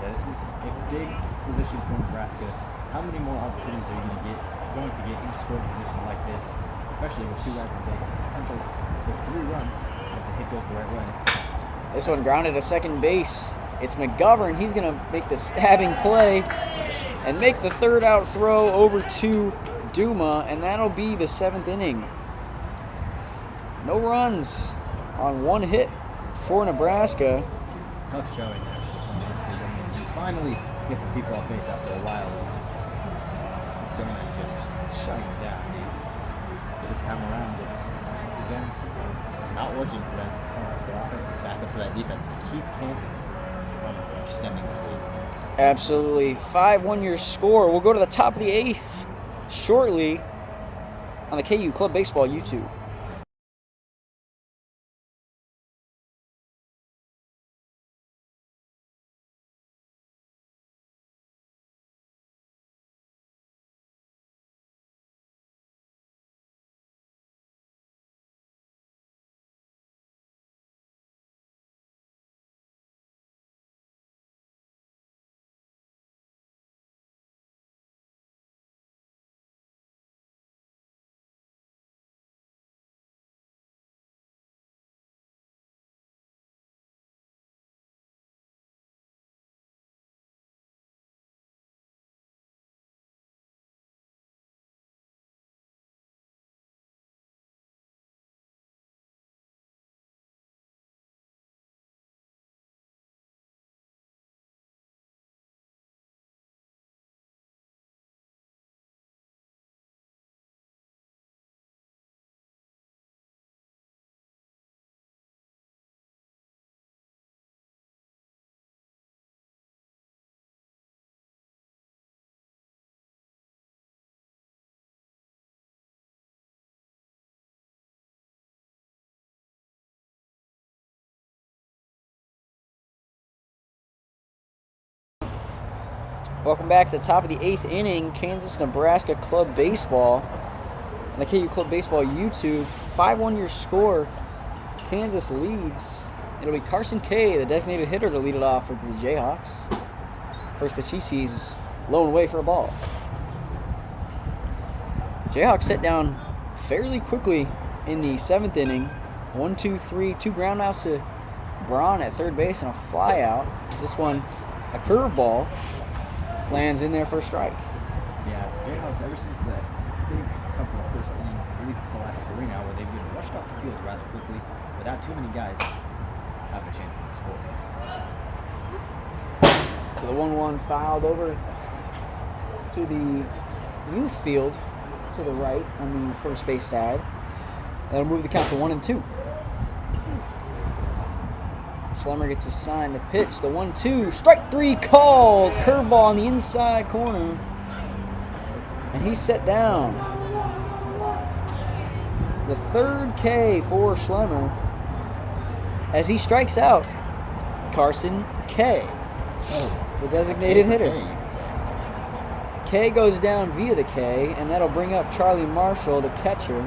Yeah, this is a big position for Nebraska. How many more opportunities are you going to get in scoring position like this, especially with 2 guys on base, potential for 3 runs if the hit goes the right way? This one grounded to second base. It's McGovern. He's going to make the stabbing play and make the 3rd out throw over to Duma, and that'll be the 7th inning. No runs on 1 hit for Nebraska. Tough showing there for the Cornhuskers. I mean, you finally get the people off base after a while. Gomez just shutting them down. But this time around, it's again not working for that Cornhusker offense. It's back up to that defense to keep Kansas from extending this lead. Absolutely. 5-1 your score. We'll go to the top of the 8th shortly on the KU Club Baseball YouTube. Welcome back to the top of the 8th inning. Kansas, Nebraska Club Baseball. On the KU Club Baseball YouTube. 5-1 your score. Kansas leads. It'll be Carson K, the designated hitter, to lead it off for the Jayhawks. First pitch he sees is low and away for a ball. Jayhawks set down fairly quickly in the 7th inning. 1-2-3, 2 ground outs to Braun at third base and a fly out. This one, a curveball, lands in there for a strike. Yeah, Jayhawks, ever since that big couple of first innings, I believe it's the last 3 now, where they've been rushed off the field rather quickly without too many guys having a chance to score. So the 1-1 fouled over to the youth field to the right on the first base side. That'll move the count to 1-2. Schlemmer gets assigned the pitch. The 1-2. Strike 3 called. Curveball on the inside corner. And he's set down. The 3rd K for Schlemmer as he strikes out Carson K, the designated hitter. K, you could say. K goes down via the K, and that'll bring up Charlie Marshall, the catcher,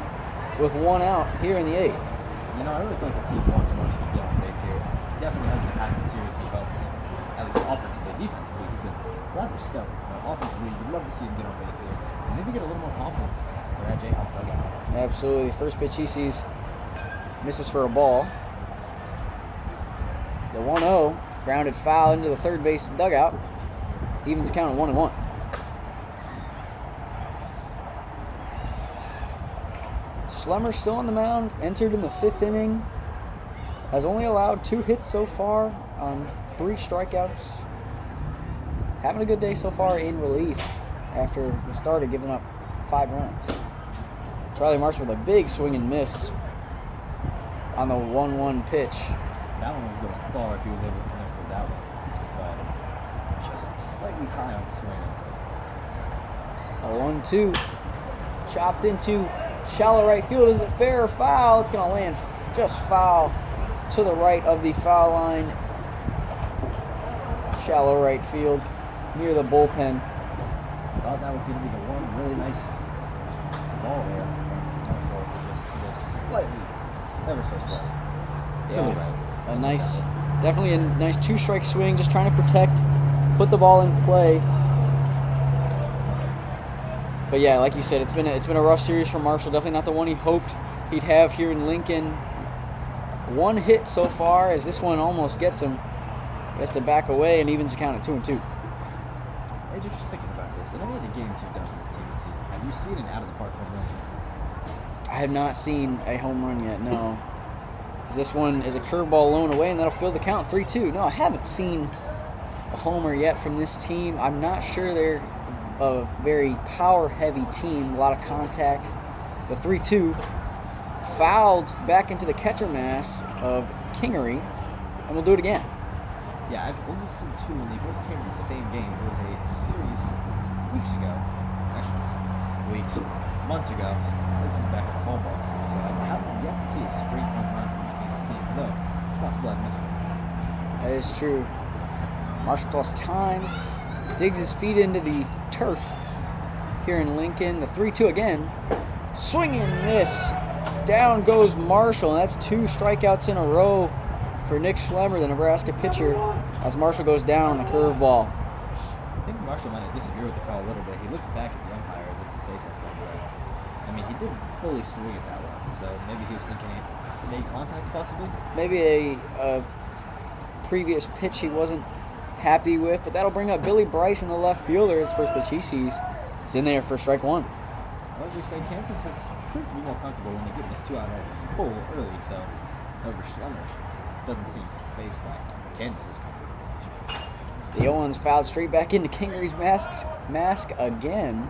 with 1 out here in the 8th. You know, I really feel like the team wants Marshall to get on base here. He definitely has been having seriously helped, at least offensively. Defensively, he's been rather stubborn. But offensively, you'd love to see him get on base here. And maybe get a little more confidence for that Jayhawk dugout. Absolutely. First pitch he sees misses for a ball. The 1-0 grounded foul into the third base dugout. Evens the count at 1-1. Schlemmer still on the mound, entered in the 5th inning. Has only allowed 2 hits so far on 3 strikeouts. Having a good day so far in relief after the start of giving up 5 runs. Charlie Marshall with a big swing and miss on the 1-1 pitch. That one was going far if he was able to connect with that one. But just slightly high on the swing, I'd say. A 1-2. Chopped into shallow right field. Is it fair or foul? It's going to land just foul to the right of the foul line. Shallow right field near the bullpen. Thought that was going to be the one really nice ball there from Marshall. Just slightly, ever so slightly. To the right. A nice, definitely a nice 2-strike swing, just trying to protect, put the ball in play. But yeah, like you said, it's been a rough series for Marshall. Definitely not the one he hoped he'd have here in Lincoln. 1 hit so far, as this one almost gets him. He has to back away and evens the count at 2-2. Hey, just thinking about this. In any of the games you've done for this team this season, have you seen an out-of-the-park home run yet? I have not seen a home run yet, no. This one is a curveball low and away, and that'll fill the count 3-2. No, I haven't seen a homer yet from this team. I'm not sure they're a very power-heavy team, a lot of contact. The 3-2 fouled back into the catcher mass of Kingery, and we'll do it again. Yeah, I've only seen 2, and they both came in the same game. It was a series weeks ago. Actually, months ago. This is back at fall ball. So I haven't yet to see a straight home run from this Kansas team, though it's possible I've missed one. That is true. Marshall calls time, digs his feet into the turf here in Lincoln. The 3-2 again. Swing and miss. Down goes Marshall, and that's 2 strikeouts in a row for Nick Schlemmer, the Nebraska pitcher, as Marshall goes down on the curveball. I think Marshall might have disagreed with the call a little bit. He looked back at the umpire as if to say something, but I mean, he didn't fully swing it that one, so maybe he was thinking he made contact possibly? Maybe a previous pitch he wasn't happy with, but that'll bring up Billy Bryson, the left fielder, his first pitch he sees. He's in there for strike 1. Like we said, Kansas has proved to be more comfortable when they get this 2 out of the hole early, so over Schlemmer doesn't seem phased by Kansas's comfort in this situation. The 0-1's fouled straight back into Kingery's mask again.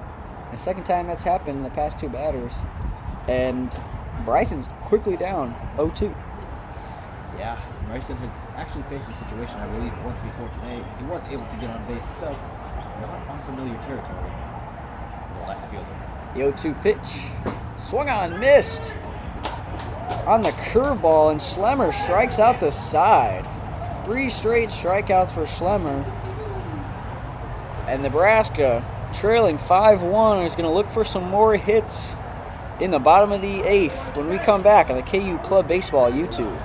The second time that's happened in the past 2 batters. And Bryson's quickly down 0-2. Yeah, Bryson has actually faced a situation, I believe, once before today. He was able to get on base, so not unfamiliar territory for the left fielder. The 0-2 pitch. Swung on, missed on the curveball, and Schlemmer strikes out the side. 3 straight strikeouts for Schlemmer And Nebraska, trailing 5-1, is going to look for some more hits in the bottom of the 8th when we come back on the KU Club Baseball YouTube.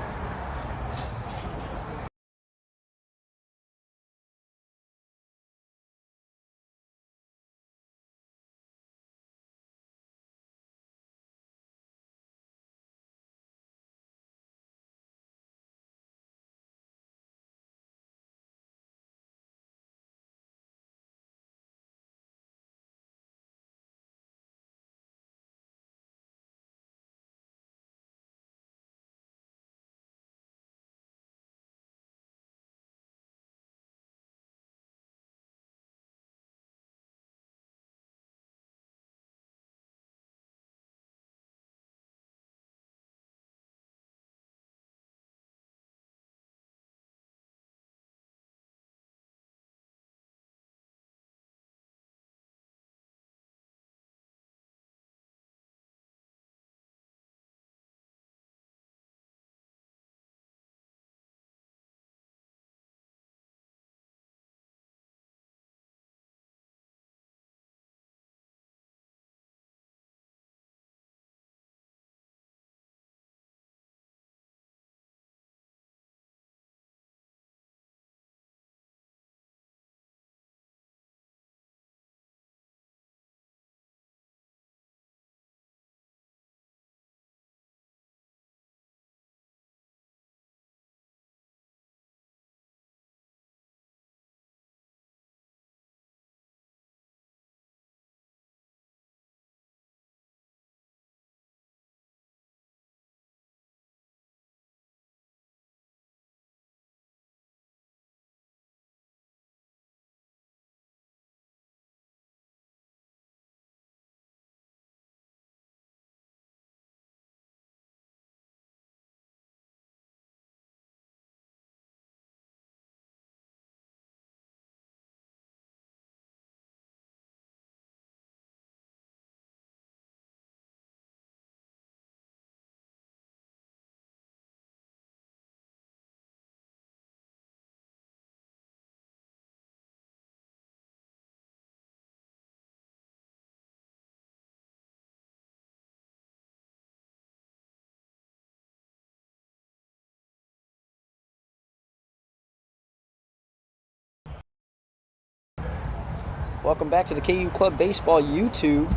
Welcome back to the KU Club Baseball YouTube.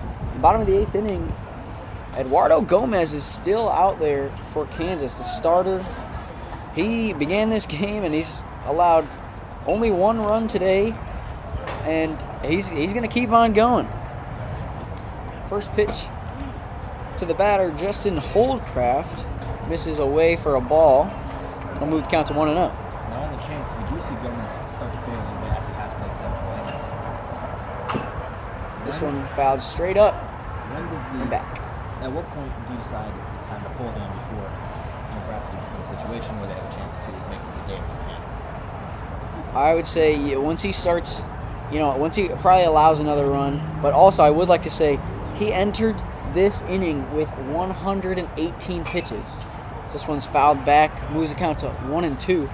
Bottom of the 8th inning, Eduardo Gomez is still out there for Kansas, the starter. He began this game and he's allowed only 1 run today, and he's going to keep on going. First pitch to the batter, Justin Holdcraft, misses away for a ball. It'll move the count to 1-0. Now on the chance, we do see Gomez start to fade a little bit as he has played 7 full innings. This one fouled straight up and back. At what point do you decide it's time to pull him before Nebraska gets in a situation where they have a chance to make this a game once again? I would say once he starts, once he probably allows another run. But also, I would like to say he entered this inning with 118 pitches. So this one's fouled back, moves the count to 1-2.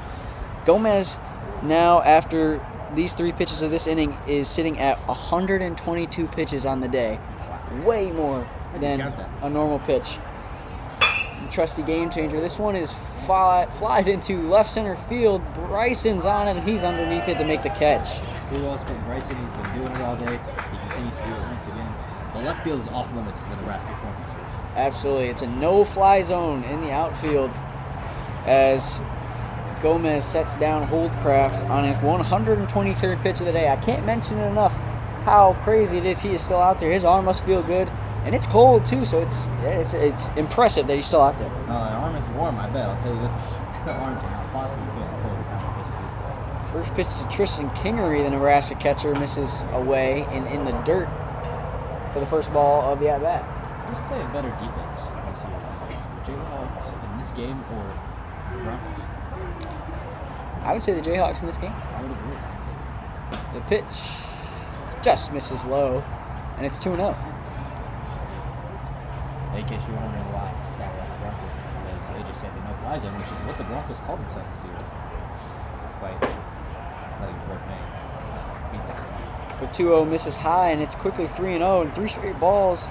Gomez now, after these 3 pitches of this inning, is sitting at 122 pitches on the day. Way more than a normal pitch. The trusty game changer. This one is flied into left center field. Bryson's on it, and he's underneath it to make the catch. Pretty well spent Bryson. He's been doing it all day. He continues to do it once again. The left field is off limits for the Nebraska corners. Absolutely. It's a no-fly zone in the outfield as Gomez sets down Holdcraft on his 123rd pitch of the day. I can't mention it enough how crazy it is he is still out there. His arm must feel good, and it's cold too, so it's impressive that he's still out there. The arm is warm, I bet. I'll tell you this. The arm cannot possibly feel cold with how many pitches he's still. First pitch to Tristan Kingery, the Nebraska catcher, misses away in the dirt for the first ball of the at-bat. Who's playing better defense this year? Jayhawks in this game or Broncos? I would say the Jayhawks in this game. I would agree. The pitch just misses low, and it's 2-0. In case you're wondering why I started at the Broncos, because AJ said the no-fly zone, which is what the Broncos called themselves this year, despite letting Drake May beat them. The 2-0 misses high, and it's quickly 3-0, and 3 straight balls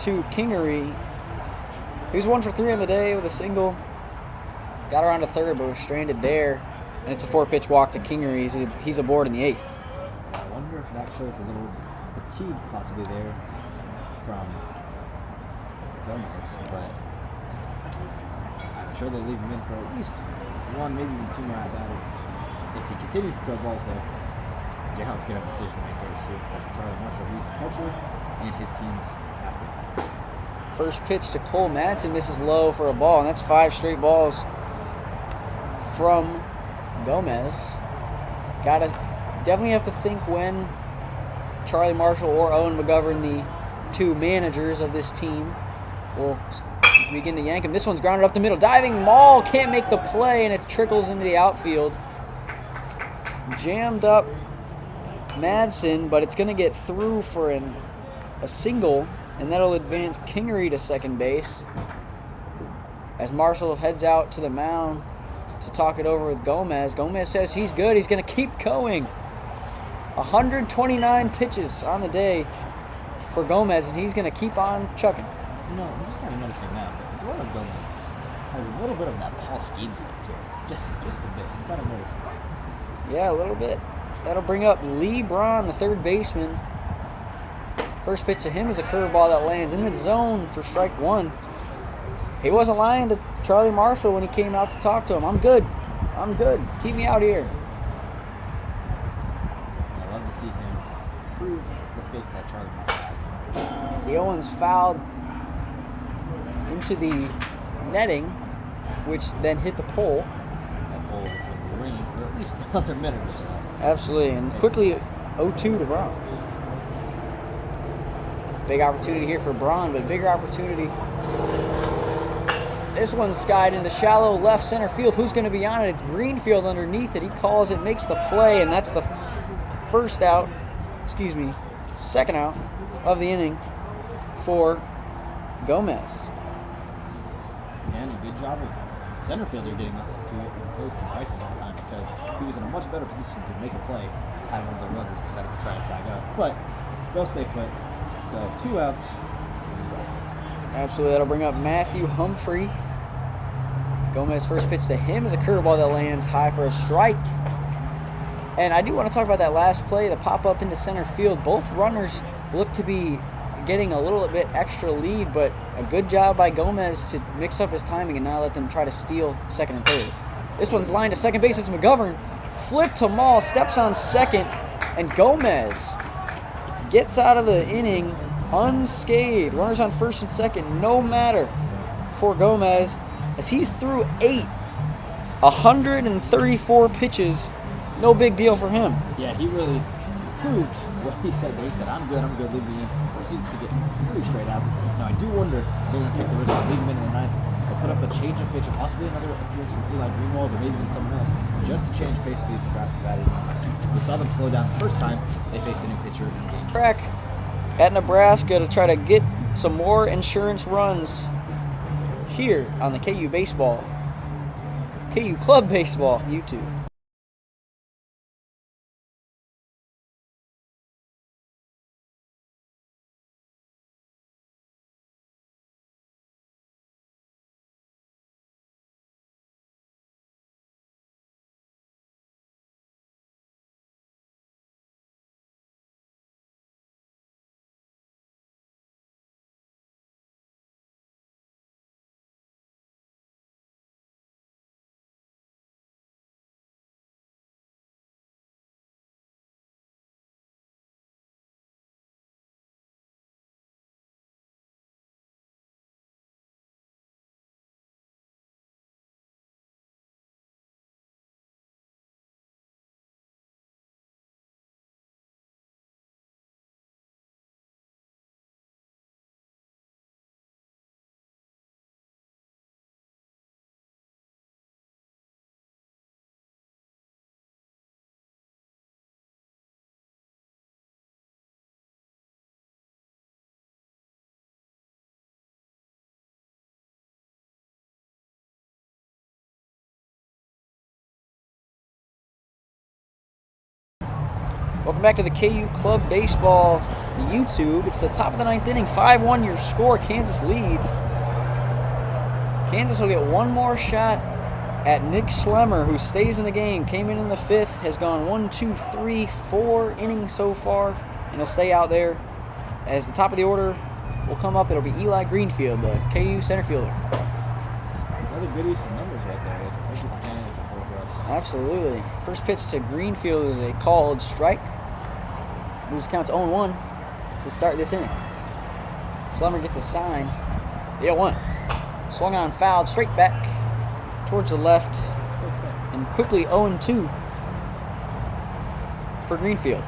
to Kingery. He was 1 for 3 on the day with a single. Got around to third, but was stranded there. And it's a 4-pitch walk to Kingery. He's aboard in the 8th. I wonder if that shows a little fatigue possibly there from Gomez, but I'm sure they'll leave him in for at least 1, maybe even 2 more at bat. If he continues to throw balls, though, Jayhawk's going to have a decision to make very soon, especially Charlie Marshall, who's catcher and his team's captain. First pitch to Cole Madsen misses low for a ball, and that's 5 straight balls from Gomez. Definitely have to think when Charlie Marshall or Owen McGovern, the 2 managers of this team, will begin to yank him. This one's grounded up the middle. Diving Maul can't make the play, and it trickles into the outfield. Jammed up Madsen, but it's going to get through for a single, and that'll advance Kingery to second base as Marshall heads out to the mound to talk it over with Gomez. Gomez says he's good. He's going to keep going. 129 pitches on the day for Gomez, and he's going to keep on chucking. You know, I'm just kind of noticing now that Eduardo Gomez has a little bit of that Paul Skeens look to him. Just a bit. I'm kind of noticing that. Yeah, a little bit. That'll bring up Lee Braun, the third baseman. First pitch to him is a curveball that lands in the zone for strike 1. He wasn't lying to Charlie Marshall when he came out to talk to him. I'm good. Keep me out here. I love to see him prove the faith that Charlie Marshall has. The 0-1's fouled into the netting, which then hit the pole. That pole is going to be ringing for at least another minute or so. Absolutely, and quickly 0-2 to Braun. Big opportunity here for Braun, but bigger opportunity. This one's skied into shallow left center field. Who's going to be on it? It's Greenfield underneath it. He calls it, makes the play, and that's the second out of the inning for Gomez. And a good job of center fielder getting up to it as opposed to Bryson at the time, because he was in a much better position to make a play had one of the runners decided to try and tag up. But they'll stay put. So 2 outs. Absolutely, that'll bring up Matthew Humphrey. Gomez first pitch to him is a curveball that lands high for a strike. And I do want to talk about that last play, the pop-up into center field. Both runners look to be getting a little bit extra lead, but a good job by Gomez to mix up his timing and not let them try to steal second and third. This one's lined to second base. It's McGovern. Flip to Maul, steps on second, and Gomez gets out of the inning unscathed. Runners on first and second, no matter for Gomez, as he's through 134 pitches. No big deal for him. Yeah, he really proved what he said there. He said, I'm good, leave me in. Proceeds to get some pretty straight outs. Now, I do wonder if they're going to take the risk of leaving him in the ninth or put up a change-up pitch or possibly another appearance from Eli Greenwald or maybe even someone else just to change pace for these Nebraska batters. We saw them slow down the first time they faced a new pitcher in game. Track at Nebraska to try to get some more insurance runs here on the KU Club Baseball YouTube. back to the KU Club Baseball YouTube. It's the top of the 9th inning. 5-1 your score. Kansas leads. Kansas will get one more shot at Nick Schlemmer, who stays in the game. Came in the 5th. Has gone 1, 2, 3, 4 innings so far. And he'll stay out there. As the top of the order will come up, it'll be Eli Greenfield, the KU center fielder. Another good use of numbers right there. Thank you for playing it before for us. Absolutely. First pitch to Greenfield is a called strike. Moves count to 0-1 to start this inning. Schlemmer gets a sign. The 0-1. Swung on, fouled, straight back towards the left. And quickly 0-2 for Greenfield.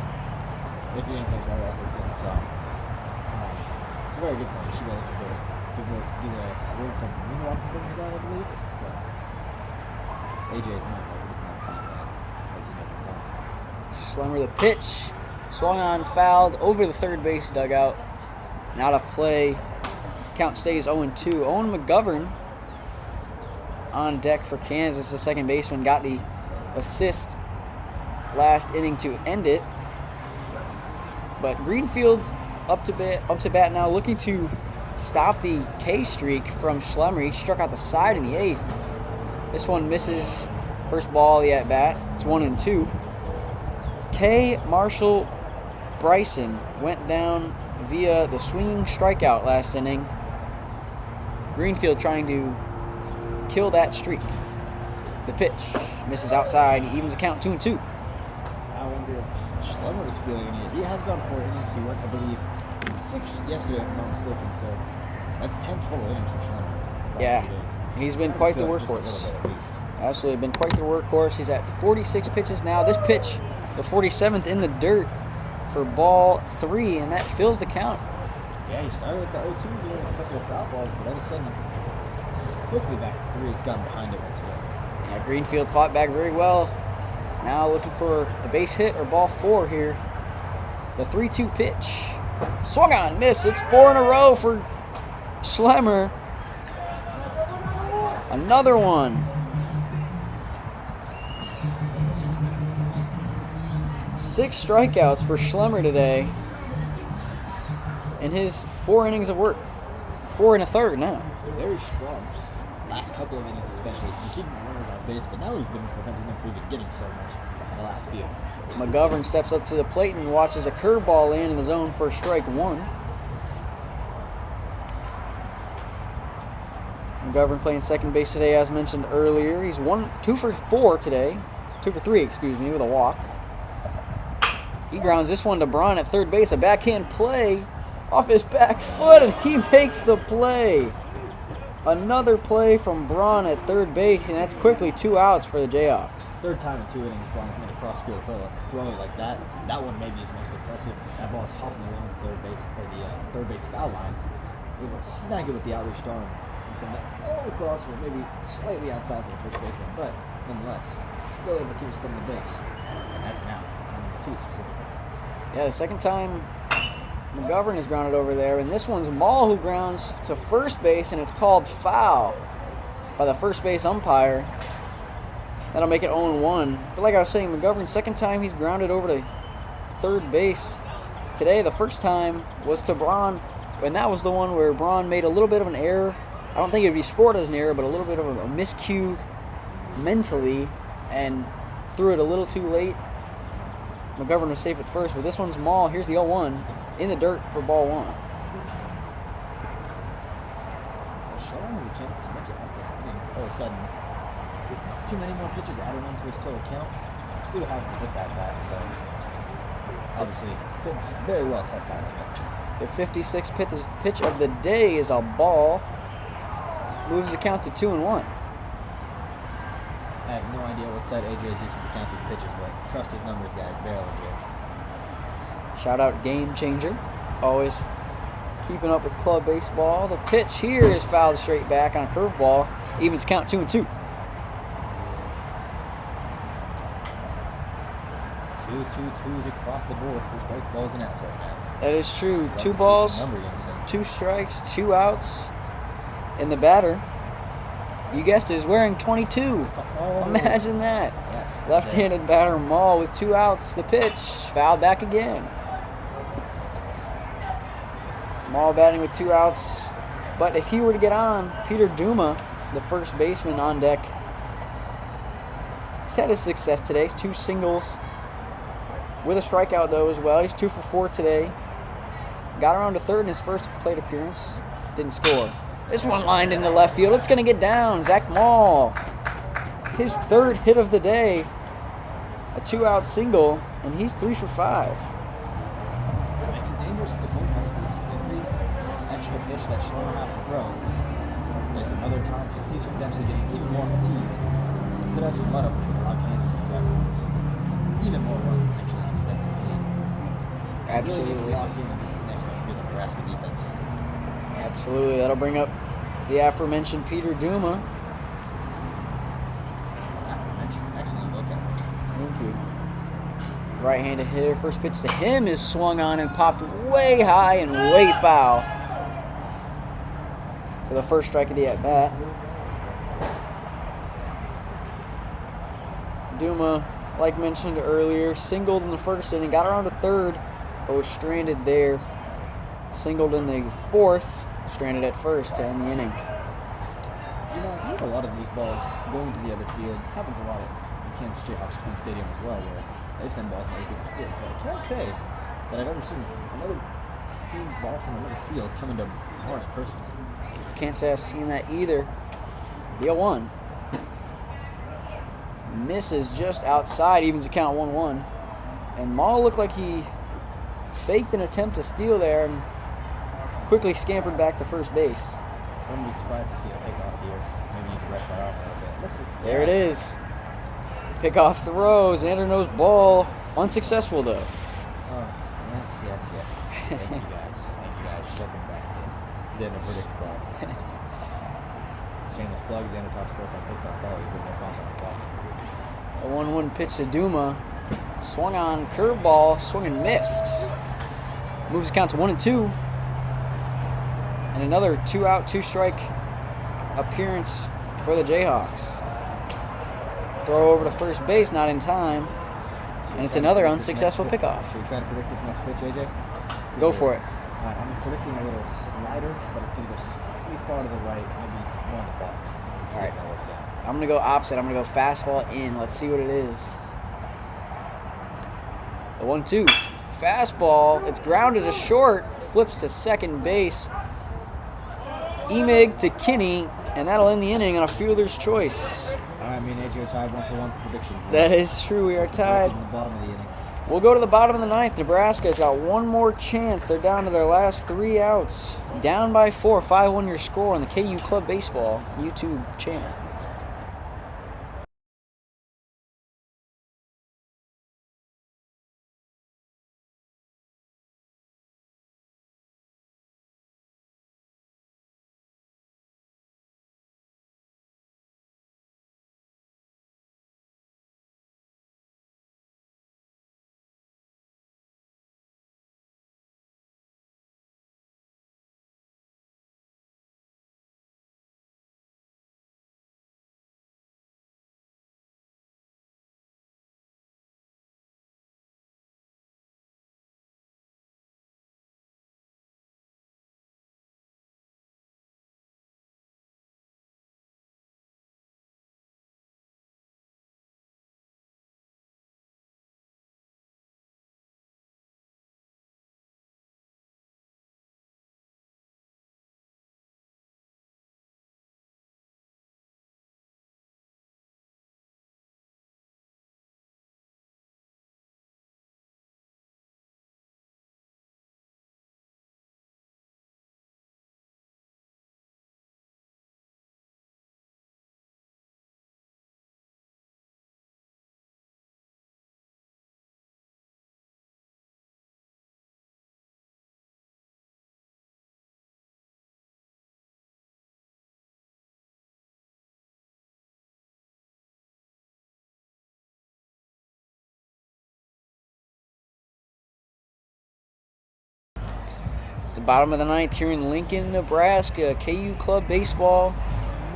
If you didn't catch that reference, it's a song. It's a very good song. You should go listen to it. People do the word from moonwalking things like that, I believe. So, AJ is not though. He does not see like he knows the song. Schlemmer the pitch. Swung on, fouled, over the third base dugout. And out of play. Count stays 0-2. Owen McGovern on deck for Kansas. The second baseman got the assist last inning to end it. But Greenfield up to bat now, looking to stop the K streak from Schlemmer. He struck out the side in the 8th. This one misses. First ball of the at bat. It's 1-2. K. Marshall Bryson went down via the swinging strikeout last inning. Greenfield trying to kill that streak. The pitch misses outside. He evens the count 2-2. I wonder if Schlemmer is feeling it. He has gone 4 innings. He went, I believe, 6 yesterday, if I'm not mistaken. So that's 10 total innings for Schlemmer. Yeah, he's been quite the workhorse. Just a little bit at least. Absolutely, been quite the workhorse. He's at 46 pitches now. This pitch, the 47th in the dirt for ball 3, and that fills the count. Yeah, he started with the 0-2, with a couple of foul balls, but all of a sudden, it's quickly back to 3. It's gotten behind it once again. Yeah, Greenfield fought back very well. Now looking for a base hit or ball 4 here. The 3-2 pitch. Swung on, miss. It's 4 in a row for Schlemmer. Another one. 6 strikeouts for Schlemmer today in his 4 innings of work. 4 1/3 now. Very strong. Last couple of innings especially. He's been keeping the runners on base, but now he's been preventing them from even getting so much in the last few. McGovern steps up to the plate and watches a curveball land in the zone for strike 1. McGovern playing second base today, as mentioned earlier. He's 2 for 4 today. 2 for 3, with a walk. He grounds this one to Braun at third base. A backhand play off his back foot, and he makes the play. Another play from Braun at third base, and that's quickly 2 outs for the Jayhawks. Third time in 2 innings, Braun's made a cross-field throw like that. That one maybe is most impressive. That ball's hopping along the third base, or the third base foul line. Able to snag it with the outreached arm and send that all across, was maybe slightly outside for the first baseman, but nonetheless, still able to keep his foot on the base. And that's an out, on number 2 specifically. Yeah, the second time McGovern is grounded over there, and this one's Mall who grounds to first base, and it's called foul by the first base umpire. That'll make it 0-1. But like I was saying, McGovern, second time he's grounded over to third base. Today, the first time was to Braun, and that was the one where Braun made a little bit of an error. I don't think it would be scored as an error, but a little bit of a miscue mentally, and threw it a little too late. McGovern was safe at first, but this one's Mall. Here's the 0-1 in the dirt for ball 1. Well, Schlemmer has a chance to make it out of this inning all of a sudden. With not too many more pitches added onto his total count. See what happens with this at bat. So, obviously, could very well test that one. The 56th pitch of the day is a ball. Moves the count to 2-1. I have no idea what side AJ is using to count his pitches, but trust his numbers, guys. They're legit. Shout out Game Changer. Always keeping up with club baseball. The pitch here is fouled straight back on a curveball. Evens count 2-2. 2-2-2s across the board for strikes, balls, and outs right now. That is true. Love 2 to see balls, some number unison. 2 strikes, 2 outs. And the batter, You guessed it, is wearing 22. Oh. Imagine that. Yes. Left-handed batter Maul with 2 outs. The pitch, foul back again. Maul batting with 2 outs. But if he were to get on, Peter Duma, the first baseman on deck, he's had his success today. He's 2 singles with a strikeout, though, as well. He's 2 for 4 today. Got around to third in his first plate appearance. Didn't score. This one lined into left field. It's going to get down. Zach Maul. His 3rd hit of the day. A 2-out single, and he's 3 for 5. It makes it dangerous for the Cornhuskers. Every extra pitch that Schlemmer has to throw is another time. He's potentially getting even more fatigued. He could have some let up, which would allow Kansas to drive even more runs potentially and extend this lead. Absolutely. Really needs to lock in and get this next one for the Nebraska defense. Absolutely. That'll bring up the aforementioned Peter Duma. Aforementioned, excellent look at him. Thank you. Right-handed hitter. First pitch to him is swung on and popped way high and way foul for the first strike of the at-bat. Duma, like mentioned earlier, singled in the first inning, got around to third, but was stranded there. Singled in the fourth, stranded at first to end the inning. You know, I think a lot of these balls going to the other fields happens a lot at the Kansas Jayhawks home stadium as well, where they send balls to other people's field. But I can't say that I've ever seen another team's ball from another field come into ours personally. Can't say I've seen that either. The 0-1. Misses just outside, evens the count 1-1. And Maul looked like he faked an attempt to steal there and quickly scampered back to first base. I wouldn't be surprised to see a pickoff here. Maybe you need to rest that out a little bit. Looks like, There it is. Pick off the row. Xander knows ball. Unsuccessful, though. Oh, yes. Thank you guys. Welcome back to Xander Predicts Ball. Shameless plug, Xander Talk Sports on TikTok. Follow you, get more content on ball. A 1-1 pitch to Duma. Swung on, curveball, swung and missed. Moves the count to 1-2. And another 2-out, 2-strike appearance for the Jayhawks. Throw over to first base, not in time. And it's another unsuccessful pickoff. Should we try to predict this next pitch, AJ? Go for it. All right, I'm predicting a little slider, but it's going to go slightly far to the right, maybe more on the bottom. See if that works out. I'm going to go opposite. I'm going to go fastball in. Let's see what it is. The 1-2. Fastball. It's grounded to short. Flips to second base. Emig to Kinney, and that'll end the inning on a fielder's choice. All right, me and AJ are tied 1-for-1 for predictions. That is true. We are tied. In the bottom of the inning. We'll go to the bottom of the ninth. Nebraska's got one more chance. They're down to their last 3 outs. Down by 4. 5-1 your score on the KU Club Baseball YouTube channel. It's the bottom of the ninth here in Lincoln, Nebraska. KU Club Baseball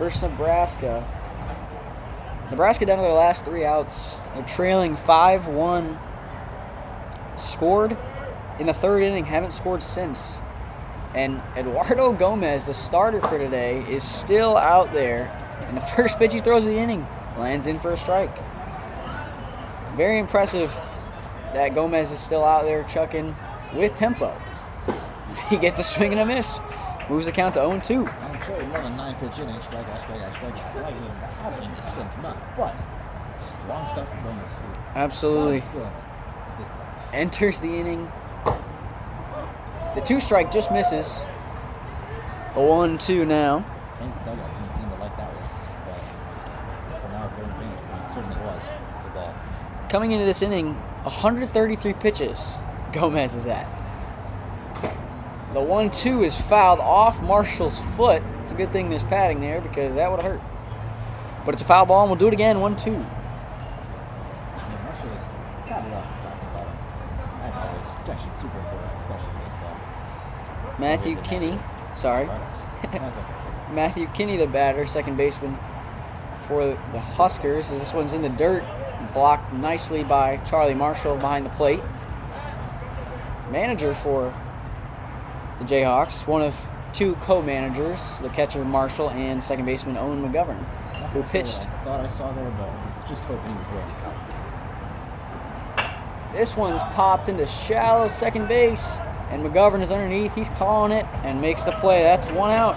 versus Nebraska. Nebraska down to their last 3 outs. They're trailing 5-1. Scored in the 3rd inning, haven't scored since. And Eduardo Gomez, the starter for today, is still out there. And the first pitch he throws of the inning lands in for a strike. Very impressive that Gomez is still out there chucking with tempo. He gets a swing and a miss. Moves the count to 0-2. I'm sure he'd love a 9-pitch inning, strikeout. I like even that happening this slim to not, but strong stuff from Gomez. Absolutely. Feeling it at this point. Enters the inning. The 2-strike just misses. A 1-2 now. Kane's dugout didn't seem to like that one, but from our vantage point, it certainly was the ball. Coming into this inning, 133 pitches Gomez is at. The 1-2 is fouled off Marshall's foot. It's a good thing there's padding there because that would have hurt. But it's a foul ball, and we'll do it again, 1-2. Yeah, Marshall has got it off the top to bottom. As always, protection super important, especially in baseball. Matthew Kinney, sorry. That's okay. Matthew Kinney, the batter, second baseman for the Huskers. This one's in the dirt, blocked nicely by Charlie Marshall behind the plate. Manager for the Jayhawks, one of 2 co-managers, the catcher Marshall and second baseman Owen McGovern, who pitched. I thought I saw their ball. Just hoping he was ready to cut. This one's popped into shallow second base, and McGovern is underneath. He's calling it and makes the play. That's 1 out.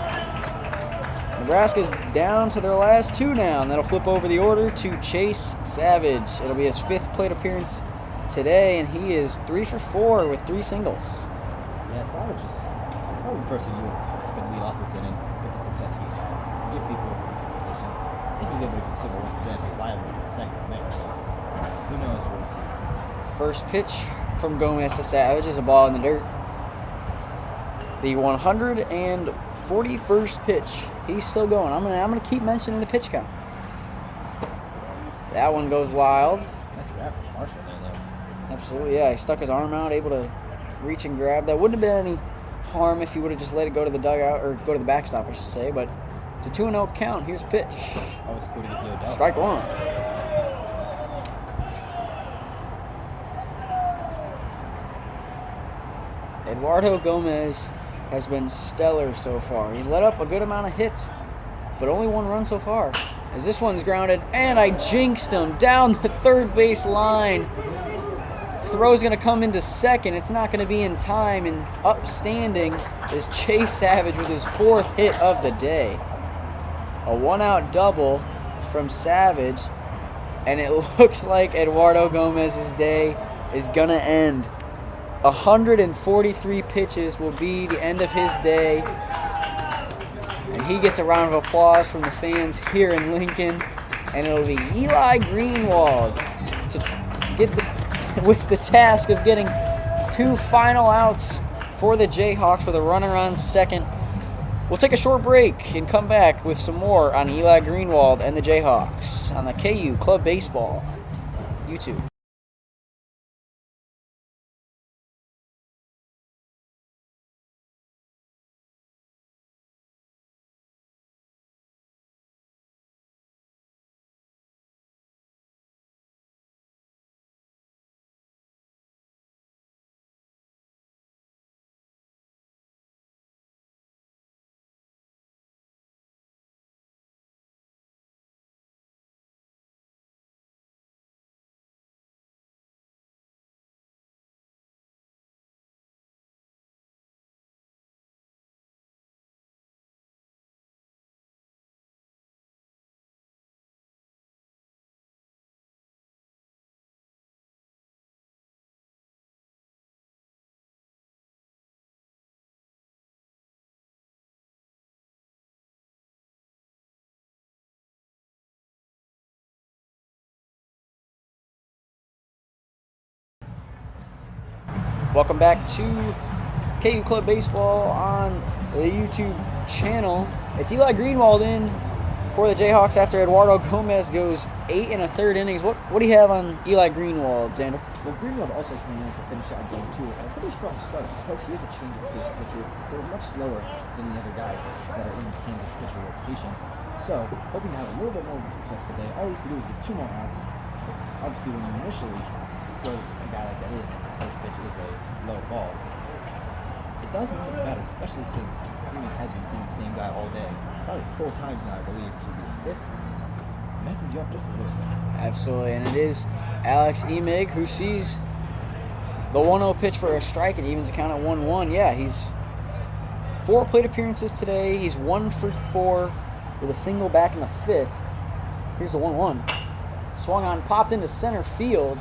Nebraska's down to their last 2 now, and that'll flip over the order to Chase Savage. It'll be his 5th plate appearance today, and he is 3 for 4 with 3 singles. Yeah, Savage is probably the person you would have hoped could lead off this inning with the success he's had. Give people in scoring position. If he's able to consider once again, he's liable to get second on there, so who knows what we'll see. First pitch from Gomez to Savage is a ball in the dirt. The 141st pitch. He's still going. I'm gonna keep mentioning the pitch count. That one goes wild. Nice grab from Marshall there, though. Absolutely, yeah. He stuck his arm out, able to reach and grab. That wouldn't have been any harm if he would have just let it go to the dugout, or go to the backstop, I should say. But it's a 2-0 count. Here's pitch. Always cool to get the Odell. Strike 1. Eduardo Gomez has been stellar so far. He's let up a good amount of hits, but only 1 run so far. As this one's grounded, and I jinxed him down the third base line. Throw's going to come into second. It's not going to be in time, and upstanding is Chase Savage with his 4th hit of the day. A 1-out double from Savage, and it looks like Eduardo Gomez's day is going to end. 143 pitches will be the end of his day, and he gets a round of applause from the fans here in Lincoln, and it'll be Eli Greenwald to get with the task of getting 2 final outs for the Jayhawks with a runner on second. We'll take a short break and come back with some more on Eli Greenwald and the Jayhawks on the KU Club Baseball YouTube. Welcome back to KU Club Baseball on the YouTube channel. It's Eli Greenwald in for the Jayhawks after Eduardo Gomez goes 8 1/3 innings. What do you have on Eli Greenwald, Xander? Well, Greenwald also came in to finish out game 2 with a pretty strong start because he is a change of pace pitcher. Goes much slower than the other guys that are in the Kansas pitcher rotation. So, hoping to have a little bit more of a successful day. All he needs to do is get 2 more outs. Obviously, when you initially throw a guy like that in, as his first pitch is a low ball, it does mess up the bat, especially since he has been seeing the same guy all day. Probably 4 times now, I believe. This will be his 5th. Messes you up just a little bit. Absolutely, and it is Alex Emig who sees the 1-0 pitch for a strike and evens the count at 1-1. Yeah, he's 4 plate appearances today. He's 1 for 4 with a single back in the 5th. Here's the 1-1. Swung on, popped into center field.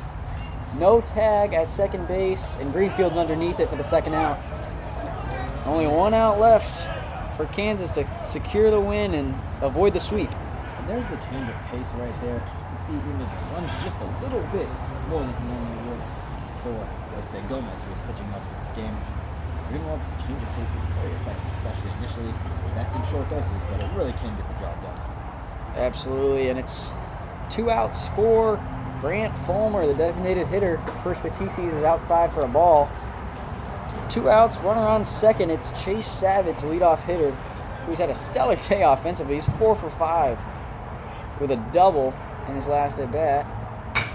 No tag at second base, and Greenfield's underneath it for the second out. Only 1 out left for Kansas to secure the win and avoid the sweep. And there's the change of pace right there. You can see Emig runs just a little bit more than he normally would for, let's say, Gomez, who was pitching most of this game. Greenwald's change of pace is very effective, especially initially. It's best in short doses, but it really can get the job done. Absolutely, and it's 2 outs for Grant Fulmer, the designated hitter. First pitch he sees is outside for a ball. 2 outs, runner on second. It's Chase Savage, leadoff hitter, who's had a stellar day offensively. He's 4 for 5 with a double in his last at bat.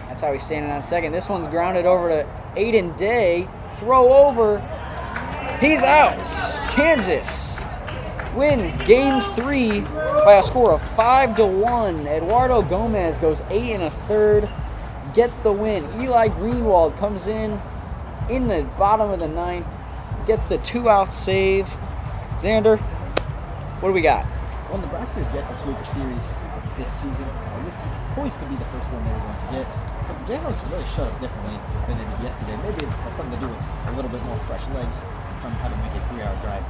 That's how he's standing on second. This one's grounded over to Aiden Day. Throw over. He's out. Kansas wins Game 3 by a score of 5-1. Eduardo Gomez goes 8 1/3, gets the win. Eli Greenwald comes in the bottom of the 9th, gets the 2-out save. Xander, what do we got? Well, Nebraska has yet to sweep a series this season. It looks poised to be the first one they were going to get. But the Jayhawks really showed up differently than they did yesterday. Maybe it has something to do with a little bit more fresh legs from having to make a 3-hour drive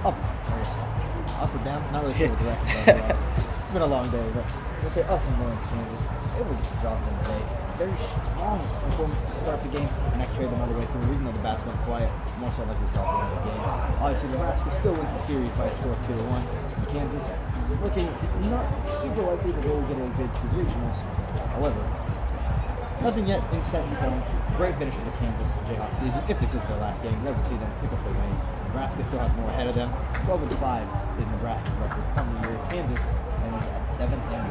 up or down. Not really sure what direction, to be honest. It's been a long day, but we'll say up from Lawrence, Kansas. Able to get the job done today. Very strong performance to start the game, and that carried them all the way through, even though the bats went quiet, more so like we saw at the end of the game. Obviously, Nebraska still wins the series by a score of 2-1. Kansas is looking not super likely to really get a bid to regionals. However, nothing yet in set in stone. Great finish for the Kansas Jayhawks season. If this is their last game, love to see them pick up the win. Nebraska still has more ahead of them. 12-5 is Nebraska's record on the year. Kansas ends at 7-9.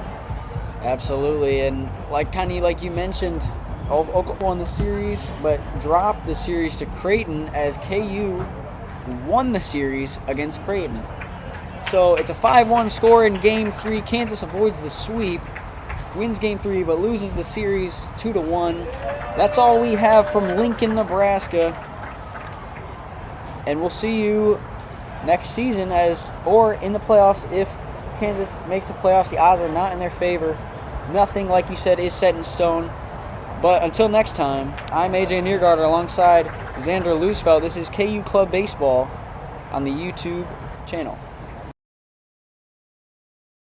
Absolutely, and like you mentioned, Oklahoma won the series, but dropped the series to Creighton as KU won the series against Creighton. So it's a 5-1 score in Game 3. Kansas avoids the sweep, wins Game 3, but loses the series 2-1. That's all we have from Lincoln, Nebraska. And we'll see you next season or in the playoffs if Kansas makes the playoffs. The odds are not in their favor. Nothing, like you said, is set in stone. But until next time, I'm AJ Niergarter alongside Xander Loosefeld. This is KU Club Baseball on the YouTube channel.